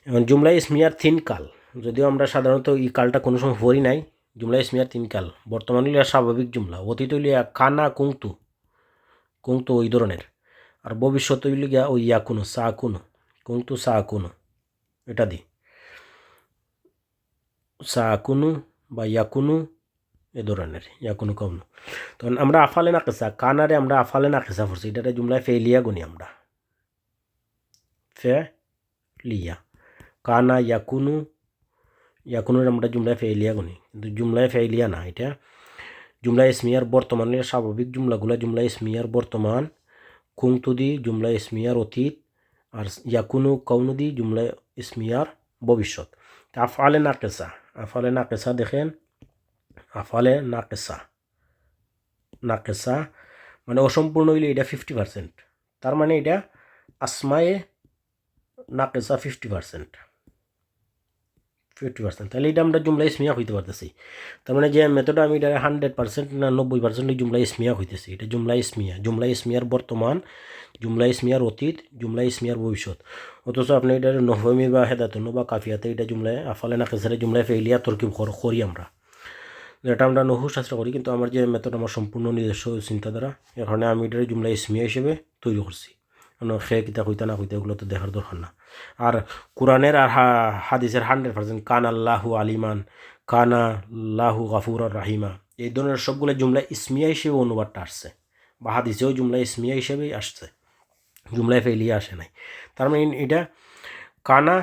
এখন জুমলা ইসমিয়ার তিন কাল, যদিও আমরা সাধারণত এই কালটা কোনো সময় পড়ি নাই। জুমলা ইসমিয়ার তিন কাল, বর্তমান হইলে স্বাভাবিক জুমলা, অতীত হইলে কানা কুংতু, কুংতু ওই ধরনের, আর ভবিষ্যৎ হইলে গিয়া ওই ইয়াকুনো সাকুনো, কুংতু সাকুনো, এটা দি সাকুনু বা ইয়াকুনু এ ধরনের, ইয়াকুনু কম। তখন আমরা আফালে না কেসা, কানারে আমরা আফালে না কেসা পড়ছি, এটারে জুমলায় ফেলিয়া গুনি আমরা, ফে লিয়া। কানা ইয়াকুনু, ইয়াকুনুর আমরা জুমলায় ফেলিয়া গুনি, কিন্তু জুমলায় ফেলিয়া না, এটা জুমলা ইসমিয়ার বর্তমান স্বাভাবিক জুমলাগুলা জুমলা ইসমিয়ার বর্তমান, কুংতু দি জুমলা ইসমিয়ার অতীত, আর ইয়াকুনু কৌনু দি জুমলা ইসমিয়ার ভবিষ্যৎ। আফালে না কেসা, আফালে না কেসা দেখেন, আফালে না কেসা, না কেসা মানে অসম্পূর্ণ হইলে এটা 50%, তার মানে এটা আসমায়ে না কেসা 50%, তাহলে এটা আমরা জুমলা ইসমিয়া হইতে পারতেছি। তার মানে যে মেথড আমি এটা 100% না 90% জুমলা ইসমিয়া হইতেছি, এটা জুমলা ইসমিয়া, জুমলা ইসমিয়ার বর্তমান, জুমলা ইসমিয়ার অতীত, জুমলা ইসমিয়ার ভবিষ্যৎ। অথচ আপনি এটা নহমি বা হেদাতুন বা কাফিয়াতে এটা জুমলায় আফালে না কেসারে জুমলায় ফেলিয়া তরকিব করি আমরা, যেটা আমরা নহু শাস্ত্র করি। কিন্তু আমার যে মেথড আমার সম্পূর্ণ নিজস্ব চিন্তাধারা, এর কারণে আমি এটা জুমলা ইসমিয়া হিসেবে তৈরি করছি। খে কিতা কইতা না কইতা এগুলো তো দেখার দরকার না। আর কোরআনের আর হাদিসের 100% কান আল্লাহু আলিমান, কানা আল্লাহু গাফুর রাহিমা, এই ধরনের সবগুলো জুমলা ইসমিয়া হিসেবে অনুবাদটা আসছে, বা হাদিসেও জুমলা ইসমিয়া হিসেবেই আসছে, জুমলায় ফেলিয়ে আসে নাই। তার মানে এটা কানা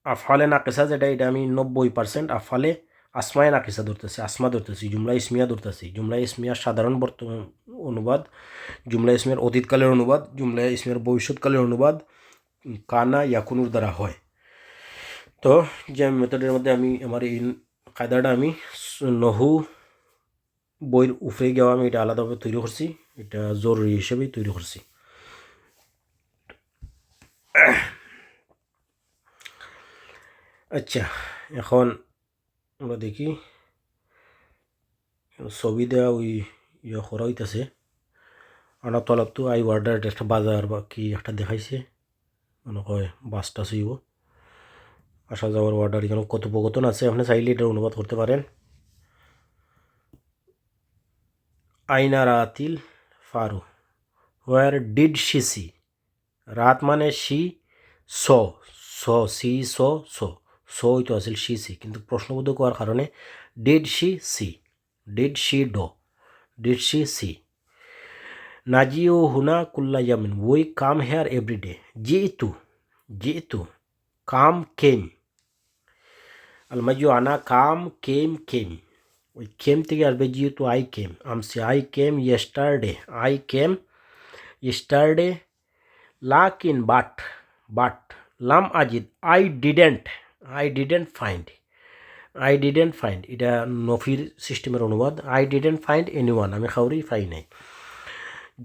আফালে নাকেসা, যেটা এটা আমি 90%, আফালে আসমায় নাকিসা ধরতেছি, আসমা ধরতেছি, জুমলা ইসমিয়া ধরতেছি। জুমলা ইসমিয়ার সাধারণ বর্তমান অনুবাদ, জুমলা ইসমিয়ার অতীতকালের অনুবাদ, জুমলা ইসমিয়ার ভবিষ্যৎকালের অনুবাদ কানা ইয়াকুনুর দ্বারা হয়। তো যে মেথডের মধ্যে আমি আমার এই কায়দাটা আমি নহু বইয়ের উপরে গিয়েও আমি এটা আলাদাভাবে তৈরি করছি, এটা জরুরি হিসেবেই তৈরি করছি। আচ্ছা, এখন আমরা দেখি ছবি দেওয়া ওই করা হইতেছে। আনা তলব তো আই ওয়ার্ডার একটা বাজার বা কি একটা দেখাইছে, মনে হয় বাসটা হইব, আসা যাওয়ার ওয়ার্ডার, এখানে কথোপকথন আছে, আপনি চাইলে এটা অনুবাদ করতে পারেন। আইনা রাতিল ফারু, হোয়ার ডিড শি সি, রাত মানে she saw, see saw saw হইতো আছিল শি সি, কিন্তু প্রশ্নবোধক হওয়ার কারণে did she see, did she do, did she see. নাজিও হুনা কুল্লা ইয়ামিন, we come here every. জিতু কাম কেম, আলমাজিও আনা কাম কেম, ওই কেম থেকে আসবে যেহেতু আই কেম, আমসি I came yesterday, I came yesterday, লাকিন বাট লাম আজিদ, আই ডিডেন্ট ফাইন্ড, এটা নফির সিস্টেমের অনুবাদ। আই ডিডেন্ট ফাইন্ড এনিওয়ান, আমি কাউরি পাই নাই।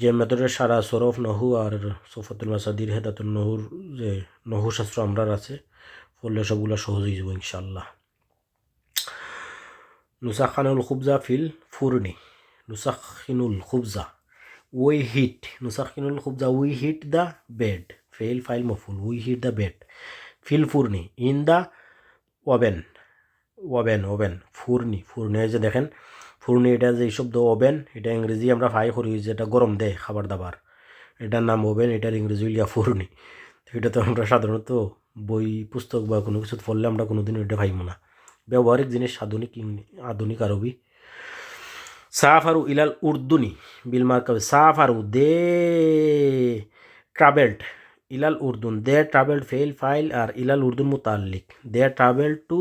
যে মেথডের সারা সরফ নহু আর সফতুল মাসাদির হেদাতুল নহুর যে নহু শাস্ত্র আমরা আছে, পড়লে সবগুলো সহজ হয়ে যাব ইনশাল্লাহ। নুসাখানুল খুবজা ফিল ফুরনি, নুসাখিনুল খুবজা উই হিট, নুসাখিনুল খুবজা উই হিট দ্য বেড, ফাইল মফুল, উই হিট দ্য বেড। ফিল ফুরনি in the oven, oven oven ফুরনি ফুরনি এই যে দেখেন ফুরনি এটা যে শব্দ ওভেন এটা ইংরেজি আমরা ফাই করি যেটা গরম দেয় খাবার দাবার এটার নাম ওভেন এটার ইংরেজি হইয়া ফুরনি এটা তো আমরা সাধারণত বই পুস্তক বা কোনো কিছু পড়লে আমরা কোনোদিন এটা পাইব না ব্যবহারিক জিনিস আধুনিক আরবি সাফারু ইলাল উর্দুনি বিল মার্কাবে সাফারু দে ট্রাভেলড ইলাল উর্দুন দে ট্রাভেলড ফেল ফাইল আর ইলাল উর্দুন মুতাল্লিক দে ট্রাভেল টু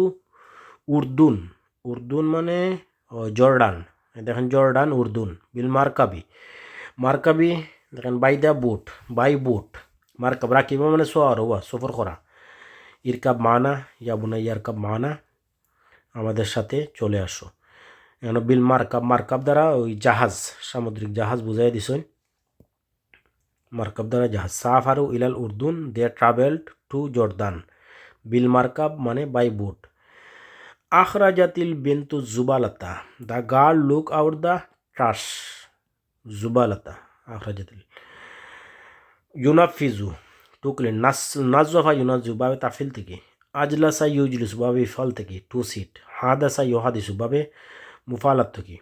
উর্দুন উর্দুন মানে জর্ডান দেখেন জর্ডান উর্দুন বিল মার্কাবি মার্কাবি দেখেন বাই দ্য বুট বাই বুট মার্কাব রাকিবা মানে সোয়ার হওয়া সফর করা ইরকাব মানা ইয়াবুনা ইয়ারকাব মানা আমাদের সাথে চলে আসো এখন বিল মার্কাব মার্কাব দ্বারা ওই জাহাজ সামুদ্রিক জাহাজ বুঝাই দিছেন মার্কাব দ্বারা জাহাজ সাফারু ইলাল উর্দুন দে ট্রাভেলড টু জর্দান বিল মার্কাব মানে বাই বুট আখরাজাতিল বিন্তু জুবালাতা the girl look out the trash জুবালাতা আখরাজাতিল ইউনাফিজু টু ক্লিন নাজফা ইউনাজু বাবে তাফিল থেকে আজলাসা ইউজলিসু বাবে ফল থেকে টু সিট হাদাসা ইউহাদিসু বাবে মুফালাত থেকে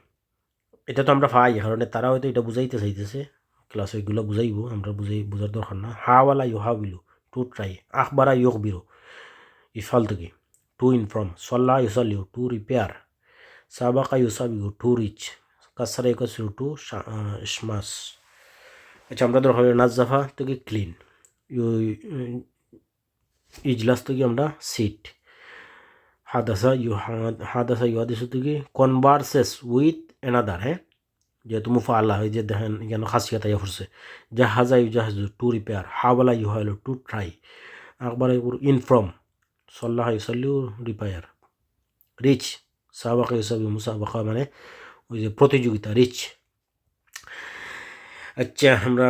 এটা তো আমরা পাই কারণে তারা হয়তো এটা বুঝাইতে চাইতেছে ক্লাস ওইগুলো বুঝাইব আমরা বুঝার দরকার না হাওয়ালা ইউহাবিলু টু ট্রাই আখবারা ইউখবিরু ইফাল থেকে টু ইনফর্ম সল্লাহ ইউসালিউ টু রিপেয়ার সাবাকা ইউসাবিউ টু রিচ কাসারা ইউকাসিউ টু স্মাস আচ্ছা আমরা দরকার নাজাফা থেকে ক্লিন ইজলাস থেকে আমরা সিট হাদাসা ইউহাদিসু থেকে কনভার্সেস উইথ এনাদার হ্যাঁ যেহেতু মুফাআলা হয় যে দেখেন কেন খাসিয়াত আইয়া ফুরছে জাহাজা ইউজাহাজু টু রিপেয়ার হাওয়ালা ইউহাইলু টু ট্রাই আকবার ইনফর্ম সল্লাহ ইউসাল্লিউ রিপেয়ার রিচ সাবাকা ইউসাবি মুসাবাকা মানে ওই যে প্রতিযোগিতা রিচ আচ্ছা আমরা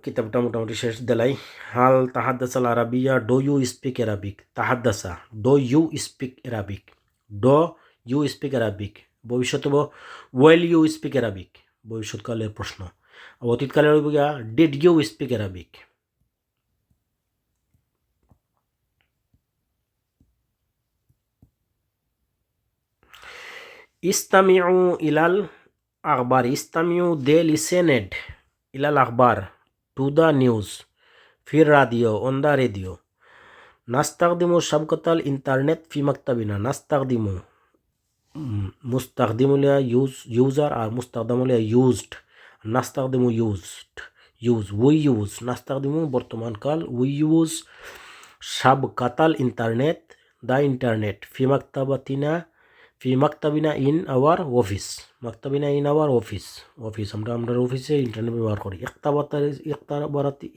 কিতাবটা মোটামুটি শেষ দিলাই হাল তাহাদ্দাসাল আরাবিয়া ডো ইউ স্পিক অ্যারাবিক তাহাদ্দাসা do you speak Arabic do you speak Arabic ভবিষ্যতে ওয়েল ইউ স্পিক অ্যারাবিক ভবিষ্যৎকালের প্রশ্ন অতীতকালের ডিড ইউ স্পিক অ্যারাবিক ইস্তামিউ ইলাল আখবার ইস্তামিউ দে লিসেনেড ইলাল আখবার টু দ্য নিউজ ফির রাদিও অন দ্য রেডিও নাস্তাকদিমু সাবকতাল ইন্টারনেট ফি মাকতাবিনা নাস্তাকদিমু মুস্তাকদিমুলিয়া ইউজার আর মুস্তাকদামুলিয়া ইউজড নাস্তাকদিমু ইউজ উই ইউজ নাস্তাকদিমু বর্তমানকাল উই ইউজ সাবকাতাল ইন্টারনেট দ্য ইন্টারনেট ফি মাকতাবিনা ইন আওয়ার অফিস মাকতাবিনা ইন আওয়ার অফিস আমরা অফিসে ইন্টারনেট ব্যবহার করি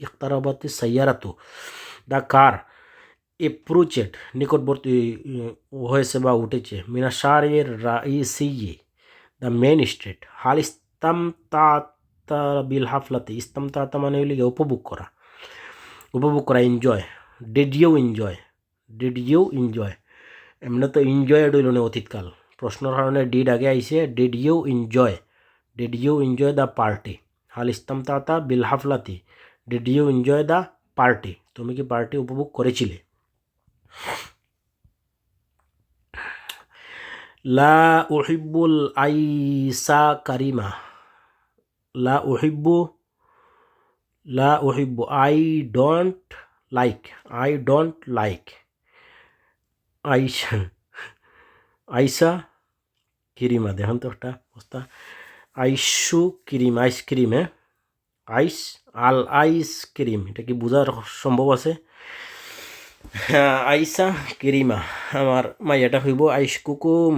ইখতারাবাতি সাইয়ারাতু দ্য কার এপ্রোচেড নিকটবর্তী হয়েছে বা উঠেছে মিনা শাহরের রাইসিয়ে দ্য মেন স্ট্রিট হাল ইস্তামতা বিল হাফলাতে ইস্তামতা মানে হইলে উপভোগ করা এনজয় ডিড ইউ এনজয় এমনি তো এনজয় হইল না অতীতকাল প্রশ্নের কারণে ডিড আগে আইছে did you enjoy the party হাল ইস্তামতা বিল হাফলাতি did you enjoy the party তুমি কি পার্টি উপভোগ করেছিলে লা উহিব্বুল আইসা কারিমা লা উহিব্বু আই ডোন্ট লাইক আইসা কিরিমা দেখেন তো একটা অবস্থা আইসু কিরিম আইসক্রিম আইসক্রিম এটা কি বোঝার সম্ভব আছে আইসা কিরিমা আমার মাইয়াটা হইব আইস কুকুম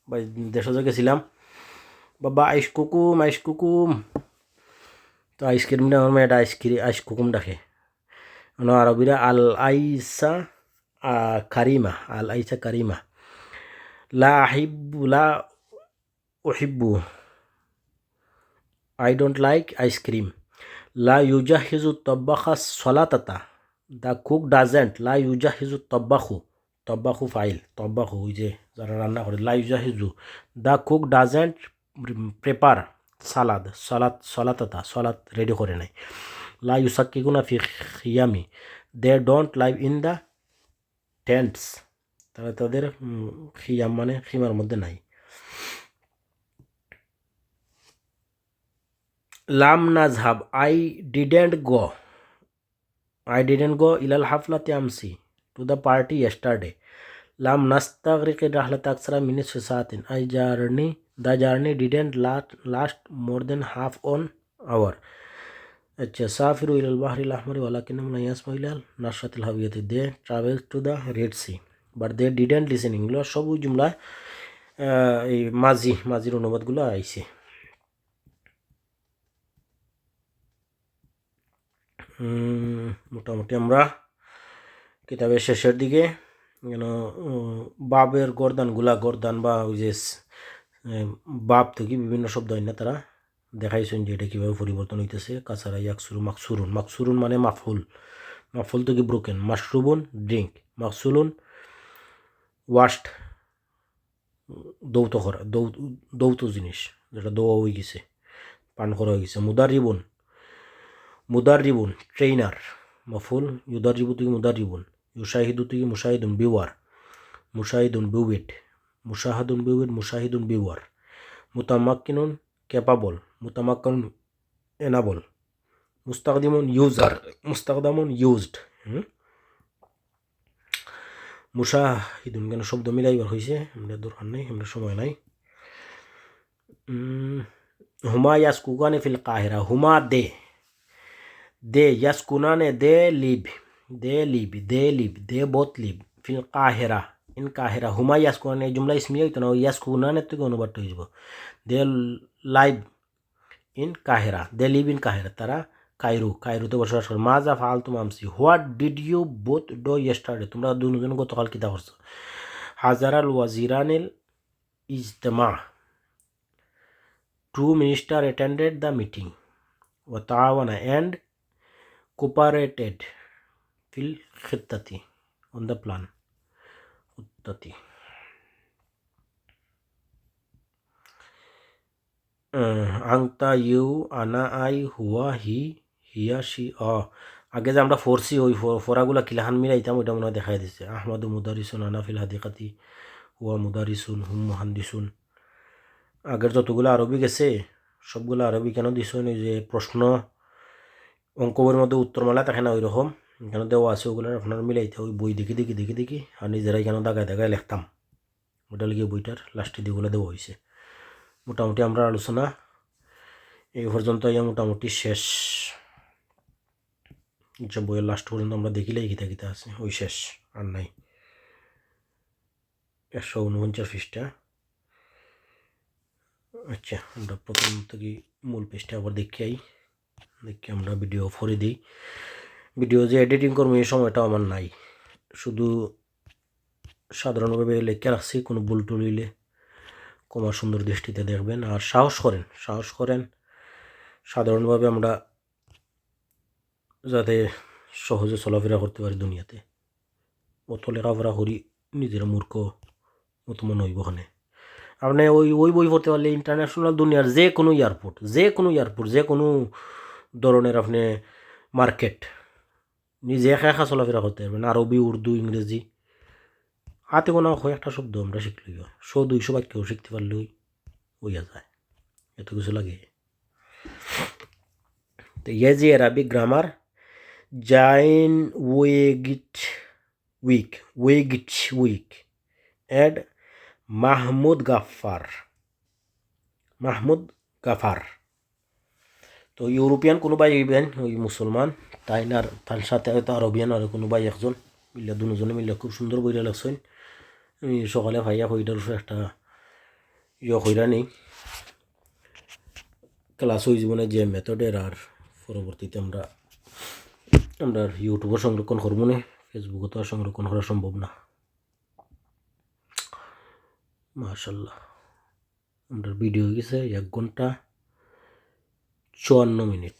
বা দেশে গেছিলাম বাবা আইস কুকুম তো আইসক্রিমটা আমার মেয়েটা আইস কুকুম ডাকে আরবিরা আল আইসা কারিমা লা উহিব্বু আই ডোন্ট লাইক আইসক্রিম লা ইউজাহিজু তব্বাখা সলাতাতা দ্য কুক ডাজেন্ট লা ইউজাহিজু তব্বাখু ফাইল তব্বাখু ওই যে যারা রান্না করে লা ইউজাহিজু দ্য কুক ডাজেন্ট প্রেপার সালাত রেডি করে নাই লা ইউসাক্কিকুনা ফি খিয়ামি they don't live in the tents তারা তাদের খিয়াম মানে খিমার মধ্যে নাই। লাম নাজহাব, I didn't go, I didn't go إلى الحفلة أمس, to the party yesterday. لم نستغرق الرحلة أكثر من نصف ساعة. The journey didn't last more than half an hour. سافروا إلى البحر الأحمر ولكنهم لم يسمعوا إلى نشرة الهوية. They traveled to the Red Sea but they didn't listen. এগুলো সব জুমলা এই মাজির অনুবাদগুলো আইছে। মোটামুটি আমরা কিতাবের শেষের দিকে বাবের গর্দান বা ওই যে বাব থেকে বিভিন্ন শব্দ হয় না তারা দেখাইছেন যে এটা কীভাবে পরিবর্তন হইতেছে। কাছাড়া ইয়াকসুরু মাকসুরুন মানে মাফুল থেকে ব্রোকেন, মাশরুবুন ড্রিঙ্ক, মাকসুলুন ওয়াশড দৌত করা, দৌত জিনিস যেটা দোয়া হয়ে গেছে, পান করা হয়ে গেছে। মুদারিবুন ট্রেইনার, মাফুল ইউদারিবু থেকে মুদারিবুন, ইউশাহিদু থেকে মুশাহিদুন বিওয়ার, মুশাহিদুন বিউইট, মুশাহিদুন বিওয়ার। মুতামাক্কিনুন ক্যাপাবল, মুতামাক্কিনুন এনাবল, মুস্তাকদিমুন ইউজার, মুস্তাকদামুন ইউজড। মুশাহিদুন কেন শব্দ মিলাইবার হয়েছে, আমরা দরকার নেই, আমরা সময় নাই। হুমা ইয়াসকুকানে ফিল কাহিরা, হুমা দে ইয়াসকুনানে দে লিভ both live ফিল কাহিরা ইন কাহিরা। হুমা ইয়াসকুনানে এই জুমলা ইসমিয়া হইতো না, ইয়াসকুনানের থেকে অনুবাদটা হয়ে যাব। দে লাইভ ইন কাহিরা, দে লিভ ইন কাহিরা, তারা কায়রোতে বসবাস করে। মাজা ফালতু মামসি, what did you both do yesterday, তোমরা দুজন গতকাল কিতা করছো। হাজারাল ওয়াজিরানিল ইজতেমা, two minister attended the meeting. ওয়া তাওয়ানা and cooperated fil khittati on the plan. আংতা ইউ, আনা আই, হুয়া হি, হিয়া শি। আগে যে আমরা ফোরছি ওই ফোরাগুলা কিলাহান মিলাইতাম ওইটা মনে হয় দেখাই দিচ্ছে। আহমাদু মুদারিসুন, আনা ফিল হাদিকাতি, হুয়া মুদারিসুন, হুম মুহান্দিসুন। আগের যতগুলো আরবি গেছে সবগুলো আরবি কেন দিছ, ওই যে প্রশ্ন অঙ্কবের মধ্যে উত্তরমালা থাকে না, ওই রকম এখানে দেওয়া আছে, ওগুলো আপনার মিলাইতে ওই বই দেখি আর নিজেরাই কেন দাগায় লিখতাম। ওটা লিখে বইটার লাস্টে দিয়েগুলো দেওয়া হয়েছে। মোটামুটি আমরা আলোচনা এই পর্যন্ত মোটামুটি শেষ। যে বইয়ের লাস্ট পর্যন্ত আমরা দেখিলেই গীতা আছে, ওই শেষ আর নাই। 149 পৃষ্ঠা। আচ্ছা, আমরা প্রথম থেকে মূল পৃষ্ঠা আবার দেখি আমরা ভিডিও ফরে দিই। ভিডিও যে এডিটিং করবো এই সময়টা আমার নাই, শুধু সাধারণভাবে লেখা রাখছি। কোনো ভুল টুল হইলে কমার সুন্দর দৃষ্টিতে দেখবেন আর সাহস করেন সাধারণভাবে আমরা যাতে সহজে চলাফেরা করতে পারি দুনিয়াতে। অত লেখাপড়া করি নিজেরা মূর্খ মতো মনে হইব। ওখানে আপনি ওই বই পড়তে পারলে ইন্টারন্যাশনাল দুনিয়ার যে কোনো এয়ারপোর্ট, যে কোনো ধরনের আপনি মার্কেট নিজে একা চলাফেরা করতে পারবেন। আরবি, উর্দু, ইংরেজি হাতে কোনো একটা শব্দ আমরা শিখলি 100-200 বাক্যও শিখতে পারলেই হইয়া যায়, এত কিছু লাগে। তো যে আরবিক গ্রামার জাইন উইক এড মাহমুদ গাফার। তো ইউরোপিয়ান কোনোবাই ইবেন ওই মুসলমান তাই না, তার সাথে হয়তো আরবিয়ান আর কোনোবাই একজন মিলে, দুজনে মিলে খুব সুন্দর বইটা লাগছেন। আমি সকালে ভাইয়া বইটার উপরে একটা কইরা নেই ক্লাস হয়ে জীবনে যে মেথডের, আর পরবর্তীতে আমরা ইউটিউবে সংরক্ষণ করবো না, ফেসবুকে তো আর সংরক্ষণ করা সম্ভব না। মাশাল্লাহ, আমরা ভিডিও হয়ে গেছে 1 ঘন্টা 54 মিনিট।